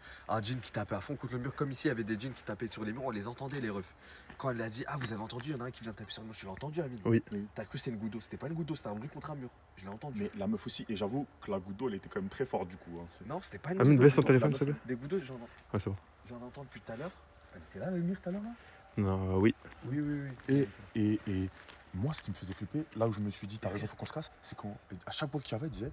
qui tapait à fond contre le mur. Comme ici, il y avait des djinns qui tapaient sur les murs, on les entendait, les refs. Quand elle a dit, ah, vous avez entendu, il y en a un qui vient taper sur le mur, tu l'as entendu, Amine? Oui. T'as cru que c'était une goutte d'eau? C'était pas une goutte d'eau, c'était un bruit contre un mur. Je l'ai entendu. Mais la meuf aussi, et j'avoue que la goutte d'eau, elle était quand même très forte du coup. Hein. Non, c'était pas une Amine, goutte baisse d'eau. ton téléphone, s'il te plaît. Des gouttes d'eau, Ouais, c'est bon. j'en entends depuis tout à l'heure. Elle était là, la lumière tout à l'heure là. Non, oui. Oui, oui, oui. Et moi, ce qui me faisait flipper, là où je me suis dit, t'as raison, faut qu'on se casse, c'est quand à chaque fois qu'il y avait, il disait,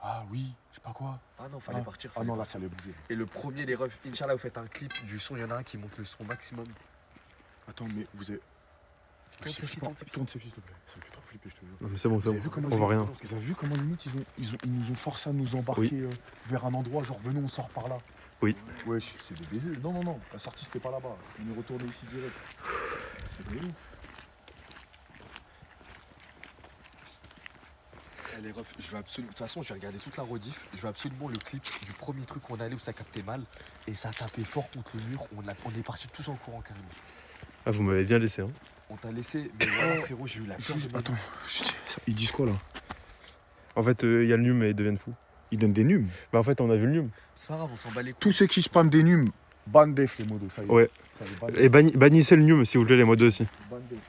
ah oui, je sais pas quoi. Ah non, fallait partir. Ah non, là, fallait bouger. Et le premier, les refs, Inch'Allah, vous faites un clip du son, il y en a un qui monte le son maximum. Attends, mais vous avez. Tourne ces flippants, Tourne ces filles, s'il te plaît. Ça me fait trop flipper, je te jure. Non, mais c'est bon, c'est Vous avez bon. vu comment On voit rien. Vous avez vu comment limite ils nous ont forcé à nous embarquer vers un endroit, genre venez on sort par là. Oui. Wesh, c'est des baisers. Non, la sortie c'était pas là-bas. On est retourné ici direct. C'est des ouf. Eh, les refs, je veux absolument. De toute façon, je vais regarder toute la rediff. Je veux absolument le clip du premier truc où on est allé où ça captait mal. Et ça a tapé fort contre le mur. On est partis tous en courant carrément. Ah, vous m'avez bien laissé, hein. On t'a laissé. Mais voilà, frérot, j'ai eu la peur de ma vie. Attends, ils disent quoi là? En fait, il y a le Nium et ils deviennent fous. Ils donnent des nums. Bah, en fait, on a vu le Nium. C'est pas grave, on s'en bat les couilles. Tous ceux qui spamment des nums, ban def les modos, ça y est. Ouais. Ça y est, ban Et bannissez le Nium, s'il vous plaît, les modos aussi. ban def.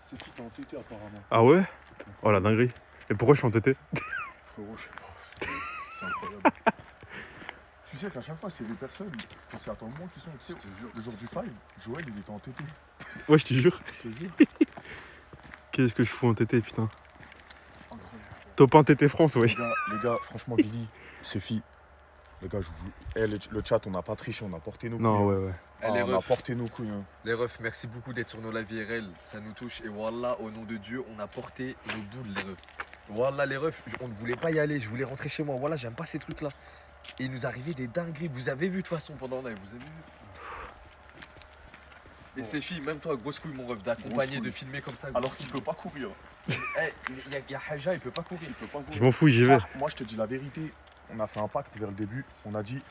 C'est qui t'es entêté apparemment. Ah ouais? Oh la dinguerie. Et pourquoi je suis entêté? Frérot, je sais pas. C'est incroyable. Tu sais qu'à chaque fois, c'est des personnes qui s'y attendent moins qui sont. Tu sais, le jour du five, Joël il était entêté. Ouais, je te jure. Je te jure. Qu'est-ce que je fous entêté, putain. Incroyable. Top 1 TT France, ouais. Les gars, franchement, Billy, c'est fi. Les gars, je vous. Eh, le chat, on n'a pas triché, on a porté nos couilles. Non, hein. ouais, ouais. Ah, les on a refs. porté nos couilles. Hein. Les refs, merci beaucoup d'être sur nos live IRL. Ça nous touche. Et voilà, au nom de Dieu, on a porté nos boules, les refs. Voilà, les refs, on ne voulait pas y aller. Je voulais rentrer chez moi. Voilà, j'aime pas ces trucs-là. Et il nous arrivait des dingueries. Vous avez vu de toute façon pendant la live. Vous avez vu. Et ces filles, même toi, grosse couille, mon ref, d'accompagner, de filmer comme ça. Alors qu'il peut pas courir. Eh, il y a Haja, il peut pas courir. Il peut pas courir. Je m'en fous, j'y vais. Moi, je te dis la vérité. On a fait un pacte vers le début. On a dit,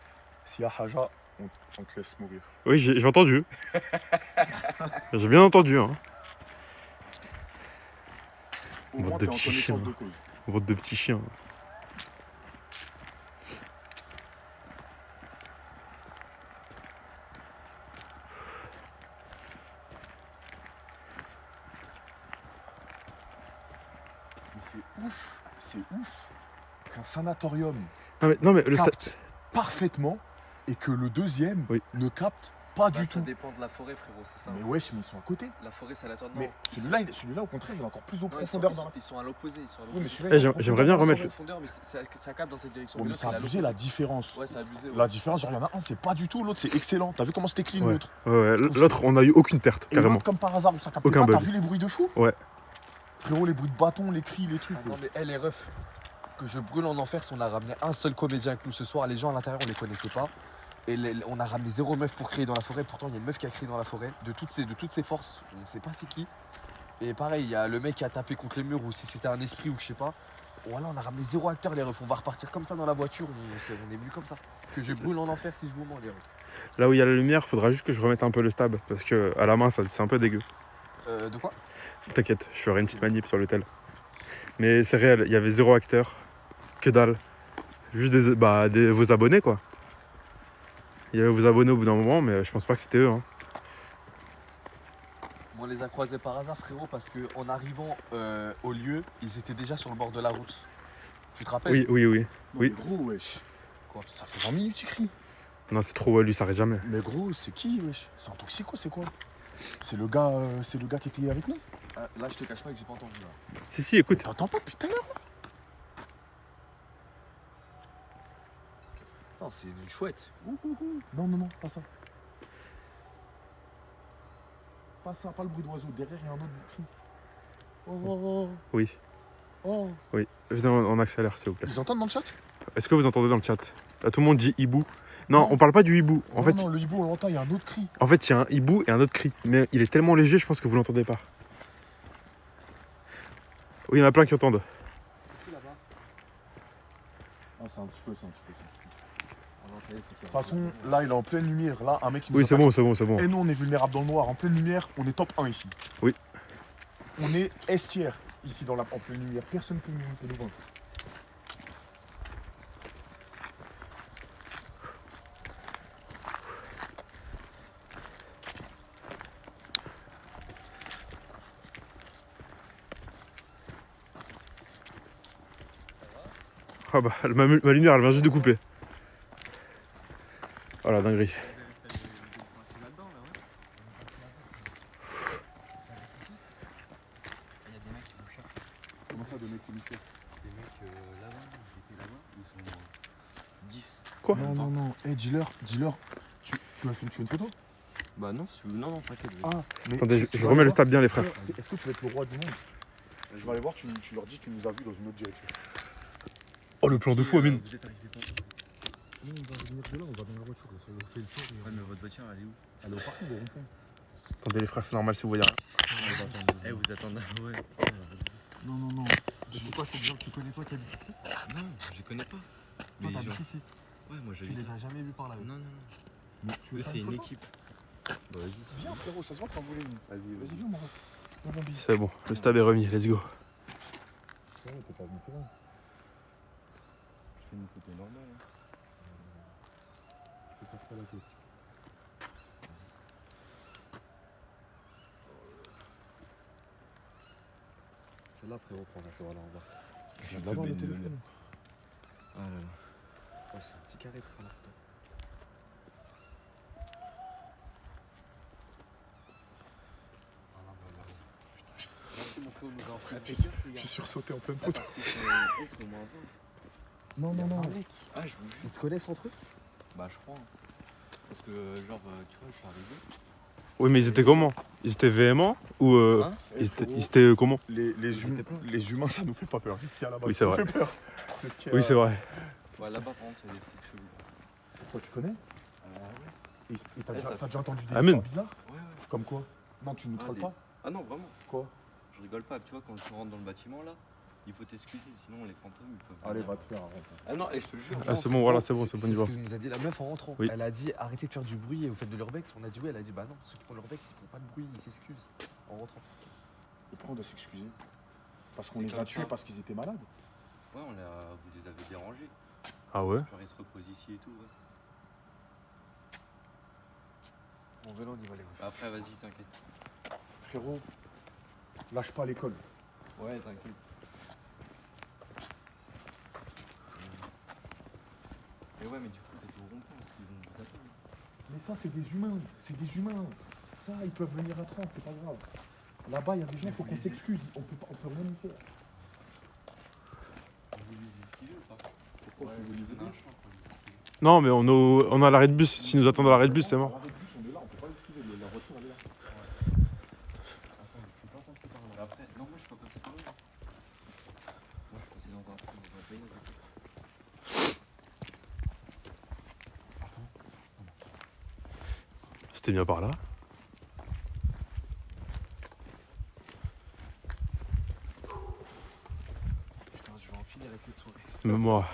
s'il y a Haja, on te laisse mourir. Oui, j'ai entendu. J'ai bien entendu, hein. Au Mode moins, de t'es en petit connaissance chien. de cause. Votre de petits chiens. c'est ouf qu'un sanatorium Non mais le capte parfaitement et que le deuxième Oui. ne capte pas Bah, du ça tout. dépend de la forêt, frérot, c'est ça. Mais wesh, mais ils sont à côté. La forêt, c'est aléatoire. Non, Mais celui-là, au contraire, il est encore plus en non, profondeur dans la. ils sont à l'opposé. Ils sont à Oui, mais l'opposé. celui-là, il est en j'aimerais bien profondeur dans la remettre forêt. Profondeur, mais ça capte dans cette direction. Bon, mais l'autre, c'est il est à abusé la l'opposé. différence. Ouais, c'est abusé. Ouais. La différence, genre, il y en a un, c'est pas du tout, l'autre, c'est excellent. T'as vu comment c'était clean, Ouais. l'autre? Ouais, l'autre, on a eu aucune perte, Et carrément. l'autre, comme par hasard, où ça captait Aucun pas, t'as bug. vu les bruits de fou? Ouais. Frérot, les bruits de bâton, les cris, les trucs. Ah non, mais elle est refs. Que je brûle en enfer, si on a ramené un seul comédien avec nous ce soir, les gens à l'intérieur, on les connaissait pas. Et on a ramené 0 meuf pour crier dans la forêt. Pourtant, il y a une meuf qui a crié dans la forêt. De toutes ses forces, on ne sait pas c'est qui. Et pareil, il y a le mec qui a tapé contre les murs ou si c'était un esprit ou je sais pas. Voilà, on a ramené 0 acteur, les refs. On va repartir comme ça dans la voiture. On est venu comme ça. Que je brûle en enfer si je vous mens, les refs. Là où il y a la lumière, faudra juste que je remette un peu le stab. Parce que à la main, c'est un peu dégueu. De quoi? T'inquiète, je ferai une petite manip sur l'hôtel. Mais c'est réel, il y avait 0 acteur. Que dalle. Juste vos abonnés, quoi. Il y avait vos abonnés au bout d'un moment, mais je pense pas que c'était eux. Hein. On les a croisés par hasard, frérot, parce qu'en arrivant au lieu, ils étaient déjà sur le bord de la route. Tu te rappelles? Oui. Non, Oui. mais gros, wesh. Quoi? Ça fait 20 minutes qu'il crie. Non, c'est trop, lui, ça s'arrête jamais. Mais gros, c'est qui, wesh? C'est un toxico, c'est quoi? C'est le gars qui était avec nous? Là, je te cache pas que j'ai pas entendu. Là. Si, écoute. T'entends pas depuis tout à l'heure? Non, c'est une chouette. Non, pas ça. Pas ça, pas le bruit d'oiseau. Derrière, il y a un autre cri. Oh. Oui. Oh. Oui. Venez, on accélère, s'il vous plaît. Ils entendent dans le chat? Est-ce que vous entendez dans le chat? Là, tout le monde dit hibou. Non, on parle pas du hibou. En fait, Non, le hibou, on l'entend, il y a un autre cri. il y a un hibou et un autre cri. Mais il est tellement léger, je pense que vous l'entendez pas. Oui, il y en a plein qui entendent. Ah, c'est un petit peu. De toute façon, là, il est en pleine lumière. Là, un mec qui nous Oui, c'est attaque. bon, c'est bon. Et nous, on est vulnérable dans le noir. En pleine lumière, on est top 1 ici. Oui. On est estière ici en pleine lumière. Personne peut nous vaincre. Ah bah, ma lumière, elle vient juste de couper. Voilà, dinguerie. Comment ça, des mecs qui mystère? Des mecs là-bas, ils étaient là-bas, ils sont 10. Quoi? Non. Eh, dis-leur, tu vas faire une photo? Bah non, si tu veux, non, t'inquiète. Ah, mais Attendez, tu je vas remets aller le stab bien, les voir- frères. Est-ce que tu vas être le roi du monde? Je vais aller voir, tu leur dis, tu nous as vus dans une autre direction. Oh, le plan de fou, Amine. Vous êtes arrivés quand? Nous, on va venir de là, on va dans la voiture, on fait le tour. Ouais, mais votre voiture, elle est où? Elle est au parking, au rond-point. Attendez, les frères, c'est normal si vous voyez rien. Eh, vous attendez, ouais. Non. C'est quoi ces gens que tu connais, toi, qui habitent ici? Non, je connais pas. Toi, Mais t'habites genre, ici. ouais, moi Tu j'habite. les as jamais vus par là. Non. Mais tu veux Eux, faire c'est une photo? équipe. Viens, frérot, ça se voit que t'en voulais une. Vas-y, viens, mon ref. Viens, mon bille. C'est bon, le stab est remis, let's go. C'est vrai, t'es pas venu pour rien. Je fais une photo normale. Je te casse pas la tête. C'est là, frérot, qu'on va se voir là en bas. Je viens de l'avoir, le téléphone. Ah là là. Ouais, c'est un petit carré pour prendre la photo. Merci mon frérot, nous a offert un plaisir. Je suis sursauté en pleine photo. Est-ce qu'on m'entend? Non. Ah, je vous jure. Ils se connaissent entre eux? Bah, je crois. Parce que, genre, tu vois, je suis arrivé. Oui, mais ils étaient comment? Ils étaient véhéments ou Hein? ils étaient comment? Les humains, ça nous fait pas peur. Qu'est-ce qu'il y a là-bas? Oui, c'est Ça nous vrai. fait peur. Oui, c'est vrai. Ouais, là-bas, par contre, il y a des trucs chelous. Ça, tu connais? Ouais. Et t'as Ouais, déjà, ça t'as déjà entendu des Amine. histoires bizarres? Ouais. Comme quoi? Non, tu nous Ah, trolles des- pas? Ah non, vraiment. Quoi? Je rigole pas. Tu vois, quand tu rentres dans le bâtiment, là, il faut t'excuser. Sinon, les fantômes, ils peuvent. Allez, venir. va te faire arrête. Ah non, et je te jure. Ah, c'est bon, voilà, c'est bon, C'est on y va. ce que nous a dit la meuf en rentrant. Oui. Elle a dit arrêtez de faire du bruit et vous faites de l'urbex. On a dit oui, elle a dit bah non, ceux qui font l'urbex ils font pas de bruit, ils s'excusent en rentrant. Et pourquoi on doit s'excuser? Parce qu'on C'est les a comme tués ça. parce qu'ils étaient malades. Ouais, vous les avez dérangés. Ah ouais? Genre, ils se reposent ici et tout. Ouais. Bon vélo, on y va les gars. Après, vas-y, t'inquiète. Frérot, lâche pas l'école. Ouais, t'inquiète. Mais ouais, mais du coup, c'est tout rond-point parce qu'ils vont nous taper. Mais ça, c'est des humains. C'est des humains. Ça, ils peuvent venir à 30, c'est pas grave. Là-bas, il y a des gens, il faut qu'on s'excuse. On peut rien y faire. Vous voulez les esquiver ou pas? Pourquoi vous voulez les aider? Non, mais on est à l'arrêt de bus. S'ils nous attendent à l'arrêt de bus, c'est mort. L'arrêt de bus, on est là, on peut pas l'esquiver. La voiture, elle est là. Attends, je peux pas passer par là. Après, non, moi je peux passer par là. Moi je suis passé dans un pays. C'était bien par là. Putain, je vais en finir avec cette soirée. Même moi.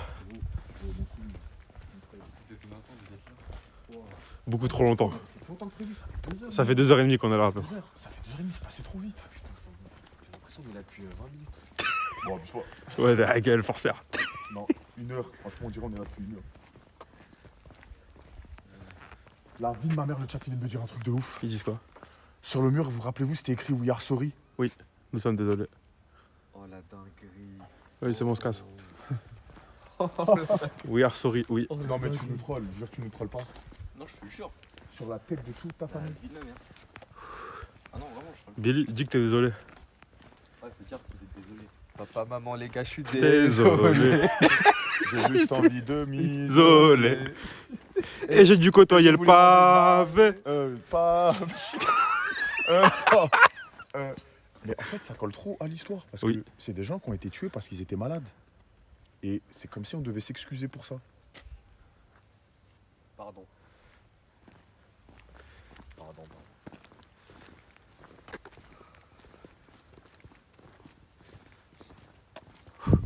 Beaucoup trop longtemps. Ça fait plus longtemps que prévu, ça fait 2 heures. Ça fait 2h30 qu'on est là un peu. 2 heures. Ça fait 2h30, c'est passé trop vite. Putain, j'ai l'impression qu'on est là depuis 20 minutes. Bon, abuse pas. Ouais, avec elle forcère. Non, 1 heure. Franchement, on dirait on est là depuis 1 heure. La vie de ma mère, le chat, il vient de me dire un truc de ouf. Ils disent quoi? Sur le mur, vous rappelez-vous, c'était écrit We are sorry. Nous sommes désolés. Oh la dinguerie. Oui, c'est bon, on se casse. We are sorry, oui. Non, mais tu nous trolls, je jure que tu nous trolls pas. Non, je suis sûr. Sur la tête de toute ta famille. Vie de ma mère. Ah non, vraiment, je crois. Billy, dis que t'es désolé. Ouais, faut dire que t'es désolé. Papa, maman, les gars, je suis Désolé. J'ai juste envie de Désolé. Et j'ai dû côtoyer le pavé. Pas. Mais en fait, ça colle trop à l'histoire parce Oui. que c'est des gens qui ont été tués parce qu'ils étaient malades. Et c'est comme si on devait s'excuser pour ça. Pardon. Pardon.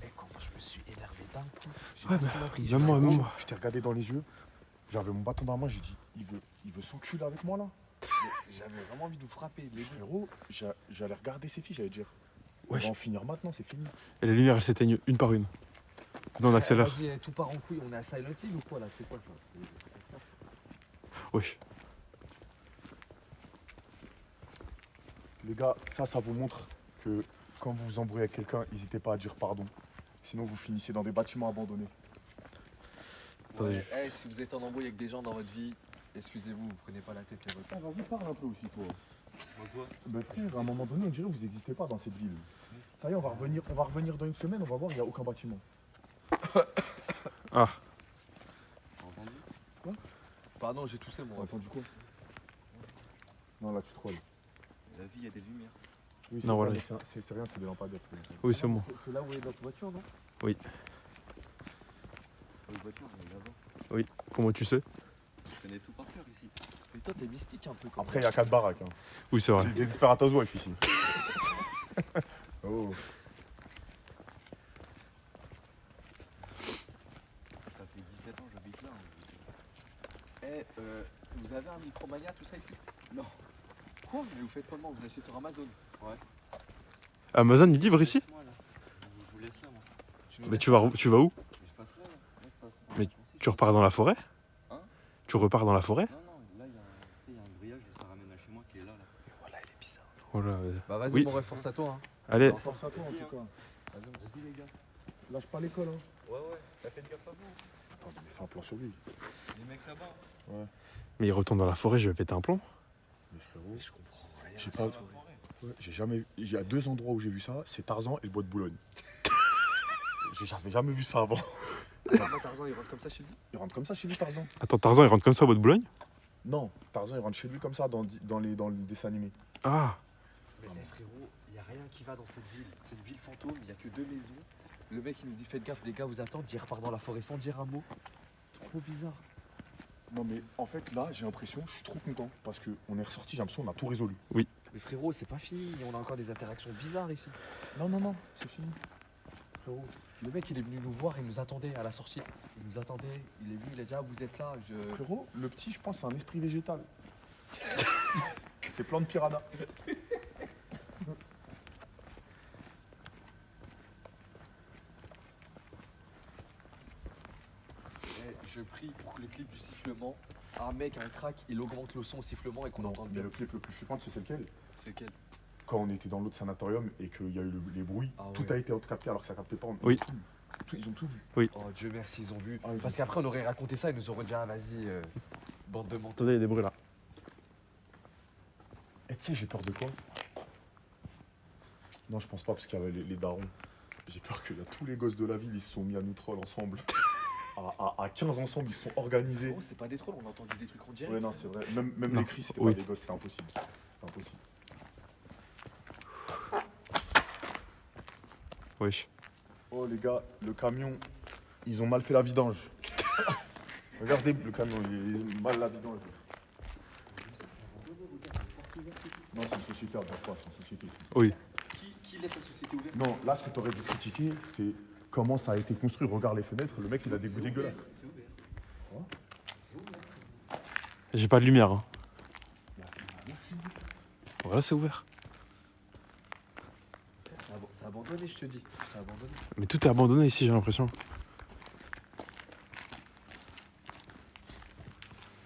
Et comment je me suis énervé d'un coup. J'ai Ouais, pas ce qu'il m'a pris. même moi, même moi. Je t'ai regardé dans les yeux, j'avais mon bâton dans la main, j'ai dit, il veut s'enculer avec moi là. J'avais vraiment envie de vous frapper. Les deux. Frérot, j'allais regarder ces filles, j'allais dire, on Wesh. va en finir maintenant, c'est fini. Et les lumières, elles s'éteignent une par une. Non, on accélère. Vas-y, tout part en couille. On est à Silent Hill ou quoi là? C'est quoi ça? Wesh. Les gars, ça vous montre que quand vous vous embrouillez avec quelqu'un, n'hésitez pas à dire pardon. Sinon vous finissez dans des bâtiments abandonnés. Ouais, si vous êtes en embrouille avec des gens dans votre vie, excusez-vous, vous prenez pas la tête les votre. Ah, vas-y, parle un peu aussi toi. Quoi? Ben frère, à un moment donné, on dirait que vous n'existez pas dans cette ville. Ça y est, on va revenir dans une semaine, on va voir, il n'y a aucun bâtiment. Ah, T'as entendu? Pardon, j'ai toussé moi. T'as entendu quoi? Non, là tu trolles. La vie, il y a des lumières. Oui, Non, voilà. c'est rien, c'est des lampadaires. oui, c'est bon. C'est là où est notre voiture, non? Oui. Une voiture, on est là-bas. Comment tu sais? Je connais tout par cœur ici. Mais toi, t'es mystique un peu. Quand Après, il y a 4 baraques. Hein. Oui, c'est vrai. C'est des Desperados Wife ici. Oh. Ça fait 17 ans que j'habite là. Vous avez un Micromania, tout ça ici? Non. Quoi? Mais vous faites comment? Vous achetez sur Amazon? Amazon, ils livrent ici? Moi là. Je vous laisse là, moi. Mais tu vas où? Mais je passe là, là. Ouais, je passe là. Mais tu repars dans la forêt? Hein? Tu repars dans la forêt? Non, non, là, il y a un grillage, ça ramène à chez moi qui est là. Voilà, il est bizarre. Oh là, Bah vas-y, Oui. mon ref, force à toi. Hein. allez, Force à toi en tout cas. Vas-y, on se dit, les gars. Lâche pas l'école. Hein. Ouais, t'as fait gaffe à vous. Attends, mais fais un plan sur lui. Les mecs là-bas. mais il retourne dans la forêt, je vais péter un plomb. Mais frérot, Je comprends rien. j'ai pas. Ouais, j'ai jamais. Il y a 2 endroits où j'ai vu ça, c'est Tarzan et le bois de Boulogne. J'avais jamais vu ça avant. Vraiment, Tarzan, il rentre comme ça chez lui? Il rentre comme ça chez lui, Tarzan? Attends, Tarzan, il rentre comme ça au bois de Boulogne? Non, Tarzan il rentre chez lui comme ça dans le dessin animé. Ah, Mais frérot, il n'y a rien qui va dans cette ville. C'est une ville fantôme, il n'y a que 2 maisons. Le mec, il nous dit faites gaffe, des gars vous attendent. Il repart dans la forêt sans dire un mot. Trop bizarre. Non mais en fait là j'ai l'impression, je suis trop content parce qu'on est ressorti, j'ai l'impression qu'on a tout résolu. Mais frérot, c'est pas fini. On a encore des interactions bizarres ici. Non, c'est fini. Frérot, le mec, il est venu nous voir, il nous attendait à la sortie. Il nous attendait, il est venu, il a dit ah, vous êtes là. Frérot, le petit je pense c'est un esprit végétal. C'est plein de piranhas. Je prie pour que le clip du sifflement, un mec, un crack, il augmente le son au sifflement et qu'on entende Mais bien. le clip le plus flippant, tu sais lequel? C'est lequel? Quand on était dans l'autre sanatorium et qu'il y a eu les bruits, Ah tout ouais. a été capté alors que ça captait pas. Oui. ils ont tout vu. Oh Dieu merci, ils ont vu. Ah, ils ont Parce qu'après on aurait raconté ça, ils nous auraient dit ah vas-y, bande de menteurs. Attendez, il y a des bruits là. Et tu sais, j'ai peur de quoi? Non, je pense pas, parce qu'il y avait les darons. J'ai peur qu'il y a tous les gosses de la ville, ils se sont mis à nous troll ensemble. À 15 ensemble, ils se sont organisés. Oh, c'est pas des trolls, on a entendu des trucs en direct. Ouais, non, c'est vrai. Même Non. les cris, c'était Oui. pas des gosses, c'est impossible. C'est impossible. Wesh. Oh, les gars, le camion, ils ont mal fait la vidange. Regardez, le camion, il est mal la vidange. Non, c'est une société, à pas, c'est une société. Oui. Qui laisse la société ouverte? Non, là, ce que t'aurais dû critiquer, c'est comment ça a été construit. Regarde les fenêtres, le mec, il a des goûts dégueulasses. C'est ouvert. J'ai pas de lumière. Hein. Voilà, c'est ouvert. C'est abandonné, je te dis. C'est abandonné. Mais tout est abandonné ici, j'ai l'impression.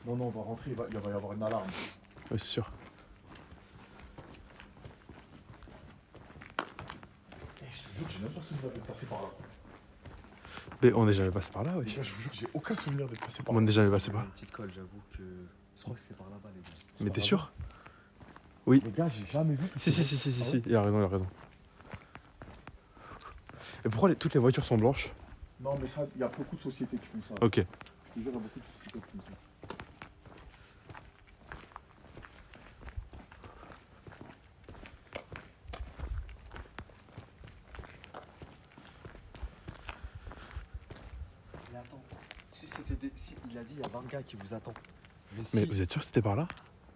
Non, non, on va rentrer, il va y avoir une alarme. Oui, c'est sûr. Je te jure que j'ai même pas souvenir d'être passé par là. Mais on n'est jamais passé par là, Les wesh. gars, je vous jure que j'ai aucun souvenir d'être passé par On là. n'est jamais passé par Une là. petite colle, j'avoue que. Je crois que c'est par là-bas, les gars. Mais t'es sûr? Les gars, j'ai jamais vu. que Si, si, c'était- si, si, si, Ah si. ouais Il a raison, il a raison. Et pourquoi toutes les voitures sont blanches? Non, mais ça, il y a beaucoup de sociétés qui font ça. Ok. Je te jure, il y a beaucoup de sociétés qui font ça. Mais attends, si c'était des. Si, il a dit il y a 20 gars qui vous attendent. Mais si. Mais vous êtes sûr que c'était par là?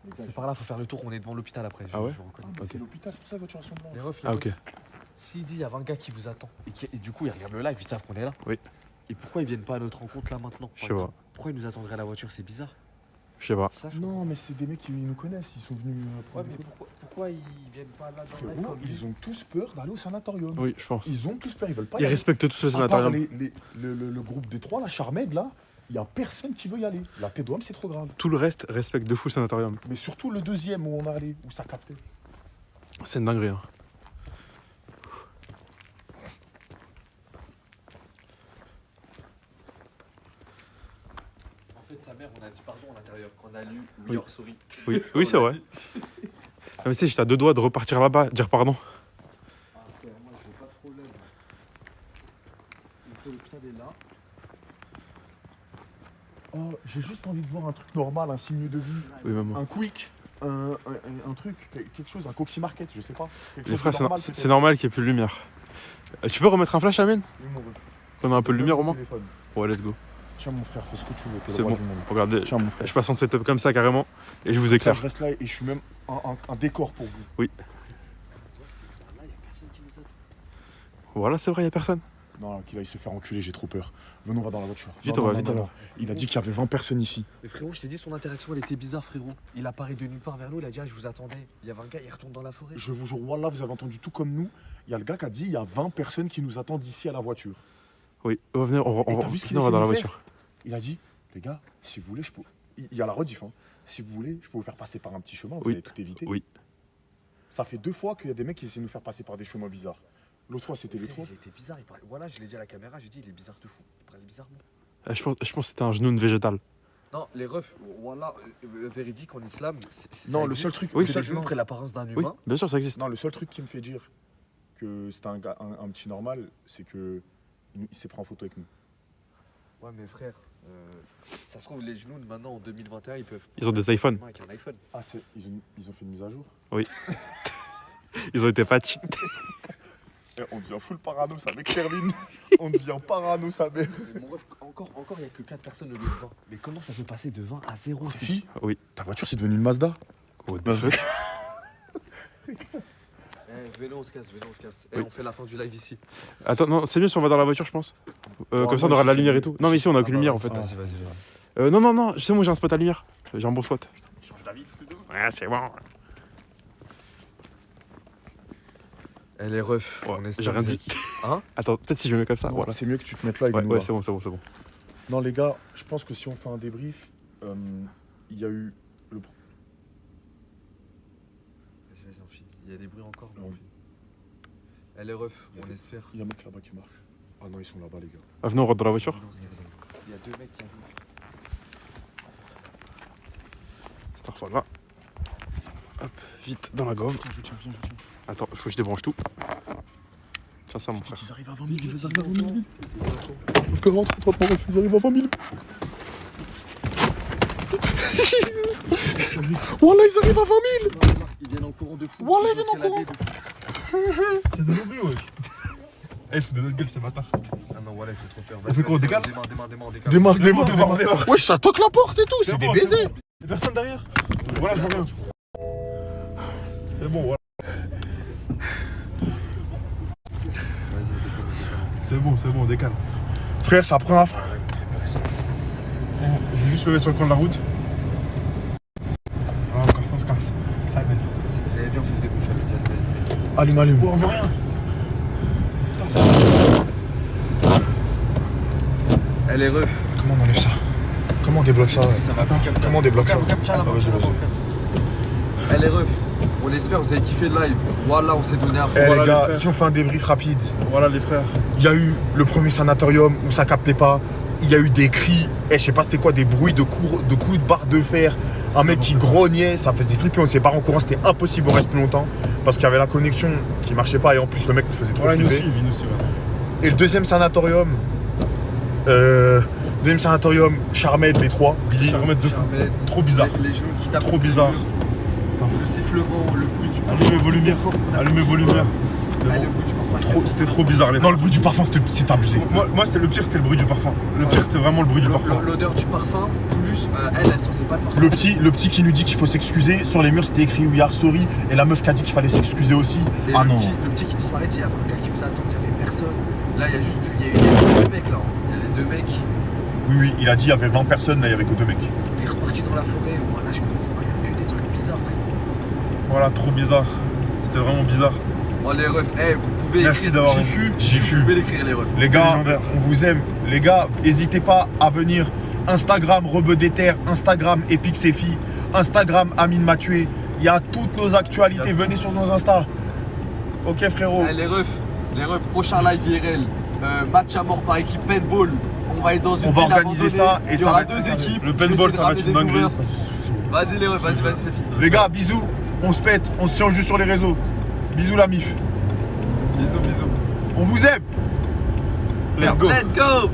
Les gars, C'est par là, faut faire le tour, on est devant l'hôpital après. Ah ouais je reconnais. mais c'est l'hôpital, c'est pour ça que les voitures sont blanches. Les refs, Ah, ok. S'il dit il y a 20 gars qui vous attendent et du coup ils regardent le live, ils savent qu'on est là. Oui. Et pourquoi ils viennent pas à notre rencontre là maintenant? Je sais pas. Pourquoi ils nous attendraient à la voiture? C'est bizarre. Je sais pas. Ça, je Non, mais c'est des mecs qui nous connaissent, ils sont venus Ouais, prendre mais des photos. pourquoi ils viennent pas là dans le live Frérot, comme ils ont tous peur d'aller au sanatorium. Oui, je pense. Ils ont tous peur, ils veulent pas y Ils aller. respectent tous le À part sanatorium. le groupe des trois, la Charmed, là, il y a personne qui veut y aller. La tête d'homme, c'est trop grave. Tout le reste respecte de fou le sanatorium. Mais surtout le deuxième où on est allé, où ça captait. C'est une dinguerie. Hein. En fait, sa mère, on a dit pardon à l'intérieur quand on a lu Oui. We Are Sorry. Oui, oui c'est vrai. Ah, mais tu sais, j'étais à 2 doigts de repartir là-bas, dire pardon. Ah, frère, moi je veux pas trop l'œuvre. L'hôpital est là. Oh, j'ai juste envie de voir un truc normal, un signe de vie. Oui, maman. Un quick, un truc, quelque chose, un Coxy Market, je sais pas. Quelque Les chose de frères, normal, c'est peut-être. normal qu'il n'y ait plus de lumière. Tu peux remettre un flash, Amine? Oui, mon ref. Qu'on a un peu de lumière au moins? Téléphone. Ouais, let's go. Tiens, mon frère, fais ce que tu veux, t'es C'est le roi bon. du monde. Regardez, Tiens, mon frère. je passe en setup comme ça carrément et je vous Ça, éclaire. je reste là et je suis même un décor pour vous. Là, il y a personne qui nous attend. Voilà, c'est vrai, il n'y a personne. Non, qu'il aille se faire enculer, j'ai trop peur. Venons, on va dans la voiture. Vite, Non, on va non, vite non, alors. non. Il a dit qu'il y avait 20 personnes ici. Mais frérot, je t'ai dit, son interaction elle était bizarre, frérot. Il apparaît de nulle part vers nous, il a dit ah, je vous attendais. Il y avait un gars, il retourne dans la forêt. Je vous jure, voilà, vous avez entendu tout comme nous. Il y a le gars qui a dit il y a 20 personnes qui nous attendent ici à la voiture. Oui, venez, Et t'as vu ce qu'il venez, on va essaie dans la de faire voiture. Il a dit les gars, si vous voulez, je peux. Il y a la rediff, hein. Si vous voulez, je peux vous faire passer par un petit chemin, vous Oui. allez tout éviter. Oui. Ça fait 2 fois qu'il y a des mecs qui essaient de nous faire passer par des chemins bizarres. L'autre fois, c'était les Frère, trois. il était bizarre, il parlait. Voilà, je l'ai dit à la caméra, j'ai dit il est bizarre de fou. Il parlait bizarrement. Je pense que c'était un genou de végétal. Non, les refs, voilà, véridique en islam. Non, le seul truc. Oui, le C'est seul, les genoux non, prennent l'apparence d'un Oui, humain. bien sûr, ça existe. non, le seul truc qui me fait dire que c'était un gars, un petit normal, c'est que il s'est pris en photo avec nous. Ouais, mais frère, ça se trouve, les genoux maintenant en 2021, ils peuvent. Ils ont des iPhones. Avec un iPhone. Ah, ils ont fait une mise à jour. Ils ont été patch. Eh, on devient full parano, ça avec Sherline. On devient parano, ça mère. Mais mon ref, encore, il n'y a que 4 personnes au lieu de 20. Mais comment ça peut passer de 20 à 0? Sophie, Oui. ta voiture c'est devenu une Mazda. What the fuck? Venez, on se casse, venez, on se casse. Oui. On fait la fin du live ici. Attends, non, c'est mieux si on va dans la voiture, je pense. Comme ça, on moi, aura de la si lumière c'est et tout. Non, mais ici, on a aucune lumière en fait. Vas-y, vas-y. Non, non, non, c'est bon, j'ai un spot à lumière. J'ai un bon spot. Change d'avis tous les deux. Ouais, c'est bon. Elle est ref. Ouais, on espère j'ai rien que vous dit. êtes- Hein? Attends, peut-être si je me mets comme ça. Non, Voilà. c'est mieux que tu te mettes là et Ouais, nous ouais, là. c'est bon, c'est bon, c'est bon. Non les gars, je pense que si on fait un débrief, il y a eu le. Vas-y, on finit. Il y a des bruits encore, mais Ouais. on finit. Elle est ref, on espère. Il y a un mec là-bas qui marche. Ah non, ils sont là-bas, les gars. Ah, venez, on rentre dans la voiture. Il y a 2 mecs qui arrivent. Starfall, hop, vite dans la gauve. Viens. Attends, faut que je débranche tout. Tiens ça, mon frère. Ils arrivent à 20 000, ils arrivent à 20 000. Frère, rentre, ils arrivent à 20 000. Wallah, ils arrivent à 20 000. Ils viennent en courant de fou. Wallah, ils viennent en courant. C'est de l'oubli, ouais. Eh, il se fout de notre gueule, ces bâtards. Ah non, voilà, il fait trop peur. On fait quoi, on décale? Démarre. Démarre. Wesh, ça toque la porte et tout, c'est des baisers. Y'a personne derrière. Voilà, je vois rien. C'est bon, voilà. C'est bon, on décale. Frère, ça prend la fin. Je vais juste me mettre sur le coin de la route. Voilà, encore, on se casse. Ça va. Vous avez bien fait le découvrir le diable. Allume. Oh, on voit rien. Elle est ref. Comment on enlève ça? Comment on débloque ça? Comment on débloque ça? Elle est ref. On espère que vous avez kiffé le live. Voilà, on s'est donné à fond. Eh Voilà, les gars, les frères. si on fait un débrief rapide, Voilà, les frères. il y a eu le premier sanatorium où ça captait pas. Il y a eu des cris, je sais pas c'était quoi, des bruits de coups de barre de fer. Un mec qui grognait, ça faisait flipper, on s'est pas en courant, c'était impossible on reste plus longtemps. Parce qu'il y avait la connexion qui marchait pas et en plus le mec nous faisait trop Voilà, il nous flipper. suit, ouais. Et le deuxième sanatorium, Charmed, les trois, Billy. Charmette de fou. Charmette. Trop bizarre. Les genoux qui tapent. Trop bizarre. Le sifflement, le bruit du Allumez vos lumières. Allumez vos lumières. C'est Ah, bon. le bruit du parfum. C'était trop bizarre. Non, le bruit du parfum, c'est abusé. Moi c'est le pire, c'était le bruit du parfum. Le pire, c'était vraiment le bruit du parfum. L'odeur du parfum, plus elle sortait pas de parfum. Le petit qui nous dit qu'il faut s'excuser, sur les murs c'était écrit We are sorry, et la meuf qui a dit qu'il fallait s'excuser aussi. Et Ah le non. petit qui disparaît, dit il y avait un gars qui vous attend, il y avait personne. Là, il y a juste il y a eu 2 mecs là. Il y avait 2 mecs. Oui, il a dit il y avait 20 personnes, là il y avait que 2 mecs. Il est reparti dans la forêt. Voilà, je comprends rien, que des trucs bizarres. Voilà, trop bizarre. C'était vraiment bizarre. Oh les refs, vous pouvez Merci écrire d'avoir Jifu. Vous pouvez l'écrire les refs. Les C'était gars, légendaire. on vous aime. Les gars, n'hésitez pas à venir. Instagram Rebeu des Terres, Instagram Epic Sefi, Instagram Amine Mathieu. Il y a toutes nos actualités. Venez sur nos Insta. Ok frérot. Les refs, prochain live IRL. Match à mort par équipe paintball. On va être dans une On va ville organiser abandonnée. ça et il y ça aura va être 2 très équipes. Le Je vais paintball, essayer de ça va ramener être des une dinguerie. joueurs. Vas-y les refs, vas-y c'est fini. Les gars, bisous. On se pète. On se tient au jeu sur les réseaux. Bisous la mif. Bisous. On vous aime. Let's go. Let's go.